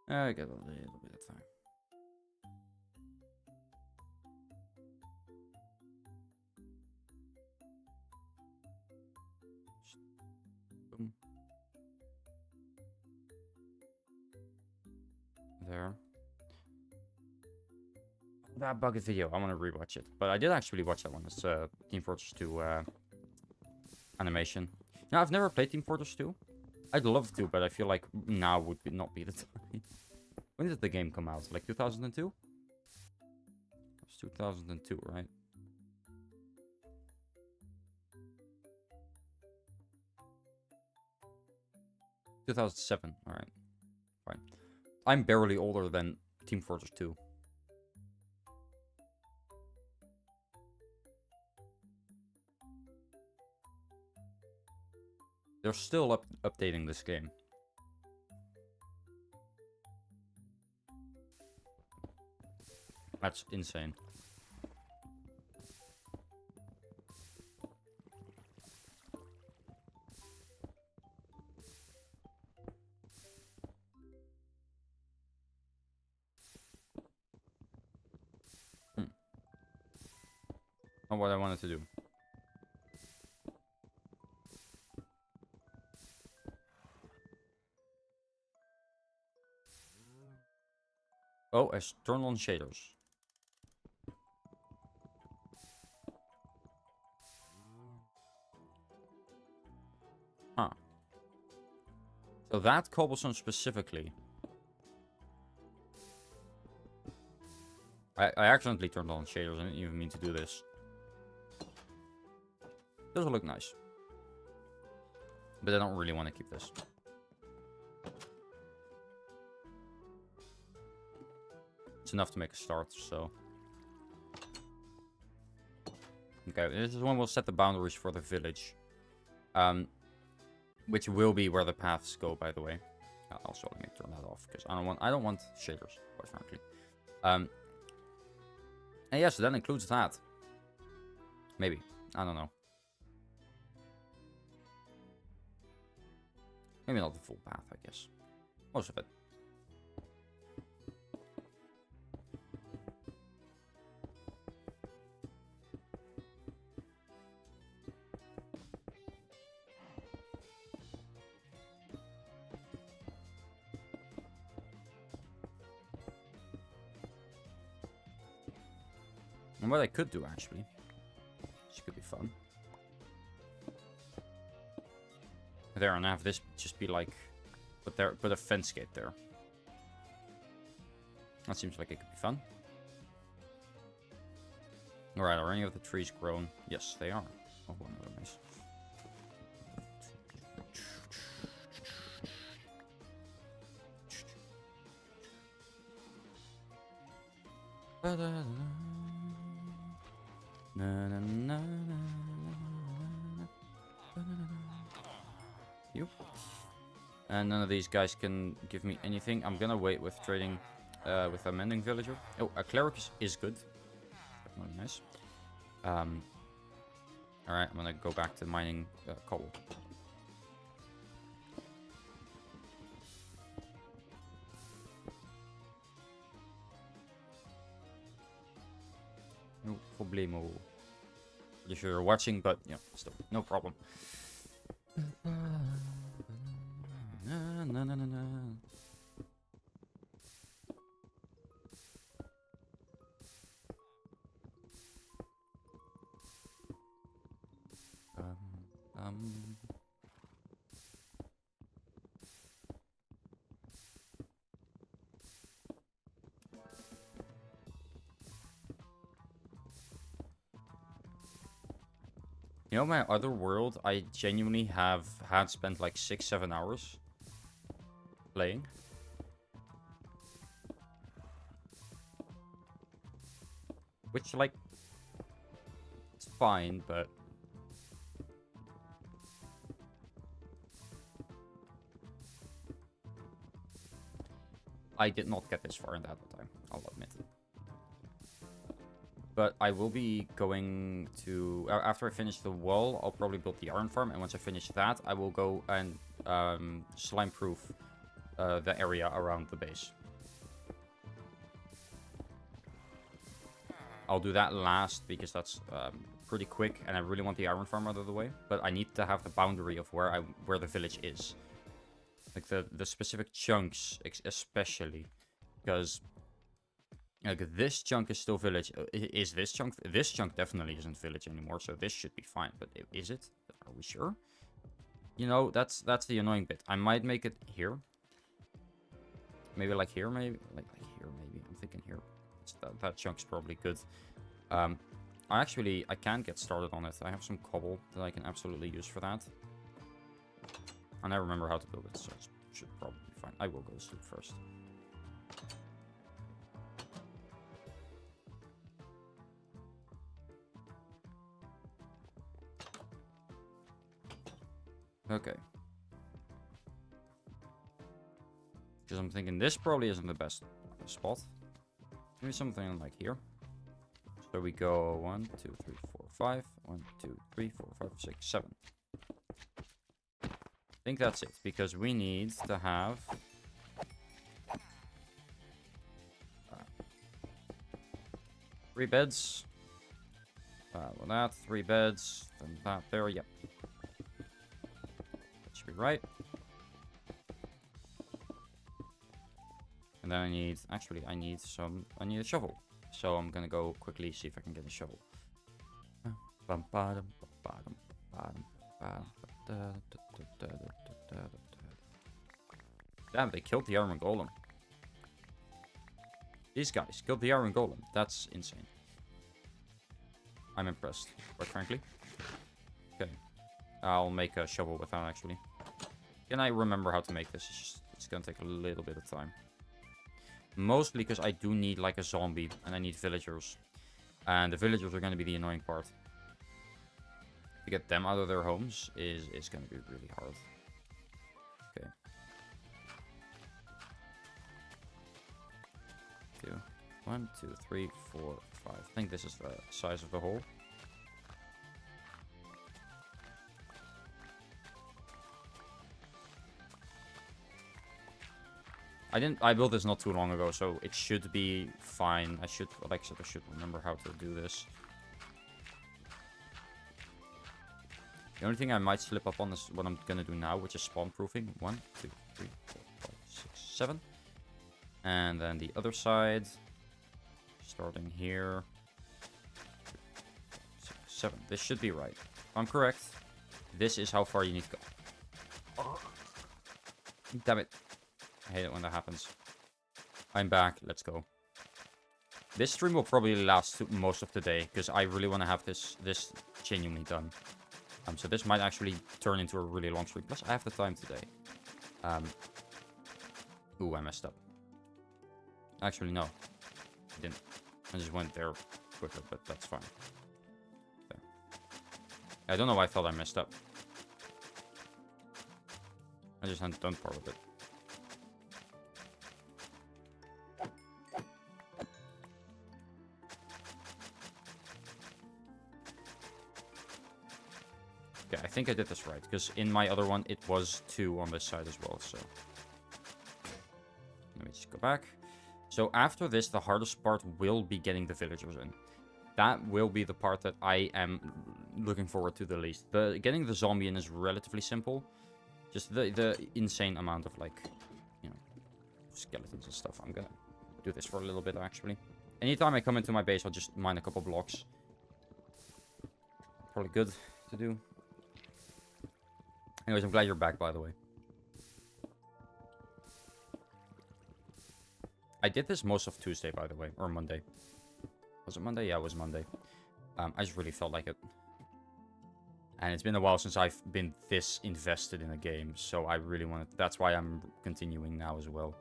I got a little bit of time. Boom. There. That bucket video, I want to rewatch it. But I did actually watch that one. It's Team Fortress 2 animation. Now, I've never played Team Fortress 2. I'd love to, but I feel like now would not be the time. When did the game come out? Like 2002? It was 2002, right? 2007. All right, fine. I'm barely older than Team Fortress 2. They're still updating this game. That's insane. Not what I wanted to do. Oh, as turn on shaders. Huh. So that cobblestone specifically. I accidentally turned on shaders. I didn't even mean to do this. Those will look nice. But I don't really want to keep this. It's enough to make a start, so. Okay, this is when we'll set the boundaries for the village. Which will be where the paths go, by the way. Also, let me turn that off, because I don't want shaders, quite frankly. And yeah, so that includes that. Maybe. I don't know. Maybe not the full path, I guess. Most of it. And what I could do, actually, this could be fun. There, and have this just be like, put a fence gate there. That seems like it could be fun. Alright, are any of the trees grown? Yes, they are. Oh, one of them is. You. And none of these guys can give me anything. I'm gonna wait with trading with a mending villager. Oh, a cleric is good. Definitely nice. Alright, I'm gonna go back to mining cobble. No problemo. Pretty sure you're watching, but yeah, still, no problem. You know, my other world, I genuinely had spent like 6-7 hours playing. Which, like, it's fine, but I did not get this far in that time, I'll admit. But I will be going to... after I finish the wall, I'll probably build the iron farm. And once I finish that, I will go and slime-proof the area around the base. I'll do that last because that's pretty quick. And I really want the iron farm out of the way. But I need to have the boundary of where the village is. Like the specific chunks especially. Because... like, this chunk is still village. Is this chunk? This chunk definitely isn't village anymore, so this should be fine. But is it? Are we sure? You know, that's the annoying bit. I might make it here. Maybe like here, maybe? Like here, maybe. I'm thinking here. That chunk's probably good. I can get started on it. I have some cobble that I can absolutely use for that. And I remember how to build it, so it's should probably be fine. I will go to sleep first. Okay. Because I'm thinking this probably isn't the best spot. Maybe something like here. So we go 1, 2, 3, 4, 5. 1, 2, 3, 4, 5, 6, 7. I think that's it, because we need to have 3 beds. Well, that 3 beds. Then that there. Yep. That should be right. And then I need, actually, I need a shovel. So I'm gonna go quickly see if I can get a shovel. Damn, they killed the Iron Golem. These guys killed the Iron Golem. That's insane. I'm impressed, quite frankly. Okay. I'll make a shovel with that, actually. Can I remember how to make this? It's gonna take a little bit of time. Mostly because I do need, like, a zombie, and I need villagers. And the villagers are gonna be the annoying part. To get them out of their homes is gonna be really hard. Okay. 2, 1, 2, 3, 4, 5. I think this is the size of the hole. I built this not too long ago, so it should be fine. I should remember how to do this. The only thing I might slip up on is what I'm gonna do now, which is spawn proofing. 1, 2, 3, 4, 5, 6, 7. And then the other side, starting here. 6, 7. This should be right. If I'm correct, this is how far you need to go. Damn it. I hate it when that happens. I'm back. Let's go. This stream will probably last most of the day, because I really want to have this genuinely done. So this might actually turn into a really long stream. Plus, I have the time today. Ooh, I messed up. Actually, no. I didn't. I just went there quicker, but that's fine. There. I don't know why I thought I messed up. I just hadn't done part of it. Okay, I think I did this right, because in my other one, it was 2 on this side as well, so. Let me just go back. So after this, the hardest part will be getting the villagers in. That will be the part that I am looking forward to the least. Getting the zombie in is relatively simple. Just the insane amount of, like, you know, skeletons and stuff. I'm gonna do this for a little bit, actually. Anytime I come into my base, I'll just mine a couple blocks. Probably good to do. Anyways, I'm glad you're back, by the way. I did this most of Tuesday, by the way, or Monday. Was it Monday? Yeah, it was Monday. I just really felt like it. And it's been a while since I've been this invested in a game, so I really wanted... That's why I'm continuing now as well.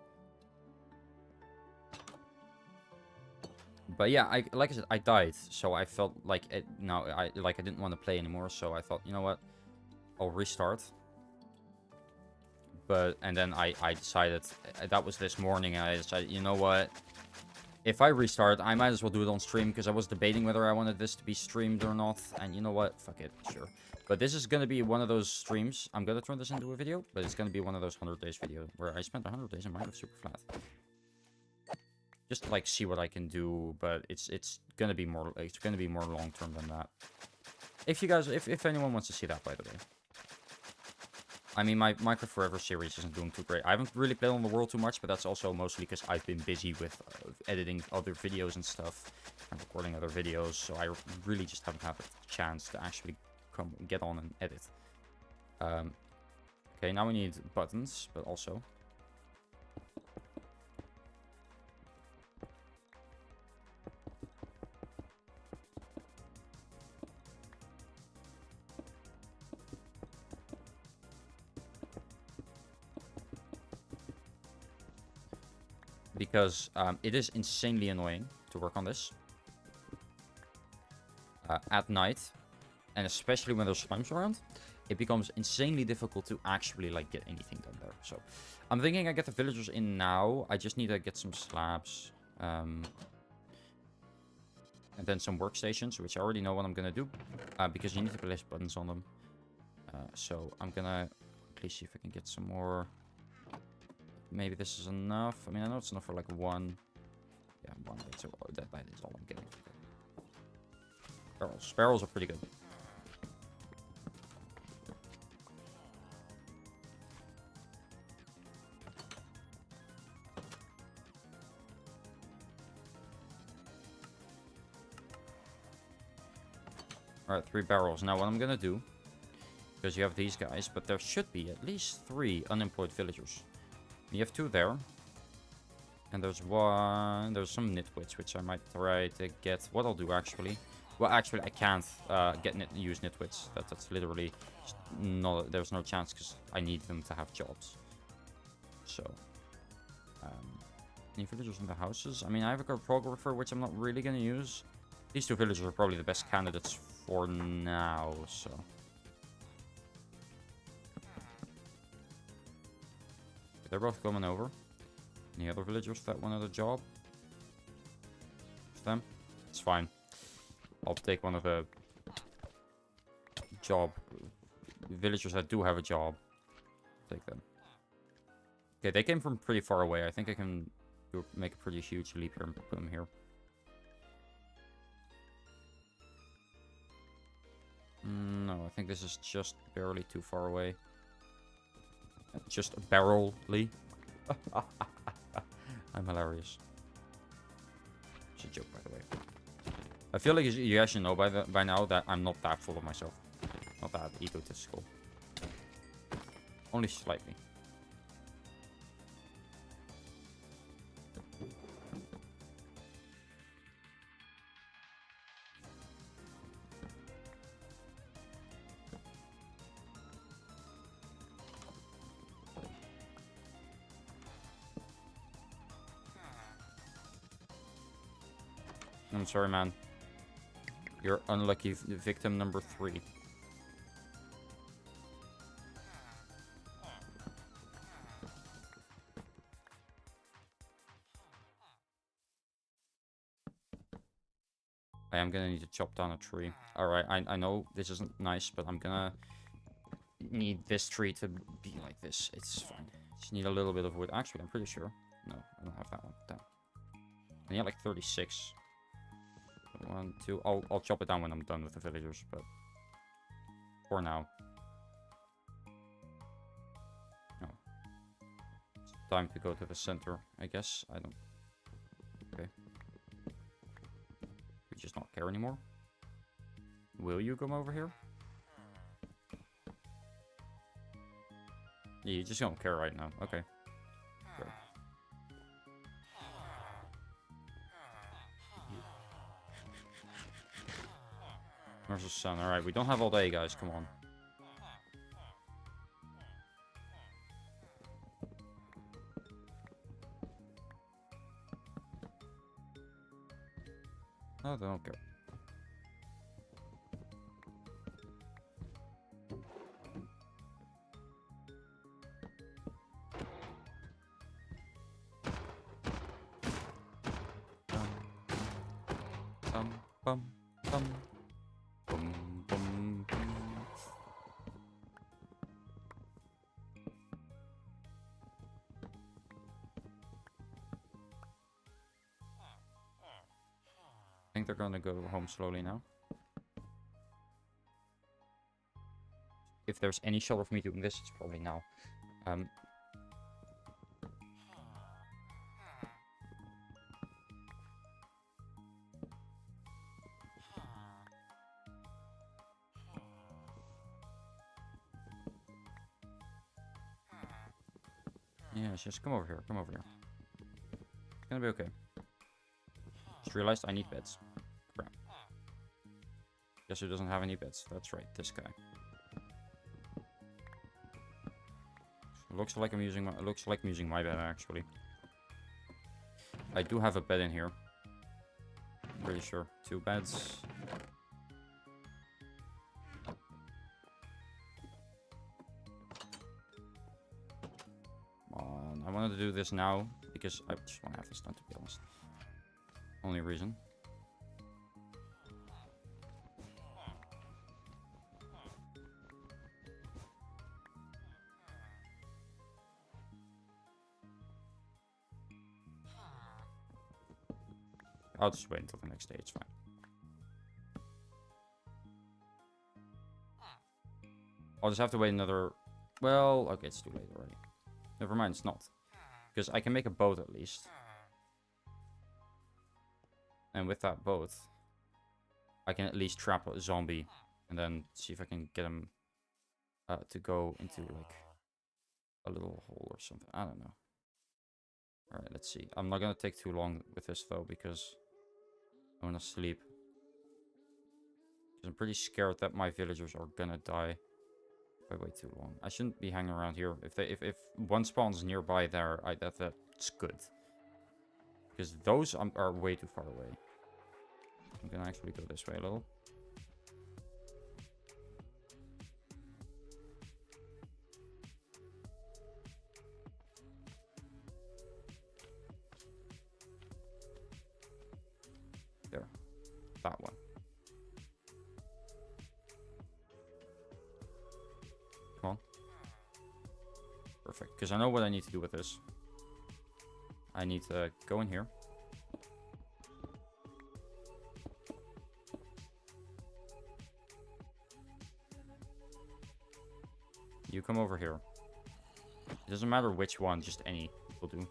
But yeah, like I said, I died, so I felt like I didn't want to play anymore, so I thought, you know what? I'll restart. And then I decided, that was this morning, and I decided, you know what? If I restart, I might as well do it on stream, because I was debating whether I wanted this to be streamed or not. And you know what? Fuck it, sure. But this is going to be one of those streams. I'm going to turn this into a video, but it's going to be one of those 100 days videos where I spent 100 days in Minecraft Superflat. Just to, like, see what I can do, but it's going to be more long term than that. If you guys, if anyone wants to see that, by the way. I mean, my Minecraft Forever series isn't doing too great. I haven't really played on the world too much, but that's also mostly because I've been busy with editing other videos and stuff, and recording other videos, so I really just haven't had a chance to actually get on and edit. Okay, now we need buttons, but also... because it is insanely annoying to work on this at night, and especially when there's slimes around, it becomes insanely difficult to actually like get anything done there. So I'm thinking I get the villagers in now. I just need to get some slabs. And then some workstations, which I already know what I'm going to do. Because you need to place buttons on them. So I'm going to quickly see if I can get some more. Maybe this is enough. I mean, I know it's enough for like one. Yeah, one. So that is all I'm getting. Barrels. Barrels are pretty good. Alright, 3 barrels. Now what I'm gonna do, because you have these guys, but there should be at least 3 unemployed villagers. You have 2 there. And there's some nitwits, which I might try to get. What I'll do actually. Well, actually I can't use nitwits. That's literally there's no chance, because I need them to have jobs. So any villagers in the houses? I mean, I have a cartographer, which I'm not really gonna use. These 2 villagers are probably the best candidates for now, so. They're both coming over. Any other villagers that want a job? It's them? It's fine. I'll take one of the job villagers that do have a job. Take them. Okay, they came from pretty far away. I think I can make a pretty huge leap here and put them here. No, I think this is just barely too far away. Just barely. I'm hilarious. It's a joke, by the way. I feel like you actually know by now that I'm not that full of myself. Not that egotistical. Only slightly. I'm sorry, man. You're unlucky victim number 3. I am gonna need to chop down a tree. Alright, I know this isn't nice, but I'm gonna need this tree to be like this. It's fine. Just need a little bit of wood. Actually, I'm pretty sure. No, I don't have that one. Damn. I need like 36. 1, 2. I'll chop it down when I'm done with the villagers, but for now. No. It's time to go to the center, I guess. I don't. Okay. We just not care anymore. Will you come over here? Yeah, you just don't care right now. Okay. Great. Where's the sun? Alright, we don't have all day, guys. Come on. No, they don't care. Bum, bum, bum. Bum, bum, bum. I think they're gonna go home slowly now. If there's any shot of me doing this, it's probably now. Yeah, just come over here. Come over here. It's gonna be okay. Just realized I need beds. Crap. Guess who doesn't have any beds? That's right, this guy. Looks like I'm using my bed actually. I do have a bed in here. Pretty sure. 2 beds. Come on. I wanted to do this now because I just want to have this done, to be honest. Only reason. I'll just wait until the next day, it's fine. I'll just have to wait another... Well, okay, it's too late already. Never mind, it's not. Because I can make a boat at least. And with that boat, I can at least trap a zombie. And then see if I can get him to go into, like, a little hole or something. I don't know. Alright, let's see. I'm not going to take too long with this, though, because I want to sleep. Because I'm pretty scared that my villagers are going to die if I wait too long. I shouldn't be hanging around here. If one spawns nearby there, that's good. Because those are way too far away. I'm going to actually go this way a little. There. That one. Come on. Perfect. Because I know what I need to do with this. I need to go in here. You come over here. It doesn't matter which one, just any will do.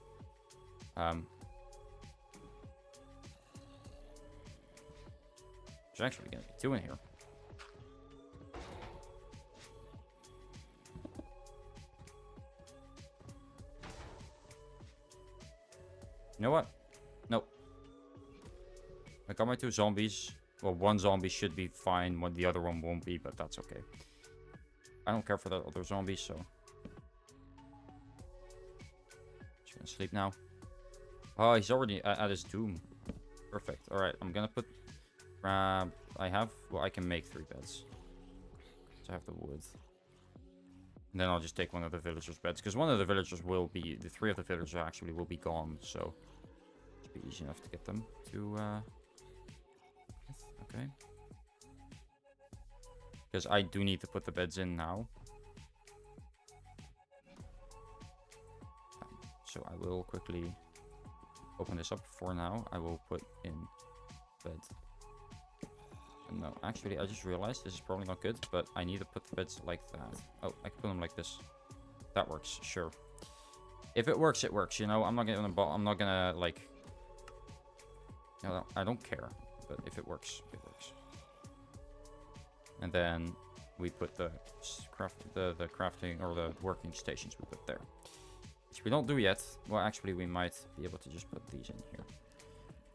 There's actually gonna be 2 in here. You know what? Nope. I got my 2 zombies. Well, one zombie should be fine, the other one won't be, but that's okay. I don't care for that other zombie, so... Just gonna sleep now. Oh, he's already at his doom. Perfect. Alright, I'm gonna put... I have... Well, I can make 3 beds. So I have the wood. And then I'll just take one of the villagers' beds. Because one of the villagers will be... The 3 of the villagers actually will be gone, so... It should be easy enough to get them to... Okay. Because I do need to put the beds in now. So I will quickly open this up for now. I will put in bed. And no, actually, I just realized this is probably not good, but I need to put the beds like that. Oh, I can put them like this. That works, sure. If it works, it works. You know, I'm not gonna like. You know, I don't care, but if it works, it works. And then we put the crafting or the working stations we put there. Which we don't do yet. Well, actually, we might be able to just put these in here.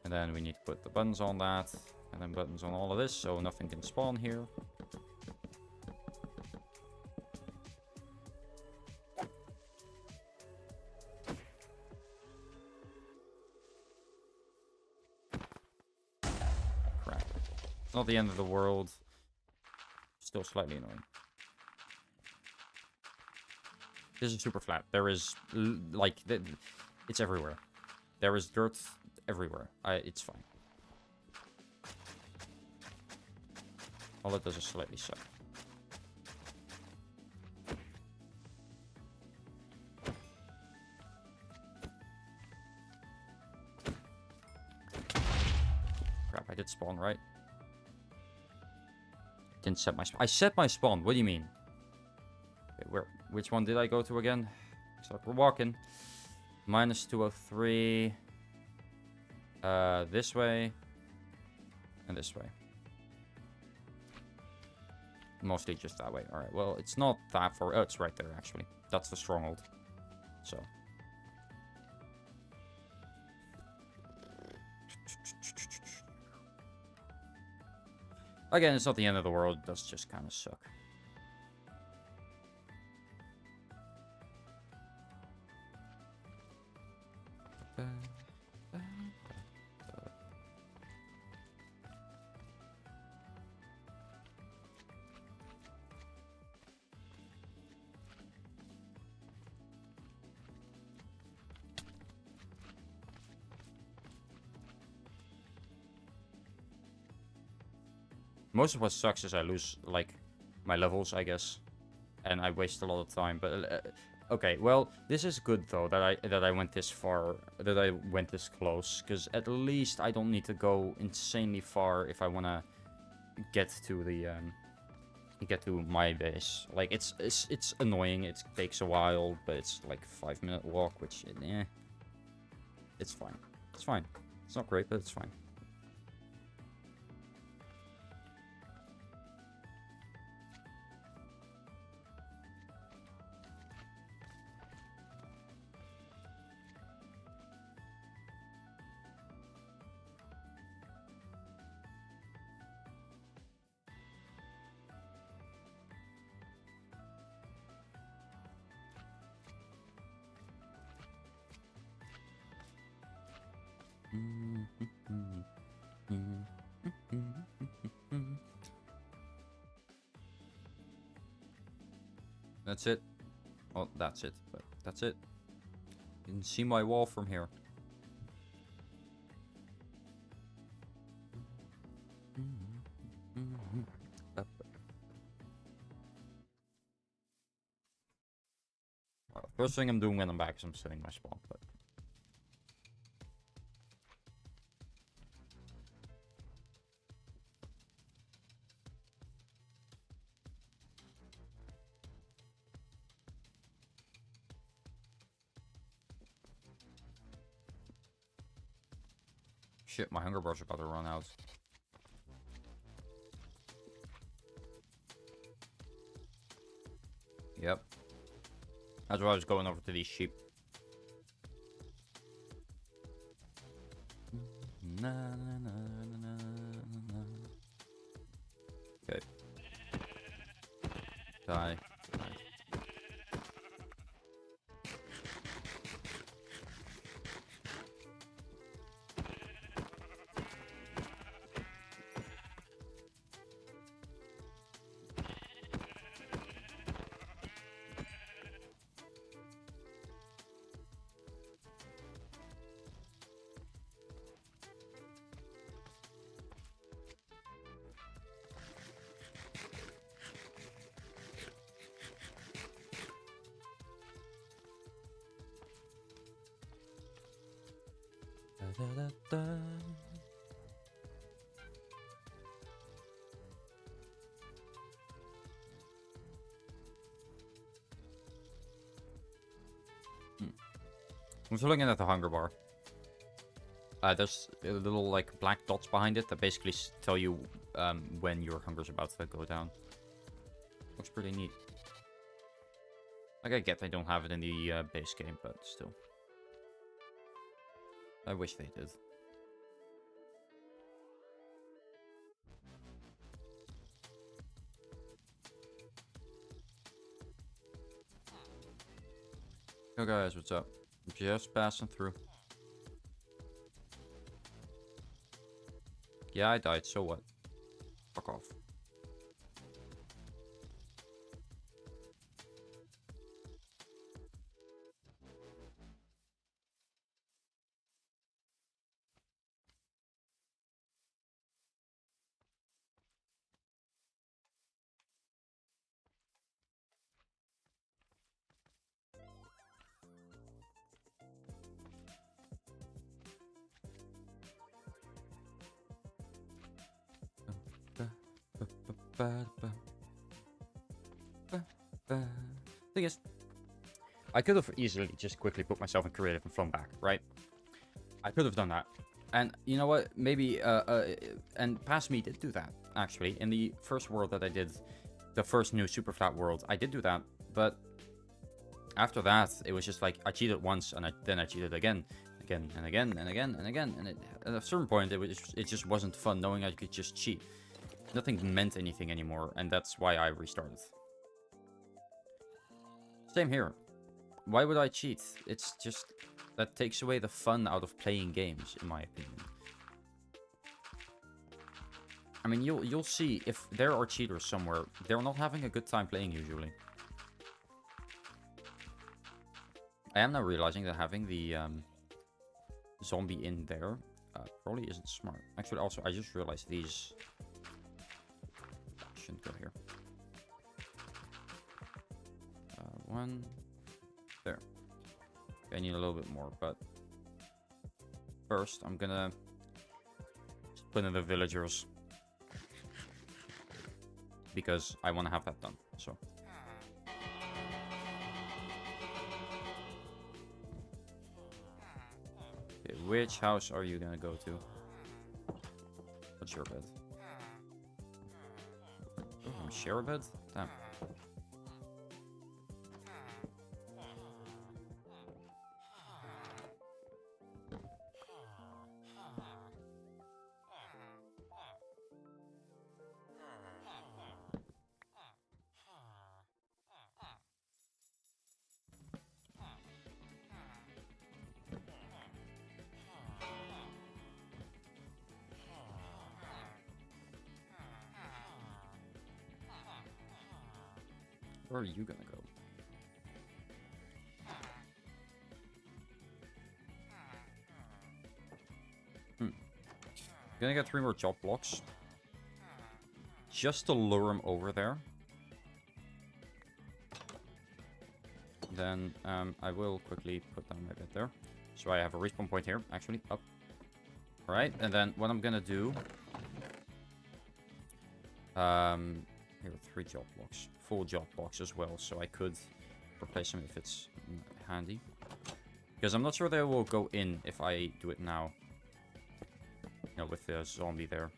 And then we need to put the buttons on that. And then buttons on all of this, so nothing can spawn here. Crap. It's not the end of the world. Still slightly annoying. This is super flat. There is, like, it's everywhere. There is dirt everywhere. It's fine. All it does is slightly suck. Crap, I did spawn, right? Didn't set my spawn. I set my spawn. What do you mean? Okay, which one did I go to again? Looks like we're walking. Minus 203. This way. And this way. Mostly just that way. Alright, well, it's not that far. Oh, it's right there, actually. That's the stronghold. So. Again, it's not the end of the world. It does just kind of suck. Most of what sucks is I lose, like, my levels, I guess. And I waste a lot of time, but... okay, well, this is good, though, that I went this far, that I went this close. Because at least I don't need to go insanely far if I want to get to the, get to my base. Like, it's annoying, it takes a while, but it's like a 5-minute walk, which, it's fine. It's fine. It's not great, but it's fine. That's it. Well, that's it, but that's it. You can see my wall from here. First thing I'm doing when I'm back is I'm setting my spawn, but... Shit, my hunger bars are about to run out. Yep. That's why I was going over to these sheep. Okay. Die. I'm just looking at the hunger bar. There's little like black dots behind it that basically tell you when your hunger's about to go down. Looks pretty neat. Like, I get they don't have it in the base game, but still. I wish they did. Yo guys, what's up? Just passing through. Yeah, I died, so what? Fuck off. Thing is, I could have easily just quickly put myself in creative and flown back, right? I could have done that. And you know what? Maybe, and Past Me did do that, actually. In the first world that I did, the first new Superflat world, I did do that. But after that, it was just like, I cheated once, and then I cheated again. Again, and again, and again, and again. And at a certain point, it just wasn't fun knowing I could just cheat. Nothing meant anything anymore, and that's why I restarted. Same here. Why would I cheat? It's just... that takes away the fun out of playing games, in my opinion. I mean, you'll see if there are cheaters somewhere, they're not having a good time playing usually. I am now realizing that having the zombie in there probably isn't smart. Actually, also, I just realized these One. There. Okay, I need a little bit more, but first I'm gonna put in the villagers because I want to have that done. So. Okay, which house are you gonna go to? What's your bed? Oh, share a bed? Damn. Where are you gonna go? Gonna get 3 more job blocks. Just to lure him over there. Then I will quickly put down my bed there. So I have a respawn point here, actually, up. Alright, and then what I'm gonna do... here, 3 job blocks. Full job blocks as well, so I could replace them if it's handy. Because I'm not sure they will go in if I do it now. You know, with the zombie there.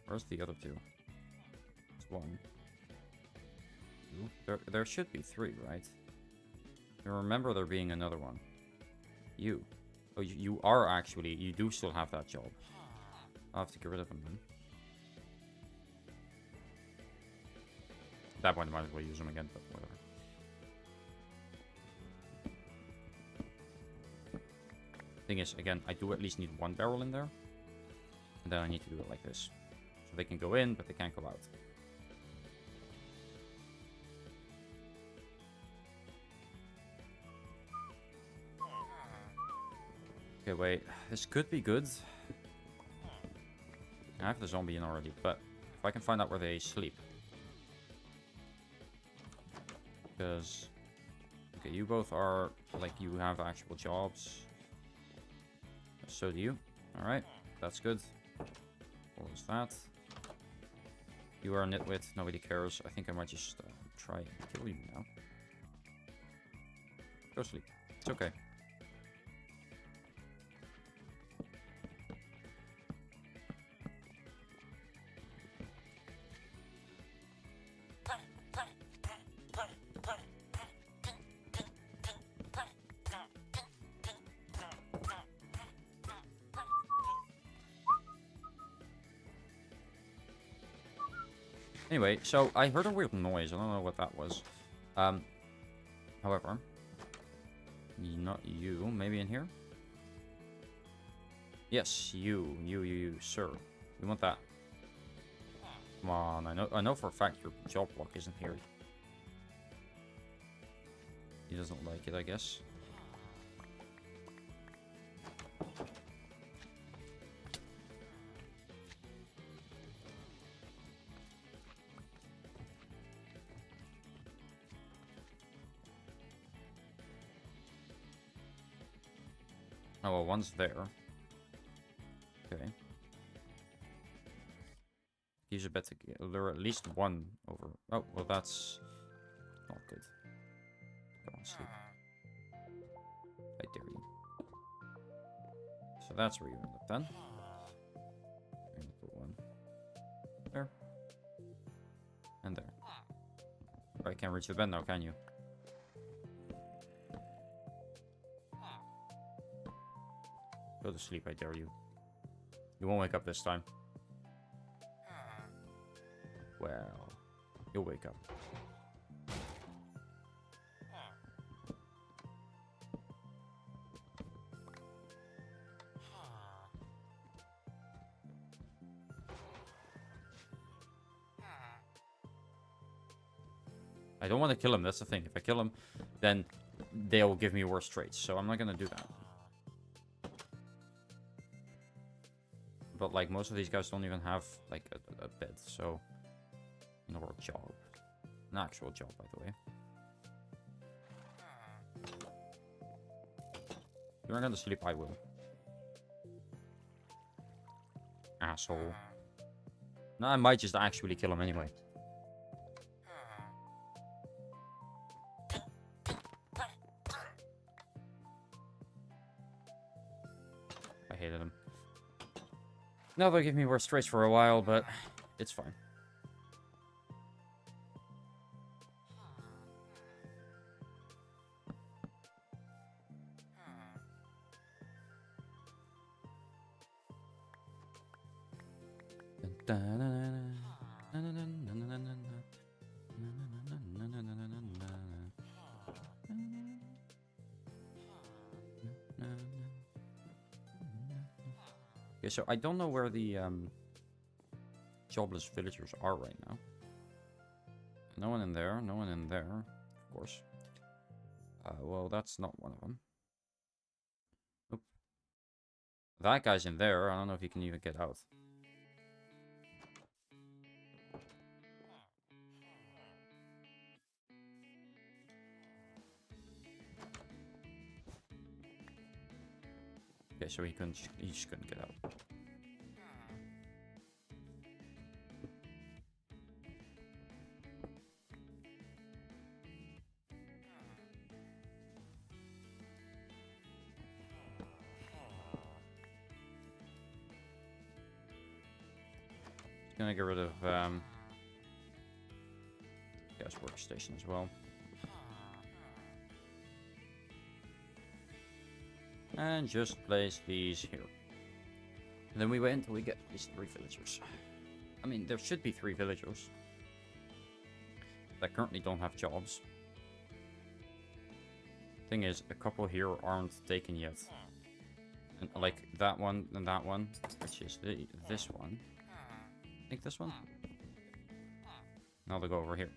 Where's the other 2? It's 1. 2. There should be 3, right? I remember there being another one. You. Oh, you are actually... You do still have that job. I'll have to get rid of him then. At that point, I might as well use them again, but whatever. Thing is, again, I do at least need 1 barrel in there. And then I need to do it like this. So they can go in, but they can't go out. Okay, wait. This could be good. I have the zombie in already, but if I can find out where they sleep. Because... Okay, you both are... Like, you have actual jobs. So do you. Alright, that's good. What was that? You are a nitwit, nobody cares. I think I might just try and kill you now. Go sleep. It's okay. Anyway, so I heard a weird noise. I don't know what that was. However, not you. Maybe in here? Yes, you, sir. We want that. Come on, I know for a fact your job block isn't here. He doesn't like it, I guess. Oh, well, one's there. Okay. Use a bet to lure at least 1 over. Oh, well, that's not good. Go on, sleep. I dare you. So that's where you end up then. I'm gonna put 1 there. And there. I can't reach the bed now, can you? Go to sleep, I dare you. You won't wake up this time. Well, you'll wake up. I don't want to kill him, that's the thing. If I kill him, then they'll give me worse traits, so I'm not gonna do that. But, like, most of these guys don't even have, like, a bed, so... You know, or a job. An actual job, by the way. You're not gonna sleep, I will. Asshole. No, I might just actually kill him anyway. I hated him. Now they'll give me worse traits for a while, but it's fine. Okay, so I don't know where the jobless villagers are right now. No one in there, no one in there, of course. Well, that's not one of them. Nope. That guy's in there. I don't know if he can even get out. Okay, so he just couldn't get out. Gonna get rid of gas workstation as well. And just place these here. And then we wait until we get these 3 villagers. I mean, there should be 3 villagers that currently don't have jobs. Thing is, a couple here aren't taken yet. And like that one and that one, which is this one. I think this one. Now they go over here,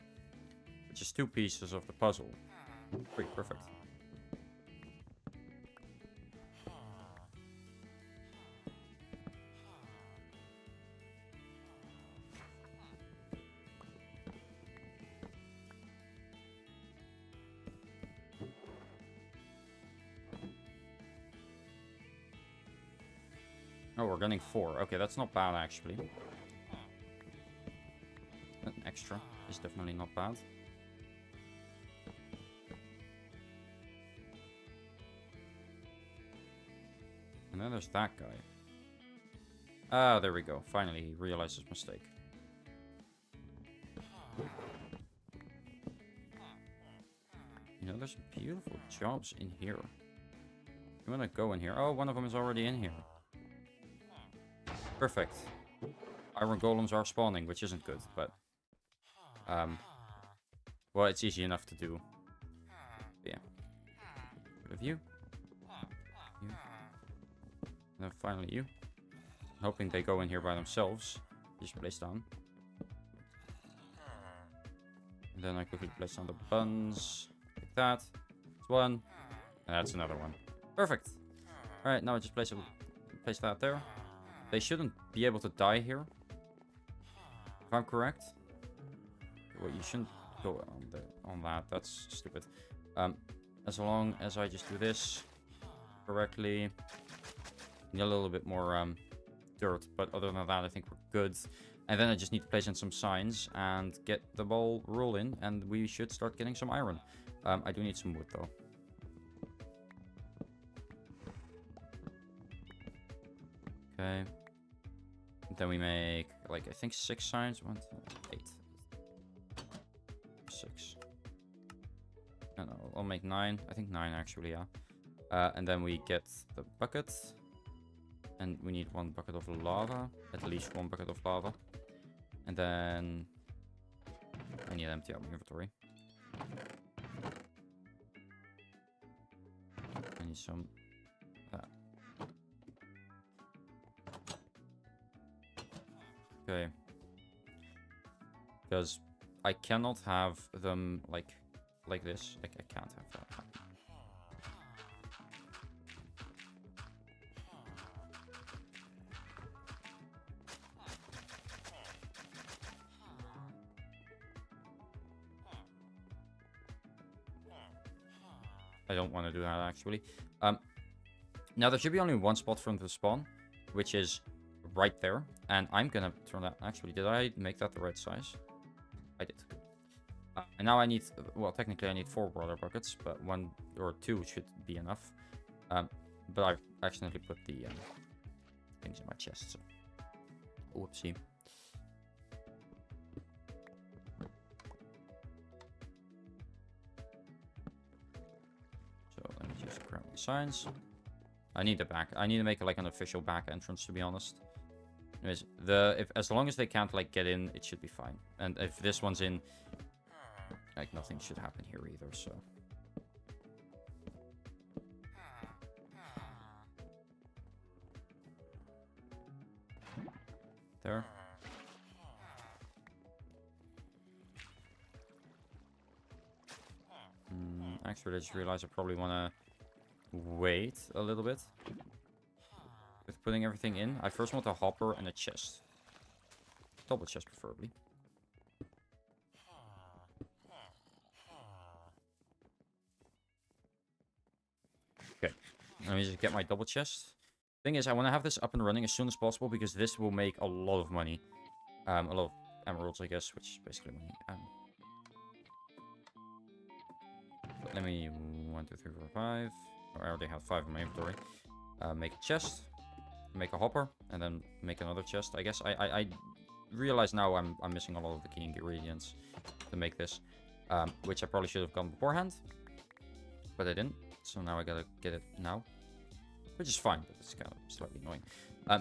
which is 2 pieces of the puzzle. Pretty perfect. Oh, we're getting 4. Okay, that's not bad, actually. An extra is definitely not bad. And then there's that guy. Ah, there we go. Finally, he realized his mistake. You know, there's beautiful jobs in here. You wanna go in here? Oh, one of them is already in here. Perfect. Iron golems are spawning, which isn't good, but... well, it's easy enough to do. But yeah. Rid of you. You. And then finally you. I'm hoping they go in here by themselves. Just place down. And then I quickly place down the buns. Like that. That's one. And that's another one. Perfect. Alright, now I just place that there. They shouldn't be able to die here. If I'm correct. Well, you shouldn't go on that. That's stupid. As long as I just do this correctly. Need a little bit more dirt, but other than that, I think we're good. And then I just need to place in some signs and get the ball rolling, and we should start getting some iron. I do need some wood though. Okay. Then we make, like, I think 6 signs. 1, 2, 8. 6. No, I'll make 9. I think 9 actually, yeah. And then we get the bucket. And we need 1 bucket of lava. At least 1 bucket of lava. And then I need to empty out my inventory. I need some that. Okay. Because I cannot have them like this. Like, I can't have that. I don't want to do that, actually. Now, there should be only one spot from the spawn, which is right there. And I'm going to turn that... Actually, did I make that the right size? I did. And now I need... Well, technically, I need 4 water buckets, but 1 or 2 should be enough. But I've accidentally put the things in my chest, so... Whoopsie. So let me just grab the signs. I need to make like an official back entrance, to be honest. Anyways, as long as they can't like get in, it should be fine. And if this one's in, like nothing should happen here either. So. There. Actually, I just realized I probably want to wait a little bit with putting everything in. I first want a hopper and a chest. Double chest, preferably. Okay. Let me just get my double chest. Thing is, I want to have this up and running as soon as possible because this will make a lot of money. A lot of emeralds, I guess, which is basically money. Let me 1, 2, 3, 4, 5. Oh, I already have 5 in my inventory. Make a chest, make a hopper, and then make another chest. I guess I realize now I'm missing a lot of the key ingredients to make this, which I probably should have done beforehand, but I didn't. So now I gotta get it now, which is fine, but it's kind of slightly annoying.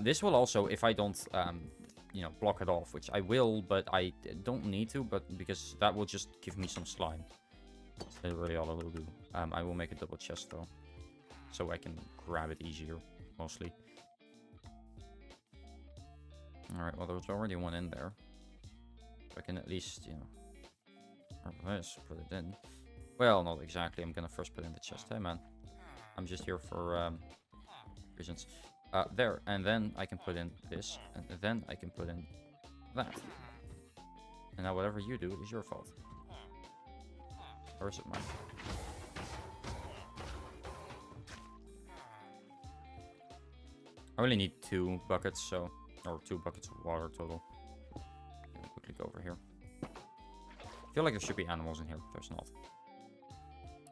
This will also, if I don't, you know, block it off, which I will, but I don't need to, but because that will just give me some slime. That's literally all I will do. I will make a double chest though, so I can grab it easier, mostly. Alright, well, there's already one in there. So I can at least, you know, this, put it in. Well, not exactly. I'm gonna first put in the chest. Hey, man. I'm just here for reasons. There, and then I can put in this, and then I can put in that. And now whatever you do is your fault. Or is it mine? I only need 2 buckets, so... Or 2 buckets of water total. Let me quickly go over here. I feel like there should be animals in here, but there's not.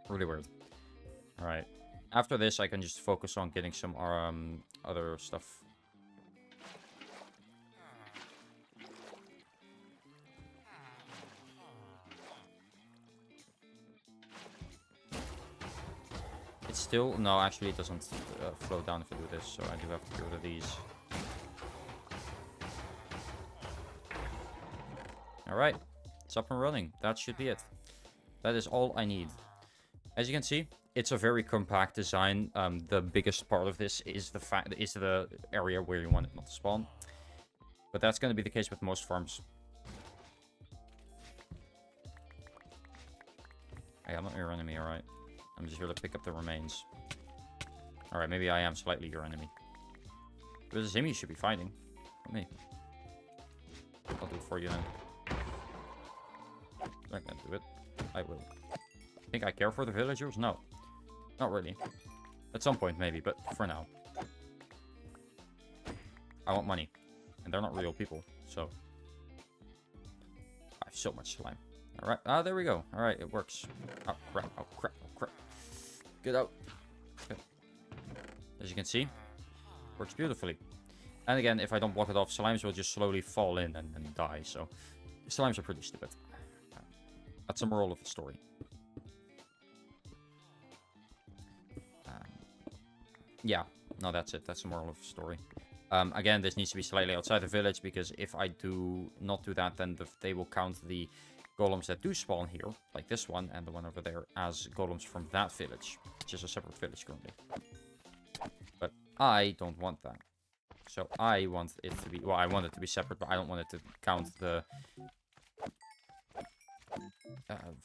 Really weird. Alright. After this, I can just focus on getting some other stuff. It's still... No, actually it doesn't flow down if I do this, so I do have to get rid of these. Alright, it's up and running. That should be it. That is all I need. As you can see, it's a very compact design. The biggest part of this is the area where you want it not to spawn. But that's going to be the case with most farms. Hey, I'm not your enemy, alright? I'm just here to pick up the remains. Alright, maybe I am slightly your enemy. There's a Zim you should be fighting. Not me. I'll do it for you then. I can't do it. I will. Think I care for the villagers? No. Not really. At some point, maybe, but for now. I want money. And they're not real people, so... I have so much slime. Alright, there we go. Alright, it works. Oh, crap. Oh, crap. Oh, crap. Get out. Okay. As you can see, works beautifully. And again, if I don't block it off, slimes will just slowly fall in and die, so... Slimes are pretty stupid. That's the moral of the story. Yeah, no, that's it. That's the moral of the story. Again, this needs to be slightly outside the village, because if I do not do that, then they will count the golems that do spawn here, like this one and the one over there, as golems from that village, which is a separate village currently. But I don't want that. So I want it to be... Well, I want it to be separate, but I don't want it to count the...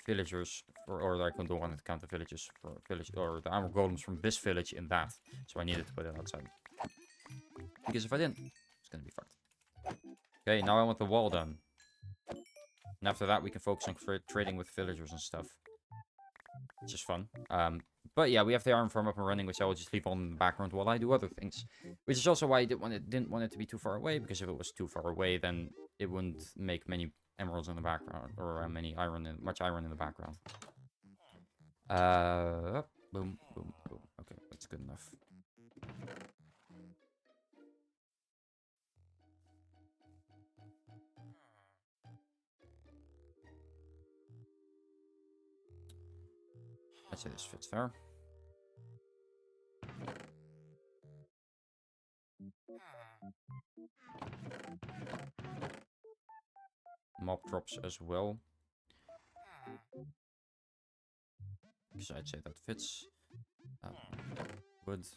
villagers, or I don't want to count the villagers for village, or the armor golems from this village in that. So I needed to put it outside. Because if I didn't, it's gonna be fucked. Okay, now I want the wall done. And after that, we can focus on trading with villagers and stuff. Which is fun. But yeah, we have the iron farm up and running, which I will just leave on in the background while I do other things. Which is also why I didn't want it to be too far away, because if it was too far away, then it wouldn't make many emeralds in the background, or much iron in the background. Boom, boom, boom. Okay, that's good enough. I'd say this fits fair. Mob drops as well. So I'd say that fits. Wood.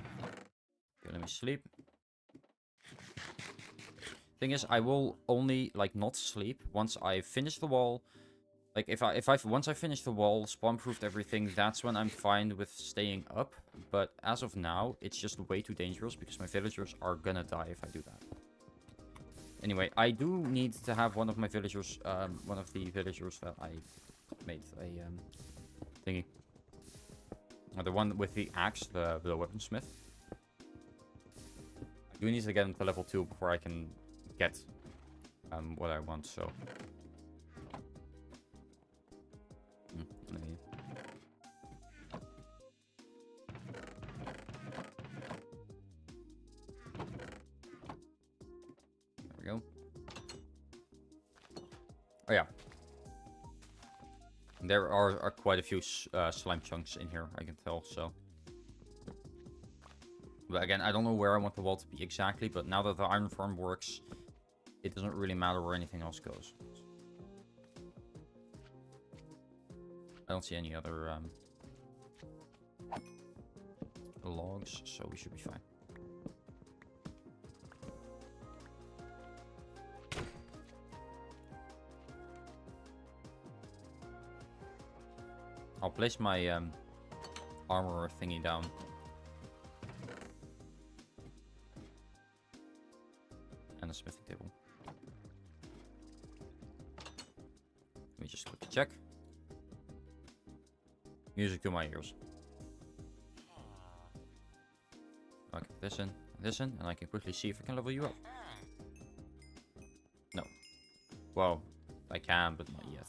Okay, let me sleep. Thing is, I will only like not sleep once I finish the wall. Like once I finish the wall, spawn-proofed everything, that's when I'm fine with staying up. But as of now, it's just way too dangerous because my villagers are gonna die if I do that. Anyway, I do need to have one of my villagers, one of the villagers that I made a thingy. The one with the axe, the weaponsmith. I do need to get him to level 2 before I can get what I want, so. There we go. Oh yeah. There are quite a few slime chunks in here, I can tell, so. But again, I don't know where I want the wall to be exactly, but now that the iron farm works, it doesn't really matter where anything else goes. I don't see any other logs, so we should be fine. I'll place my armor thingy down. And a smithing table. Let me just quickly check. Music to my ears. I can put this in, and I can quickly see if I can level you up. No. Well, I can, but not yet.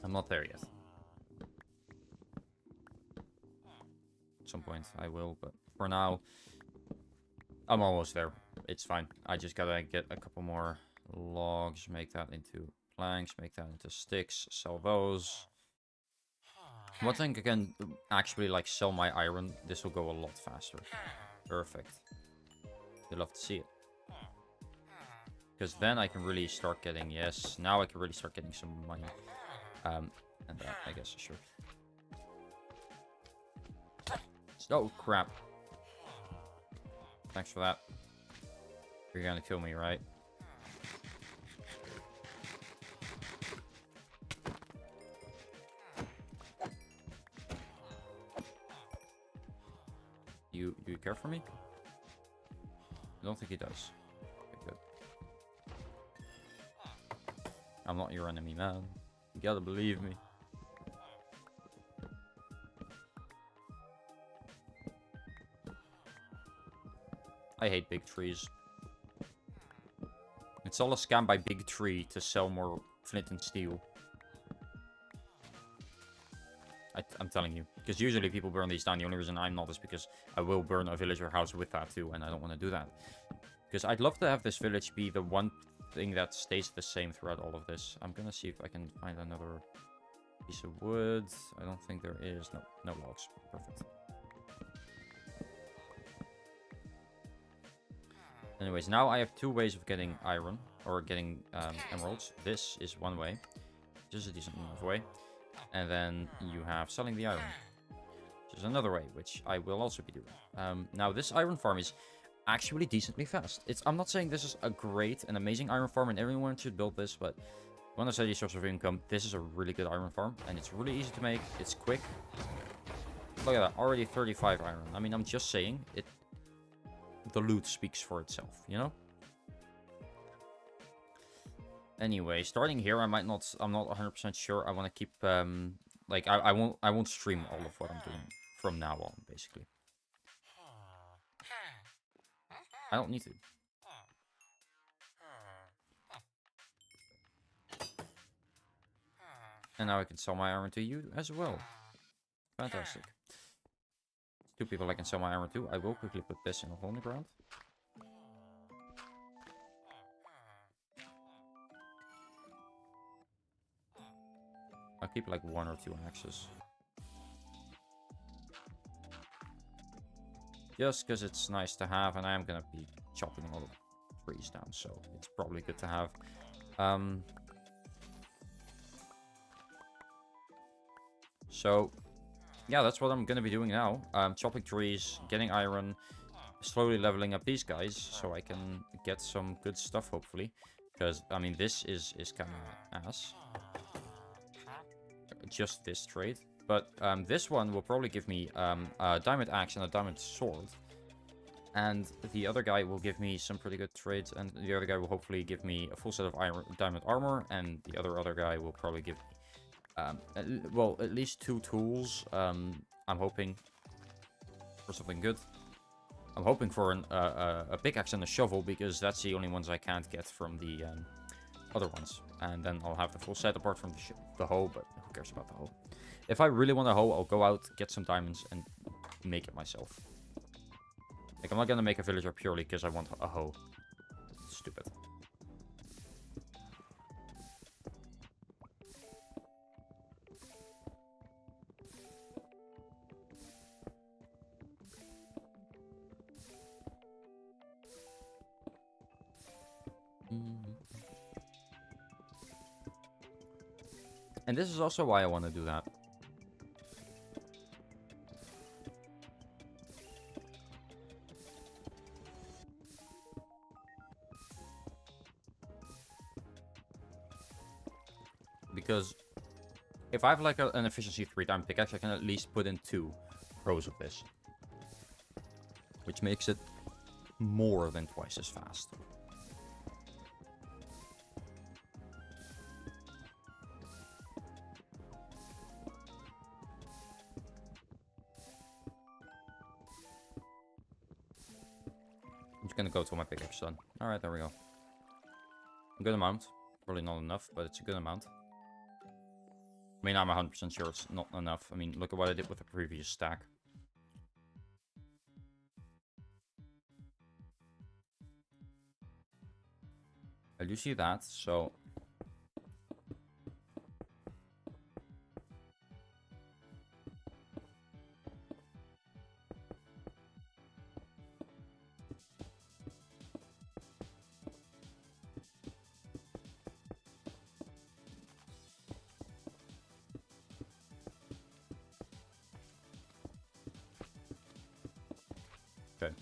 I'm not there yet. At some point I will, but for now, I'm almost there. It's fine. I just gotta get a couple more logs, make that into planks, make that into sticks, sell those. One thing I can actually like sell my iron, this will go a lot faster. Perfect. You'd love to see it. Because then I can really start getting, yes, now I can really start getting some money. And that, I guess, sure. Oh, crap. Thanks for that. You're gonna kill me, right? You care for me? I don't think he does. Okay, good. I'm not your enemy, man. You gotta believe me. I hate big trees. It's all a scam by Big Tree to sell more flint and steel. I'm telling you. Because usually people burn these down. The only reason I'm not is because I will burn a villager house with that too. And I don't want to do that. Because I'd love to have this village be the one thing that stays the same throughout all of this. I'm going to see if I can find another piece of wood. I don't think there is. No, no logs. Perfect. Anyways, now I have two ways of getting iron. Or getting emeralds. This is one way. This is a decent enough way. And then you have selling the iron. Which is another way, which I will also be doing. Now, this iron farm is actually decently fast. I'm not saying this is a great and amazing iron farm and everyone should build this, but when I say source of income, this is a really good iron farm. And it's really easy to make. It's quick. Look at that. Already 35 iron. I mean, I'm just saying. The loot speaks for itself, you know? Anyway, starting here, I'm not 100% sure. I want to keep, like, I won't stream all of what I'm doing from now on, basically. I don't need to. And now I can sell my armor to you as well. Fantastic. 2 people I can sell my armor to. I will quickly put this in a hole in the ground. I'll keep like 1 or 2 axes. Just because it's nice to have, and I am going to be chopping a lot of trees down, so it's probably good to have. So, yeah, that's what I'm going to be doing now. Chopping trees, getting iron, slowly leveling up these guys, so I can get some good stuff, hopefully. Because, I mean, this is kind of ass. Just this trade. But this one will probably give me a diamond axe and a diamond sword. And the other guy will give me some pretty good trades. And the other guy will hopefully give me a full set of diamond armor. And the other guy will probably give me, well, at least 2 tools. I'm hoping for something good. I'm hoping for a pickaxe and a shovel, because that's the only ones I can't get from the other ones. And then I'll have the full set apart from the hoe, but who cares about the hoe? If I really want a hoe, I'll go out, get some diamonds, and make it myself. Like, I'm not gonna make a villager purely because I want a hoe. Stupid. And this is also why I want to do that. Because if I have like an efficiency 3 diamond pickaxe, I can at least put in 2 rows of this. Which makes it more than twice as fast. I'm just gonna go till my pickaxe done. Alright, there we go. A good amount. Probably not enough, but it's a good amount. I mean, I'm 100% sure it's not enough. I mean, look at what I did with the previous stack. I do see that, so... Okay.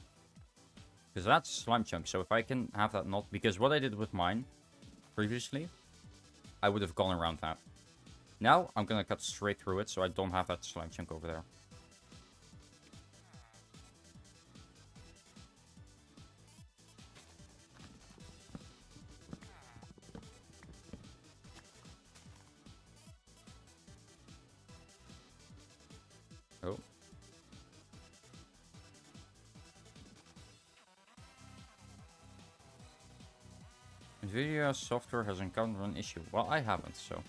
Because that's slime chunk, so if I can have that not... Because what I did with mine previously, I would have gone around that. Now, I'm gonna cut straight through it, so I don't have that slime chunk over there. Oh. NVIDIA software has encountered an issue. Well, I haven't, so...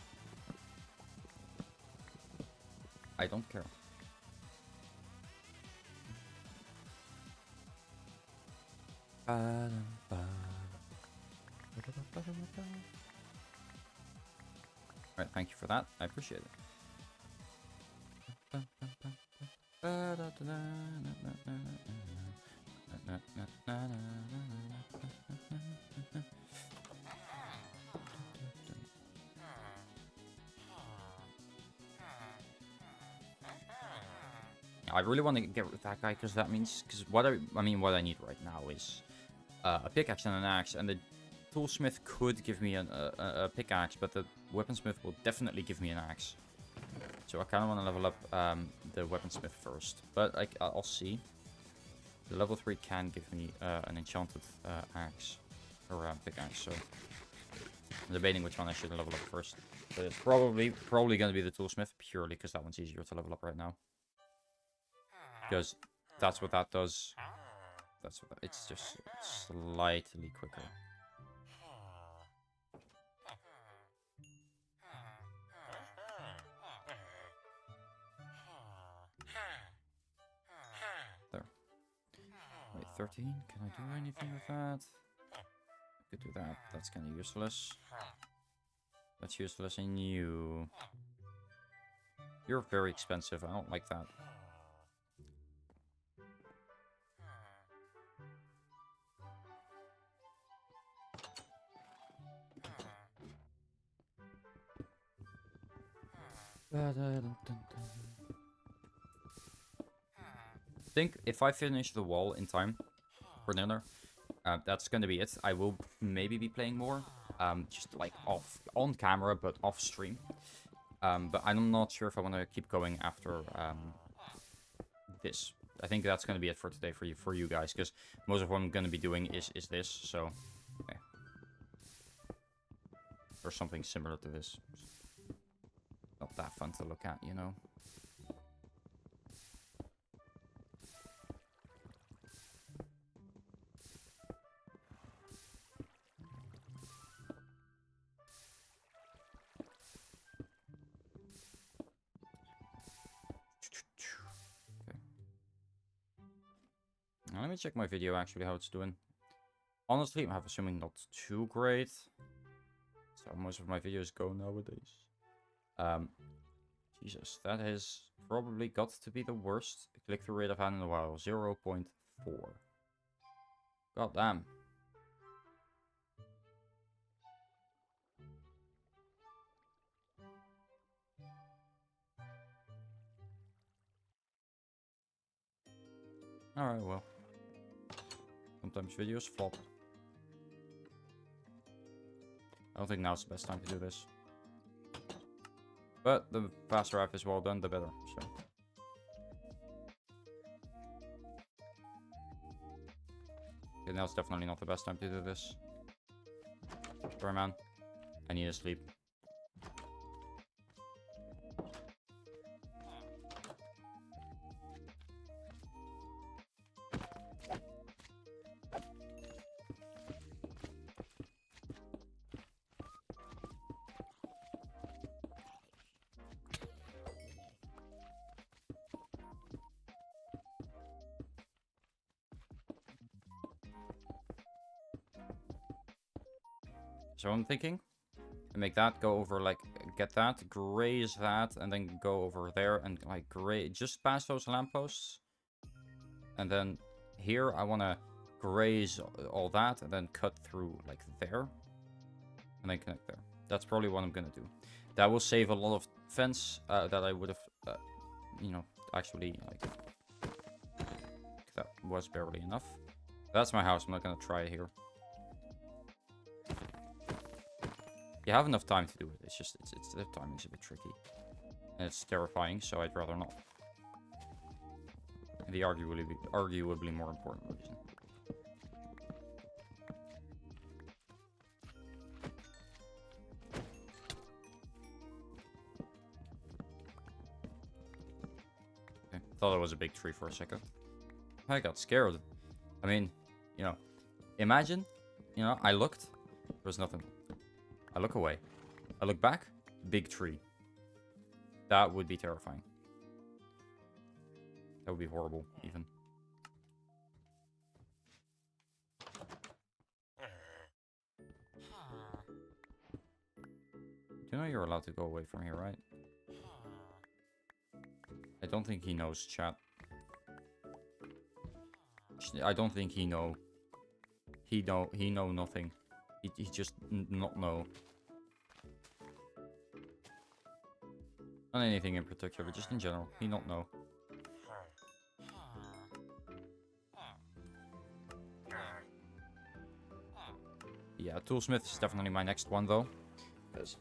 I don't care. Alright, thank you for that. I appreciate it. I really want to get rid of that guy, because that means... Because what I need right now is a pickaxe and an axe, and the toolsmith could give me a pickaxe, but the weaponsmith will definitely give me an axe. So I kind of want to level up the weaponsmith first, but I'll see. The level 3 can give me an enchanted axe, or pickaxe, so... I'm debating which one I should level up first. But it's probably going to be the toolsmith, purely because that one's easier to level up right now. Because that's what that does. It's just slightly quicker. There. Wait, 13? Can I do anything with that? I could do that. That's kind of useless. That's useless in you. You're very expensive. I don't like that. I think if I finish the wall in time for dinner, that's gonna be it. I will maybe be playing more, just like on camera, but off stream. But I'm not sure if I want to keep going after this. I think that's gonna be it for today for you guys, because most of what I'm gonna be doing is this. So, okay. Or something similar to this. Not that fun to look at, you know. Okay. Now let me check my video actually how it's doing. Honestly, I'm assuming not too great. So most of my videos go nowadays. Jesus, that has probably got to be the worst click-through rate I've had in a while. 0.4. God damn. Alright, well. Sometimes videos flop. I don't think now's the best time to do this. But the faster app is well done, the better, so. Okay, now's definitely not the best time to do this. Sorry, man. I need to sleep. So I'm thinking, make that go over, like, get that, graze that, and then go over there and, like, graze, just past those lampposts. And then here, I want to graze all that, and then cut through, like, there. And then connect there. That's probably what I'm going to do. That will save a lot of fence that I would have, you know, actually, like, that was barely enough. That's my house. I'm not going to try it here. You have enough time to do it. It's just, it's the timing's a bit tricky. And it's terrifying, so I'd rather not. The arguably more important reason. Okay, thought it was a big tree for a second. I got scared. I mean, you know, imagine, you know, I looked, there was nothing. I look away. I look back, big tree. That would be terrifying. That would be horrible, even. You know you're allowed to go away from here, right? I don't think he knows, chat. I don't think he know. He know nothing. He just not know. Not anything in particular, just in general. He not know. Yeah, Toolsmith is definitely my next one, though. Because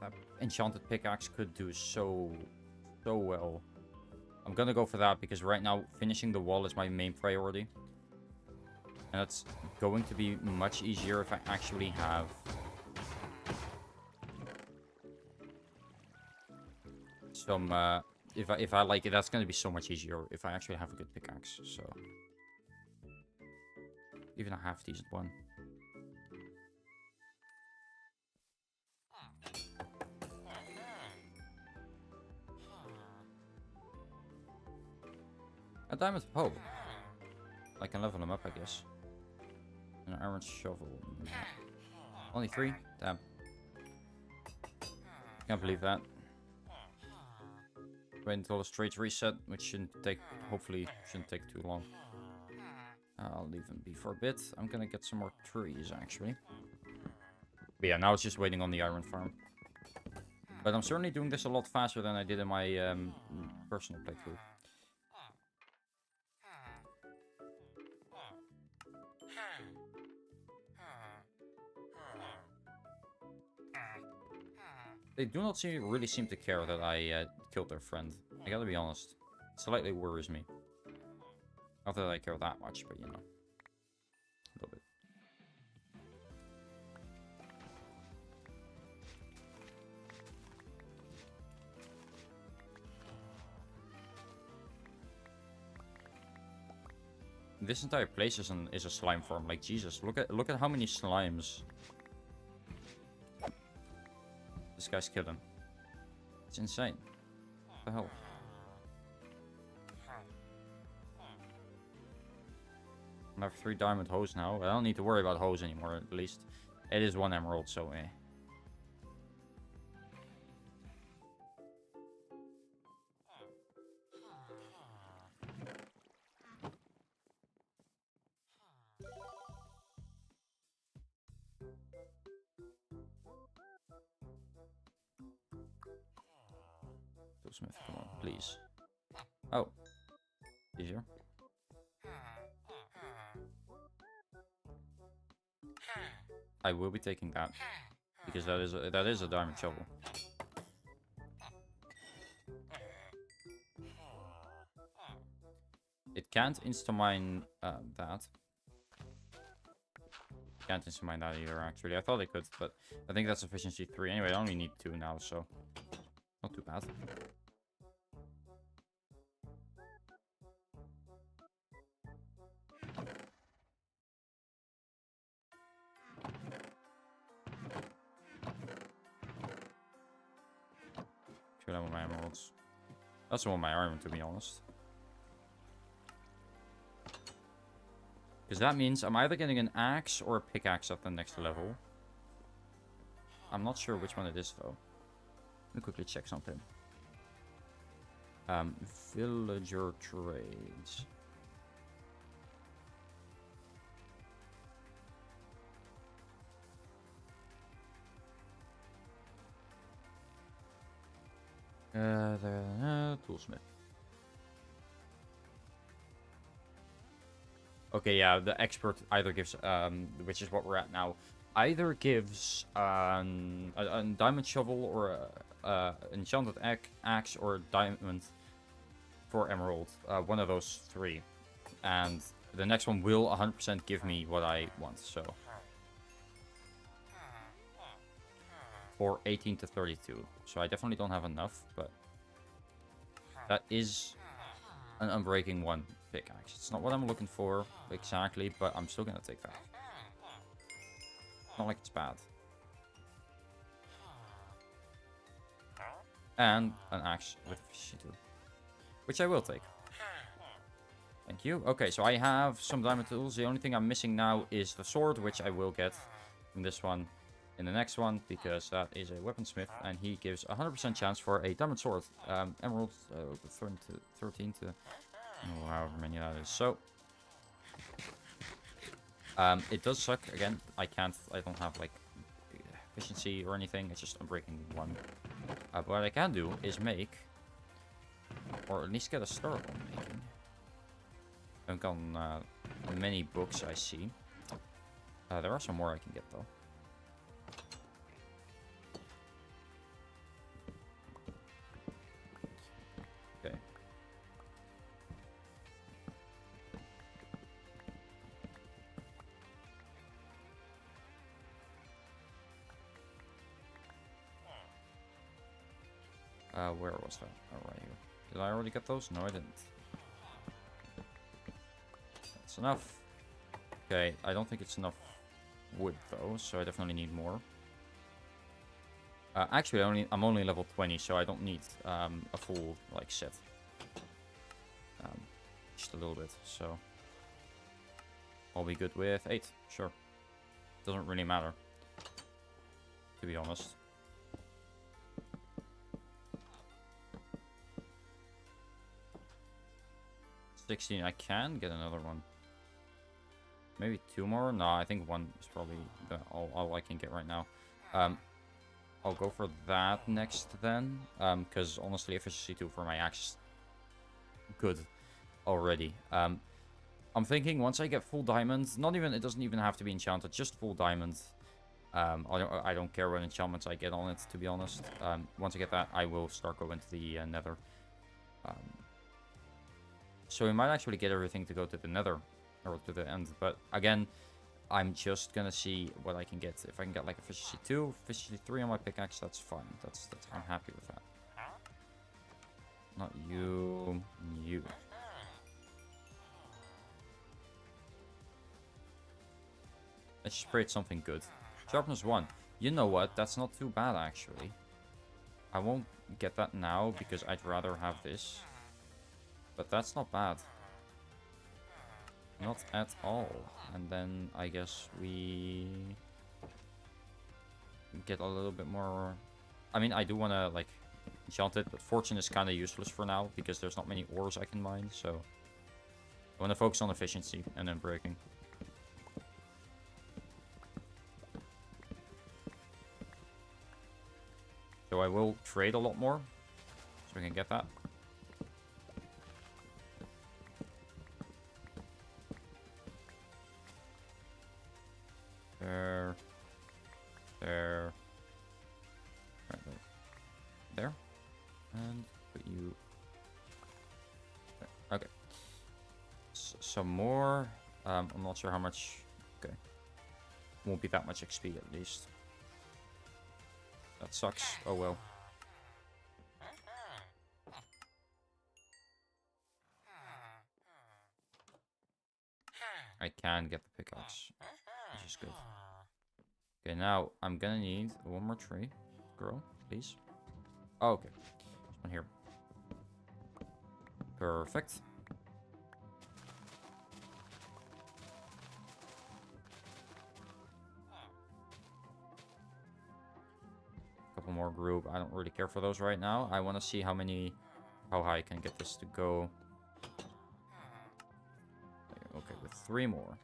that enchanted pickaxe could do so well. I'm gonna go for that, because right now, finishing the wall is my main priority. And it's going to be much easier if I actually have some, if I like it, that's gonna be so much easier if I actually have a good pickaxe, so. Even a half decent one. A diamond hoe. I can level them up, I guess. An iron shovel. Only 3? Damn. Can't believe that. Wait until the trades reset, which shouldn't take, hopefully, shouldn't take too long. I'll leave them be for a bit. I'm gonna get some more trees, actually. But yeah, now it's just waiting on the iron farm. But I'm certainly doing this a lot faster than I did in my personal playthrough. They do not really seem to care that I killed their friend. I gotta be honest. It slightly worries me. Not that I care that much, but you know. A little bit. This entire place is a slime farm. Like Jesus, look at how many slimes this guy's killing. It's insane. What the hell? I have 3 diamond hoes now. I don't need to worry about hoes anymore, at least. It is 1 emerald, so eh. Smith, come on, please. Oh. Easier. I will be taking that. Because that is a diamond shovel. It can't insta-mine that. Can't insta-mine that either, actually. I thought it could, but I think that's efficiency 3. Anyway, I only need 2 now, so not too bad. I want my emeralds. I also want my iron, to be honest. Because that means I'm either getting an axe or a pickaxe at the next level. I'm not sure which one it is, though. Let me quickly check something. Villager trades. Toolsmith. Okay, yeah, the expert either gives, which is what we're at now, either gives a diamond shovel or a enchanted axe or a diamond for emerald. One of those 3. And the next one will 100% give me what I want, so. For 18 to 32. So I definitely don't have enough, but that is an unbreaking 1 pickaxe. It's not what I'm looking for exactly, but I'm still gonna take that. Not like it's bad. And an axe with efficiency 2, which I will take. Thank you. Okay, so I have some diamond tools. The only thing I'm missing now is the sword, which I will get from this one in the next one, because that is a weaponsmith, and he gives 100% chance for a diamond sword. Emerald 13 to however many that is. So it does suck. Again, I don't have like efficiency or anything. It's just unbreaking 1. But what I can do is make, or at least get a start on making. I've gotten many books, I see. There are some more I can get, though. Okay. Where was that? Oh, right here. Did I already get those? No, I didn't. That's enough. Okay, I don't think it's enough wood though, so I definitely need more. Actually, I'm only level 20, so I don't need a full like set. Just a little bit, so I'll be good with 8. Sure, doesn't really matter, to be honest. $16. I can get another one. Maybe 2 more? No, I think 1 is probably all I can get right now. I'll go for that next then. Because honestly, efficiency 2 for my axe is good already. I'm thinking once I get full diamonds, it doesn't even have to be enchanted, just full diamonds. I don't care what enchantments I get on it, to be honest. Once I get that, I will start going to the nether. So we might actually get everything to go to the nether, or to the end. But again, I'm just gonna see what I can get. If I can get like efficiency 2, efficiency 3 on my pickaxe, that's fine. I'm happy with that. Not you, you. Let's sprayed something good. Sharpness 1. You know what? That's not too bad actually. I won't get that now because I'd rather have this. But that's not bad. Not at all. And then I guess we get a little bit more. I mean, I do want to like enchant it, but fortune is kind of useless for now because there's not many ores I can mine. So I want to focus on efficiency and then breaking. So I will trade a lot more so we can get that. There. Right there. And put you there. Okay. Some more. I'm not sure how much. Okay. Won't be that much XP at least. That sucks. Oh well. I can get the pickaxe, which is good. Okay, now I'm gonna need one more tree. Grow, please. Oh, okay. There's one here. Perfect. Couple more group. I don't really care for those right now. I want to see how high I can get this to go. Okay, with 3 more.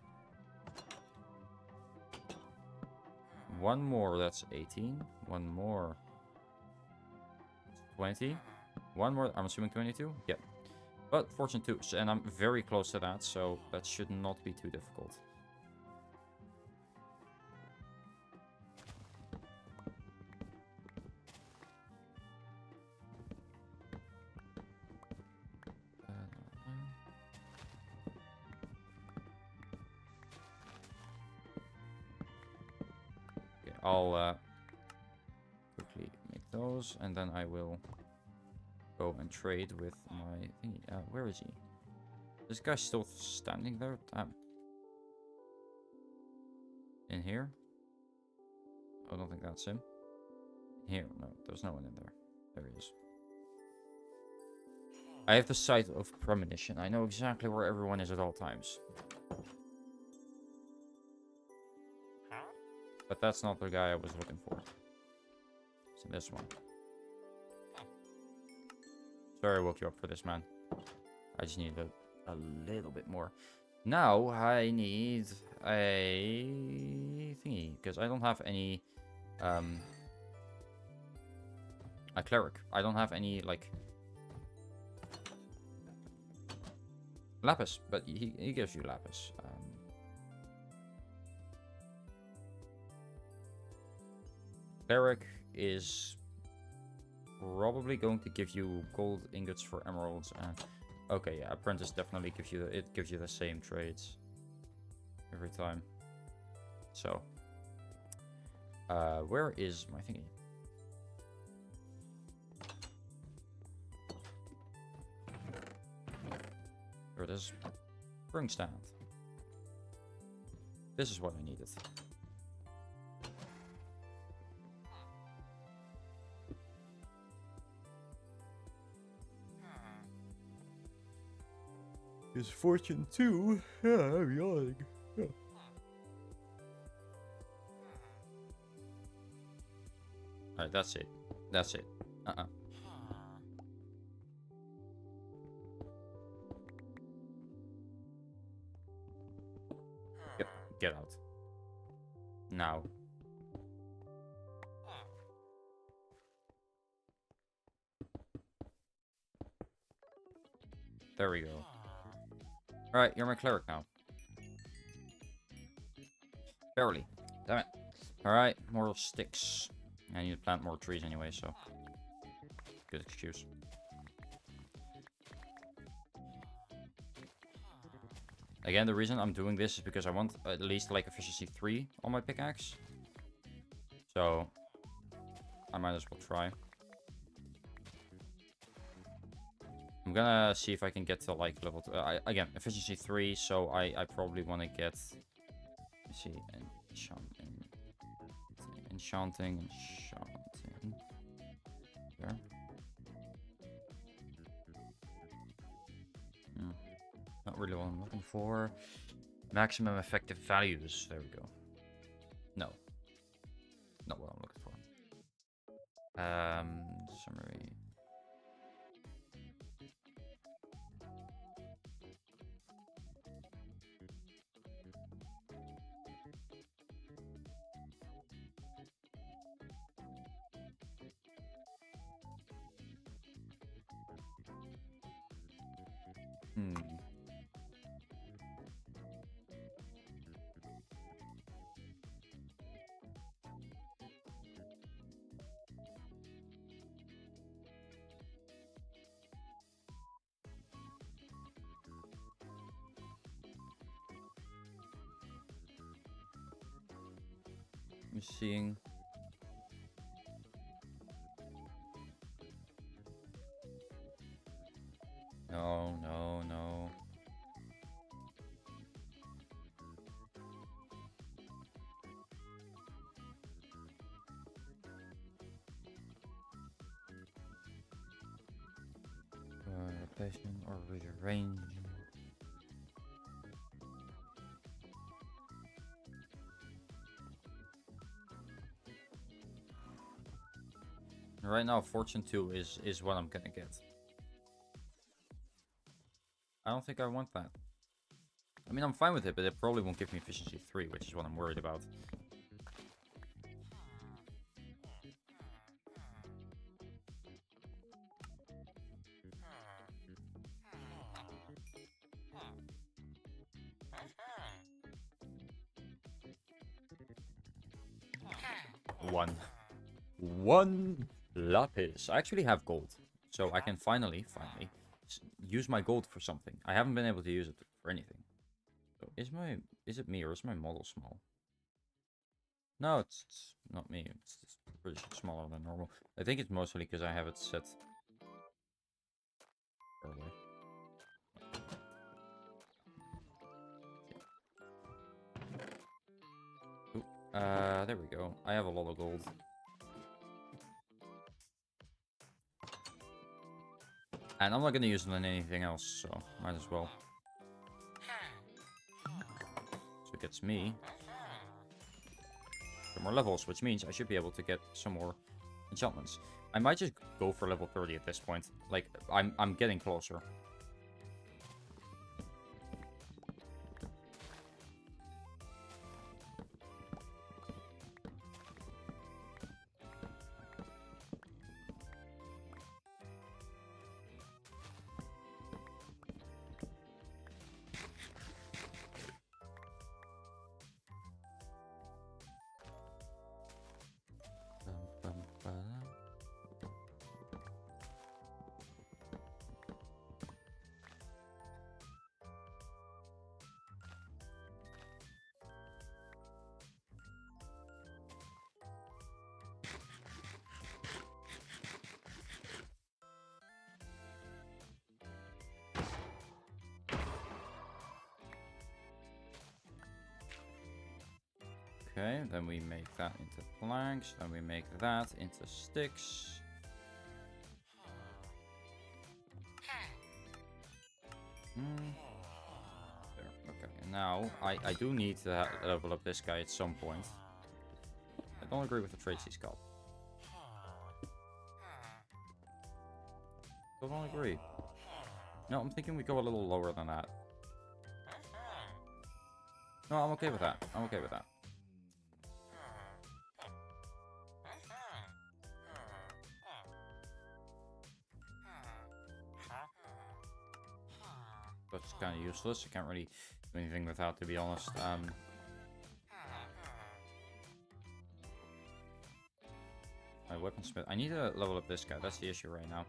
1 more, that's 18. 1 more. 20. 1 more, I'm assuming 22? Yep. But fortune 2, and I'm very close to that, so that should not be too difficult. Okay, I'll quickly make those, and then I will go and trade with my thingy. Where is he? This guy's still standing there? Damn. In here? I don't think that's him. Here, no, there's no one in there. There he is. I have the sight of premonition. I know exactly where everyone is at all times. But that's not the guy I was looking for. It's this one. Sorry I woke you up for this, man. I just need a little bit more. Now I need a thingy, because I don't have any a cleric. I don't have any like lapis, but he gives you lapis. Cleric is probably going to give you gold ingots for emeralds. And okay, yeah, apprentice definitely gives you the same trades every time. So where is my thingy? for this brewing stand. This is what I needed. Is fortune 2? Yeah, I'm yawning. Yeah. Alright, that's it. That's it. Get out. Now. There we go. Alright, you're my cleric now. Barely. Damn it. Alright, more sticks. I need to plant more trees anyway, so. Good excuse. Again, the reason I'm doing this is because I want at least like efficiency 3 on my pickaxe. So, I might as well try. I'm gonna see if I can get to like level 2. Again, efficiency 3, so I probably want to get... Let's see, enchanting. There. Not really what I'm looking for. Maximum effective values. There we go. No. Not what I'm looking for. Summary. I'm seeing. No. Replacement or rearrange. Right now, Fortune 2 is what I'm gonna get. I don't think I want that. I mean, I'm fine with it, but it probably won't give me efficiency 3, which is what I'm worried about. One lapis. I actually have gold, so I can finally use my gold for something. I haven't been able to use it for anything. So is it me or is my model small? No, it's not me. It's pretty smaller than normal. I think it's mostly because I have it set earlier. Ooh, there we go. I have a lot of gold. And I'm not gonna use it on anything else, so might as well. So it gets me some more levels, which means I should be able to get some more enchantments. I might just go for level 30 at this point. Like, I'm getting closer. Okay, then we make that into planks, then we make that into sticks. There, okay. And now, I do need to level up this guy at some point. I don't agree with the traits he's got. I don't agree. No, I'm thinking we go a little lower than that. No, I'm okay with that. I'm okay with that. That's kind of useless. I can't really do anything with that, to be honest. My weaponsmith. I need to level up this guy. That's the issue right now.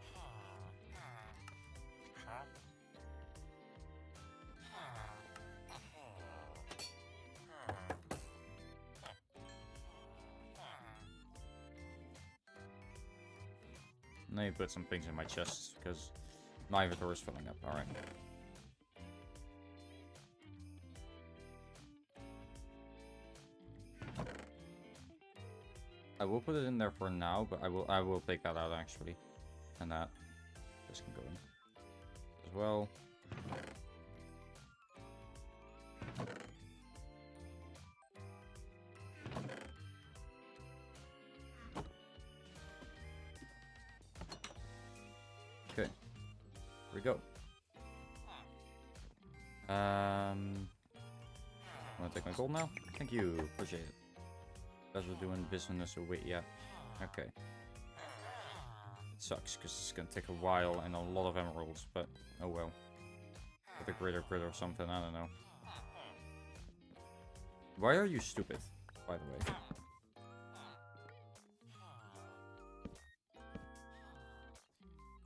Let me put some things in my chest because my inventory is filling up. Alright. I will put it in there for now, but I will take that out actually. And that. This can go in as well. Okay. Here we go. Wanna take my gold now? Thank you. Appreciate it. As we're doing business with yeah. Okay. It sucks because it's gonna take a while and a lot of emeralds, but oh well. With a greater grid or something, I don't know. Why are you stupid, by the way?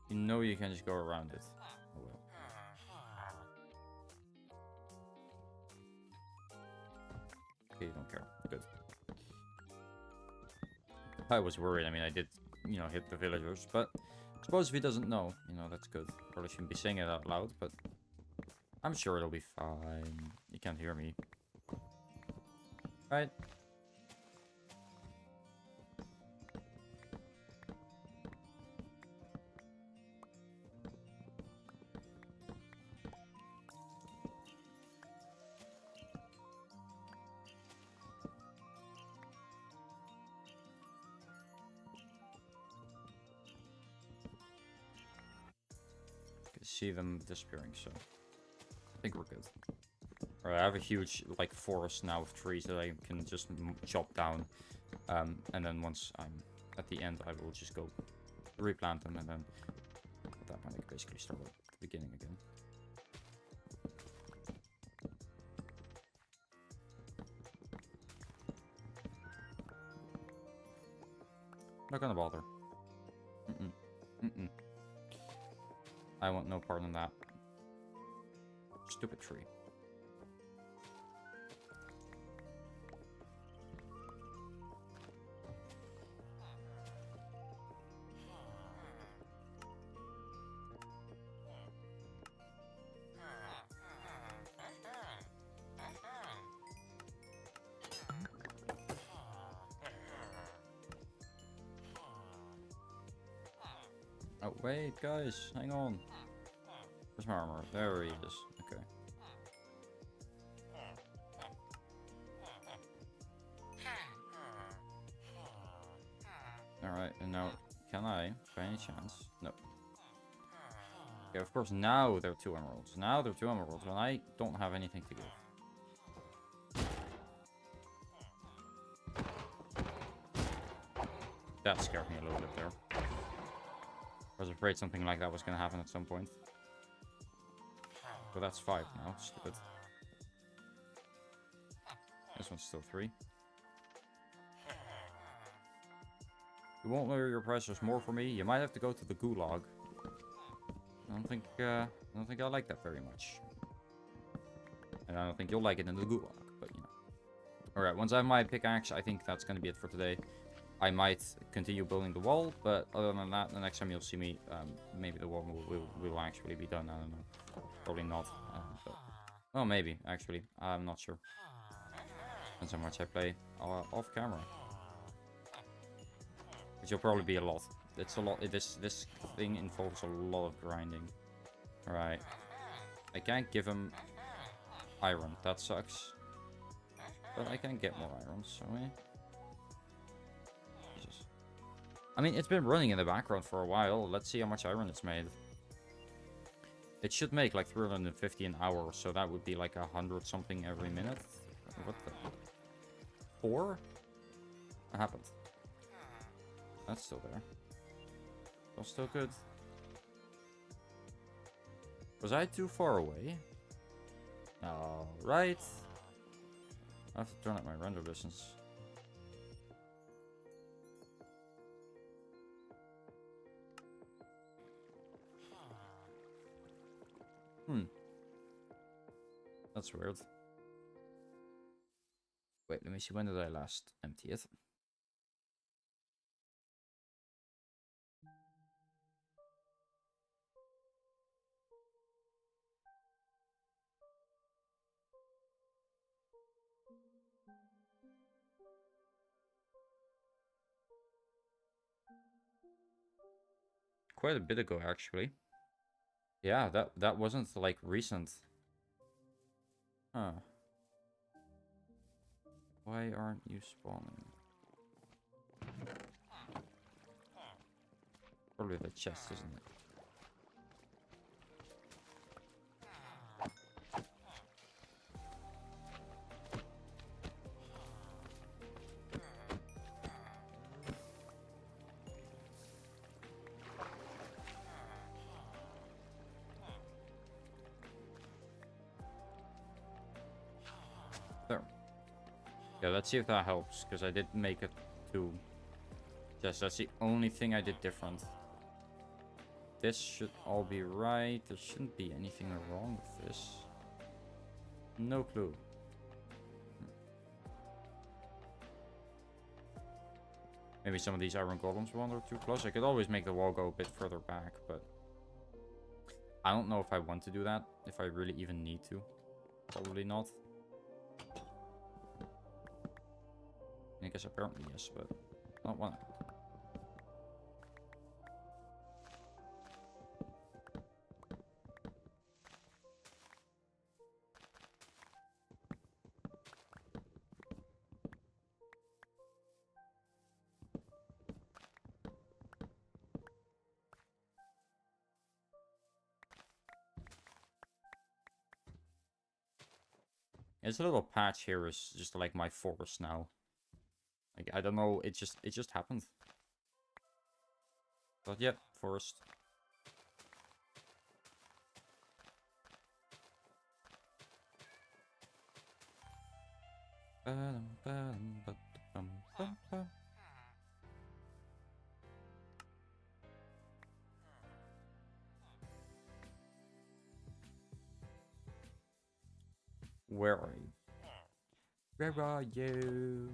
You know you can just go around it. Oh well. Okay, you don't care. Good. I was worried. I mean, I did, you know, hit the villagers, but I suppose if he doesn't know, you know, that's good. Probably shouldn't be saying it out loud, but I'm sure it'll be fine. You can't hear me. Right? See them disappearing, so I think we're good. Alright, I have a huge like forest now of trees that I can just chop down, and then once I'm at the end, I will just go replant them, and then at that point I can basically start at the beginning again. Not gonna bother. I want no part in that. Stupid tree. Oh, wait, guys, hang on. Where's my armor? There he is. Okay. Alright, and now, can I, by any chance? No. Okay, of course, now there are 2 emeralds. Now there are 2 emeralds, and I don't have anything to give. That scared me a little bit there. I was afraid something like that was going to happen at some point. But that's 5 now. Stupid. This one's still 3. You won't lower your prices more for me. You might have to go to the gulag. I don't think I like that very much. And I don't think you'll like it in the gulag, but you know. Alright, once I have my pickaxe, I think that's going to be it for today. I might continue building the wall, but other than that, the next time you'll see me, maybe the wall will actually be done. I don't know. Probably not. But, well, maybe, actually. I'm not sure. Depends how much I play off camera. Which will probably be a lot. It's a lot. This thing involves a lot of grinding. Alright. I can't give him iron. That sucks. But I can get more iron, so Jesus. I mean, it's been running in the background for a while. Let's see how much iron it's made. It should make like 350 an hour, so that would be like 100 something every minute. What the? 4? What happened? That's still there. That's still good. Was I too far away? Alright. I have to turn up my render distance. That's weird. Wait, let me see. When did I last empty it? Quite a bit ago, actually. Yeah, that wasn't like recent. Huh. Why aren't you spawning? Probably the chest, isn't it? There. Yeah, let's see if that helps, because I did make it too. Yes, that's the only thing I did different. This should all be right. There shouldn't be anything wrong with this. No clue. Maybe some of these iron golems wander too close. I could always make the wall go a bit further back, but I don't know if I want to do that. If I really even need to. Probably not. I guess apparently yes, but not one. This little patch here is just like my forest now. Like, I don't know, it just happened. But yeah, forest. Where are you? Where are you?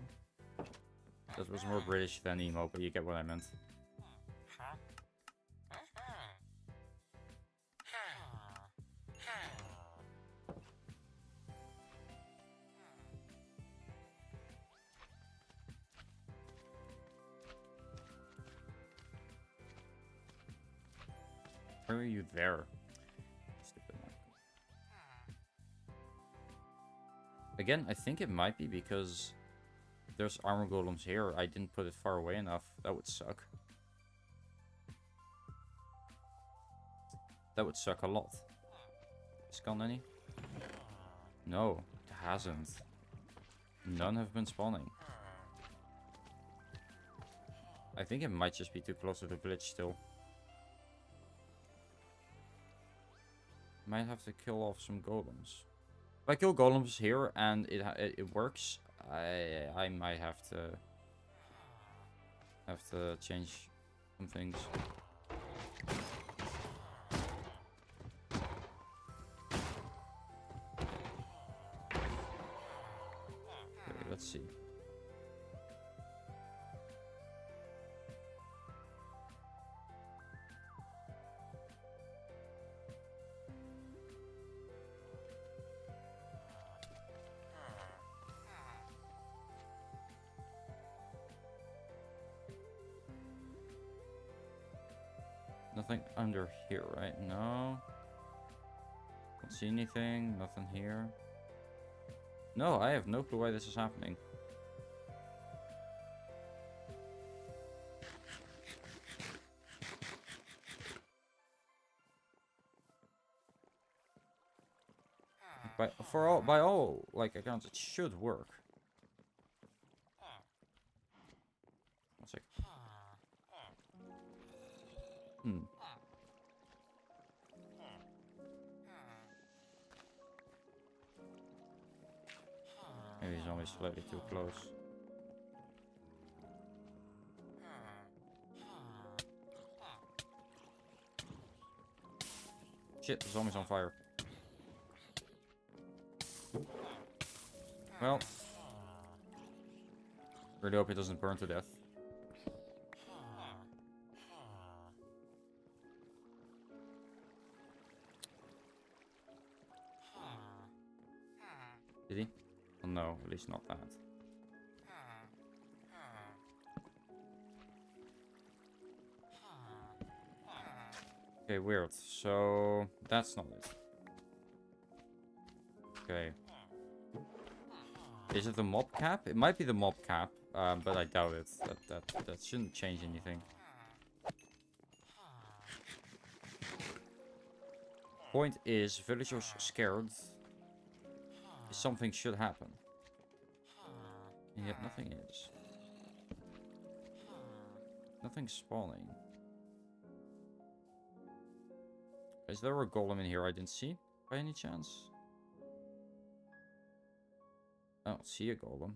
That was more British than emo, but you get what I meant. Why are you there? Stupid man. Again, I think it might be because there's armor golems here. I didn't put it far away enough. That would suck. That would suck a lot. Has gone any? No, it hasn't. None have been spawning. I think it might just be too close to the village still. Might have to kill off some golems. If I kill golems here and it works, I might have to change some things. Okay, let's see. nothing under here, right? No. Don't see anything. Nothing here. No, I have no clue why this is happening. By all like accounts, it should work. One sec. Maybe he's always slightly too close. Shit, the zombie's on fire. Well, really hope it doesn't burn to death. Did he? Oh no, at least not that. Okay, weird. So that's not it. Okay. Is it the mob cap? It might be the mob cap, but I doubt it. That shouldn't change anything. Point is, villagers scared. Something should happen. And yet nothing is. Nothing's spawning. Is there a golem in here I didn't see by any chance? I don't see a golem.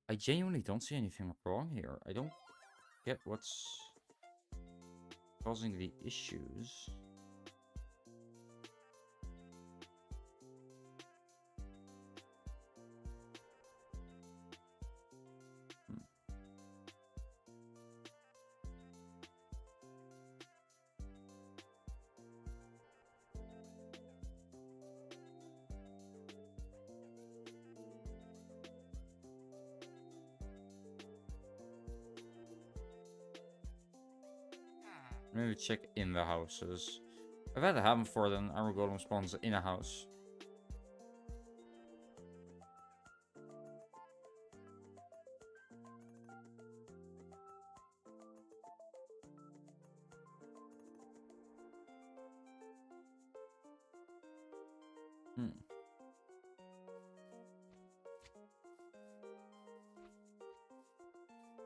I genuinely don't see anything wrong here. I don't get what's causing the issues. Maybe check in the houses. I've had it happen before, then our golem spawns in a house.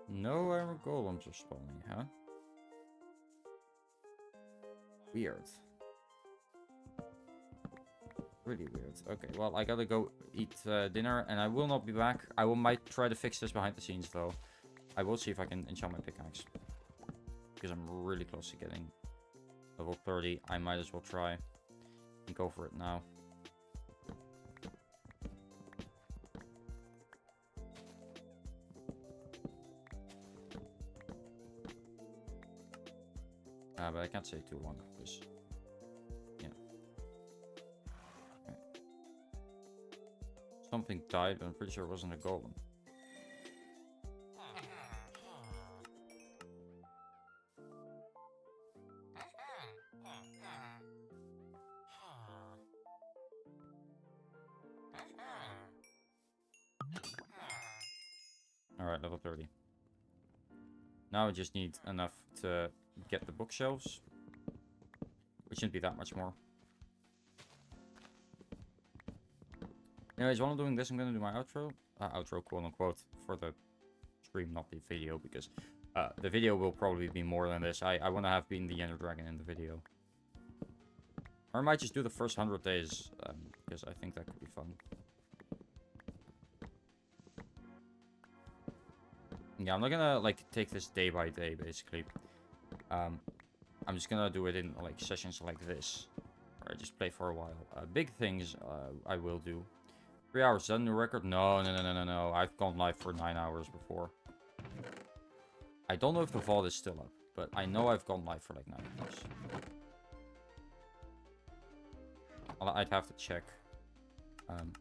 No iron golems are spawning, huh? Weird. Really weird. Okay, well, I gotta go eat dinner, and I will not be back. Might try to fix this behind the scenes, though. I will see if I can enchant my pickaxe. Because I'm really close to getting level 30. I might as well try and go for it now. But I can't stay too long, because, yeah. Okay. Something died, but I'm pretty sure it wasn't a golem. Alright, level 30. Now I just need enough to get the bookshelves, which shouldn't be that much more. Anyways, while I'm doing this, I'm gonna do my outro, quote unquote, for the stream, not the video, because the video will probably be more than this. I want to have been the Ender Dragon in the video, or I might just do the first 100 days, because I think that could be fun. Yeah, I'm not gonna like take this day by day, basically. I'm just gonna do it in like sessions like this, where I just play for a while. Big things I will do. 3 hours, is that a new record? No. I've gone live for 9 hours before. I don't know if the VOD is still up, but I know I've gone live for like 9 hours. I'd have to check. Um,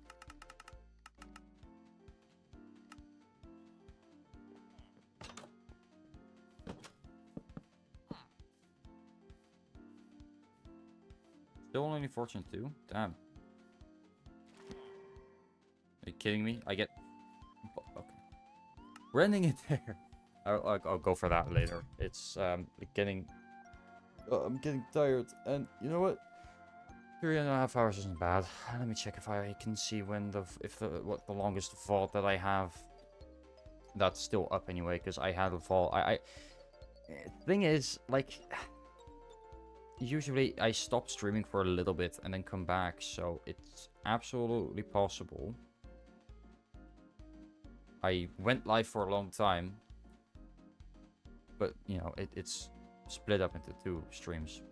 Still only Fortune 2? Damn. Are you kidding me? I get... Okay. We're ending it there. I'll go for that later. It's getting... I'm getting tired. And you know what? 3.5 hours isn't bad. Let me check if I can see when what the longest vault that I have. That's still up anyway, because I had a vault. Thing is, like... Usually I stop streaming for a little bit and then come back, so it's absolutely possible. I went live for a long time, but you know, it's split up into 2 streams.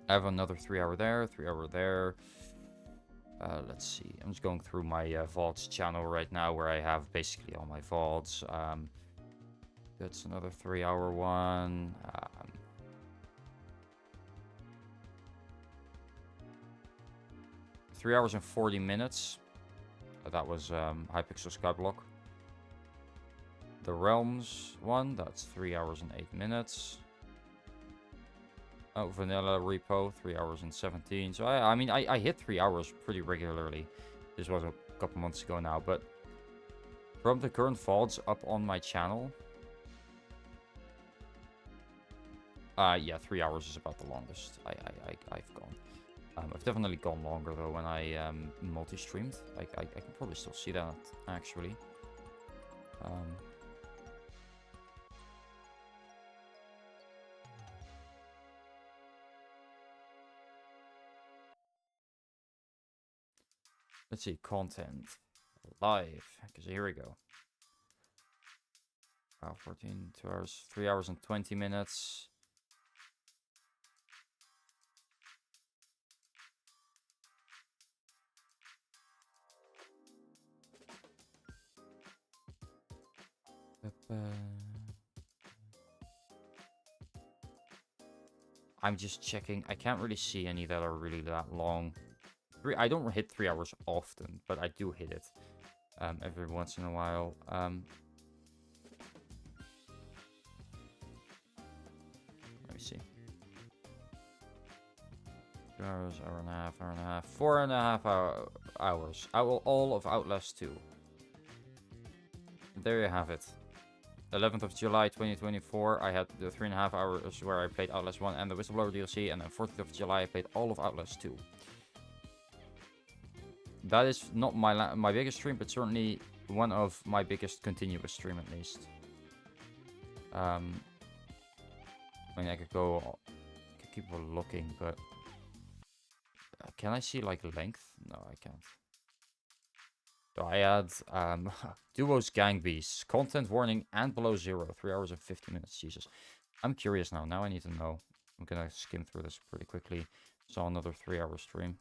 I have another 3 hour there, 3 hour there. Let's see, I'm just going through my VODs channel right now where I have basically all my VODs. That's another 3 hour one. 3 hours and 40 minutes. That was Hypixel Skyblock. The Realms one, that's 3 hours and 8 minutes. Oh, Vanilla Repo, 3 hours and 17. So I mean, I hit 3 hours pretty regularly. This was a couple months ago now, but from the current VODs up on my channel, yeah, 3 hours is about the longest I've gone. I've definitely gone longer though when I multi-streamed. I can probably still see that actually. Let's see, content live, because here we go. Wow, 14, 2 hours, 3 hours and 20 minutes. I'm just checking. I can't really see any that are really that long. I don't hit 3 hours often, but I do hit it every once in a while. Let me see. 2 hours, hour and a half, 4.5 hours. All of Outlast 2. There you have it. 11th of July 2024, I had the 3.5 hours where I played Outlast 1 and the Whistleblower DLC, and then 14th of July I played all of Outlast 2. That is not my biggest stream, but certainly one of my biggest continuous stream at least. I mean, I could keep looking, but can I see like length? No, I can't. So I had Duos Gang Beasts, content warning, and below 0, 3 hours and 50 minutes. Jesus. I'm curious now. Now I need to know. I'm gonna skim through this pretty quickly. Saw another 3 hour stream.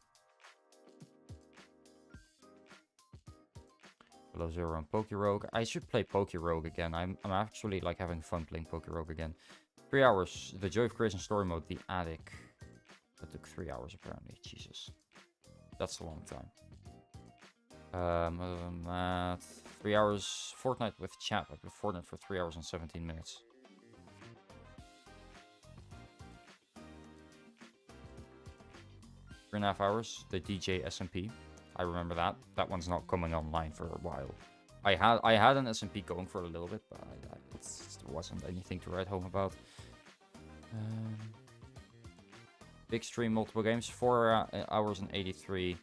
Below 0 and Pokerogue. I should play Pokerogue again. I'm actually like having fun playing Pokerogue again. 3 hours. The Joy of Creation story mode, The Attic. That took 3 hours apparently. Jesus. That's a long time. Other than that, 3 hours. Fortnite with chat. I played Fortnite for 3 hours and 17 minutes. Three and a half hours. The DJ SMP. I remember that. That one's not coming online for a while. I had an SMP going for a little bit, but it wasn't anything to write home about. Big stream, multiple games. 4 hours and 83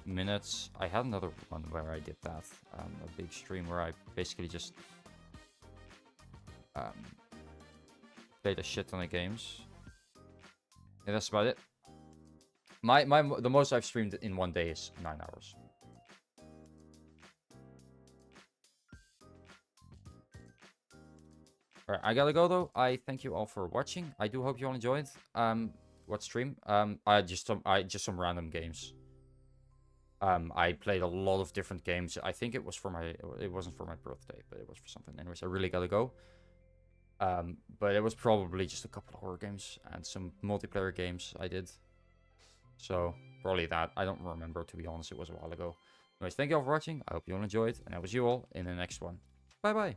minutes. I had another one where I did that. A big stream where I basically just played a shit ton of games. Yeah, that's about it. The most I've streamed in one day is 9 hours. Alright, I gotta go though. I thank you all for watching. I do hope you all enjoyed. What stream? Just some random games. I played a lot of different games. I think it was it wasn't for my birthday, but it was for something. Anyways, I really gotta go. But it was probably just a couple of horror games and some multiplayer games I did. So probably that. I don't remember, to be honest. It was a while ago. Anyways, thank you all for watching. I hope you all enjoyed, and I will see you all in the next one. Bye bye.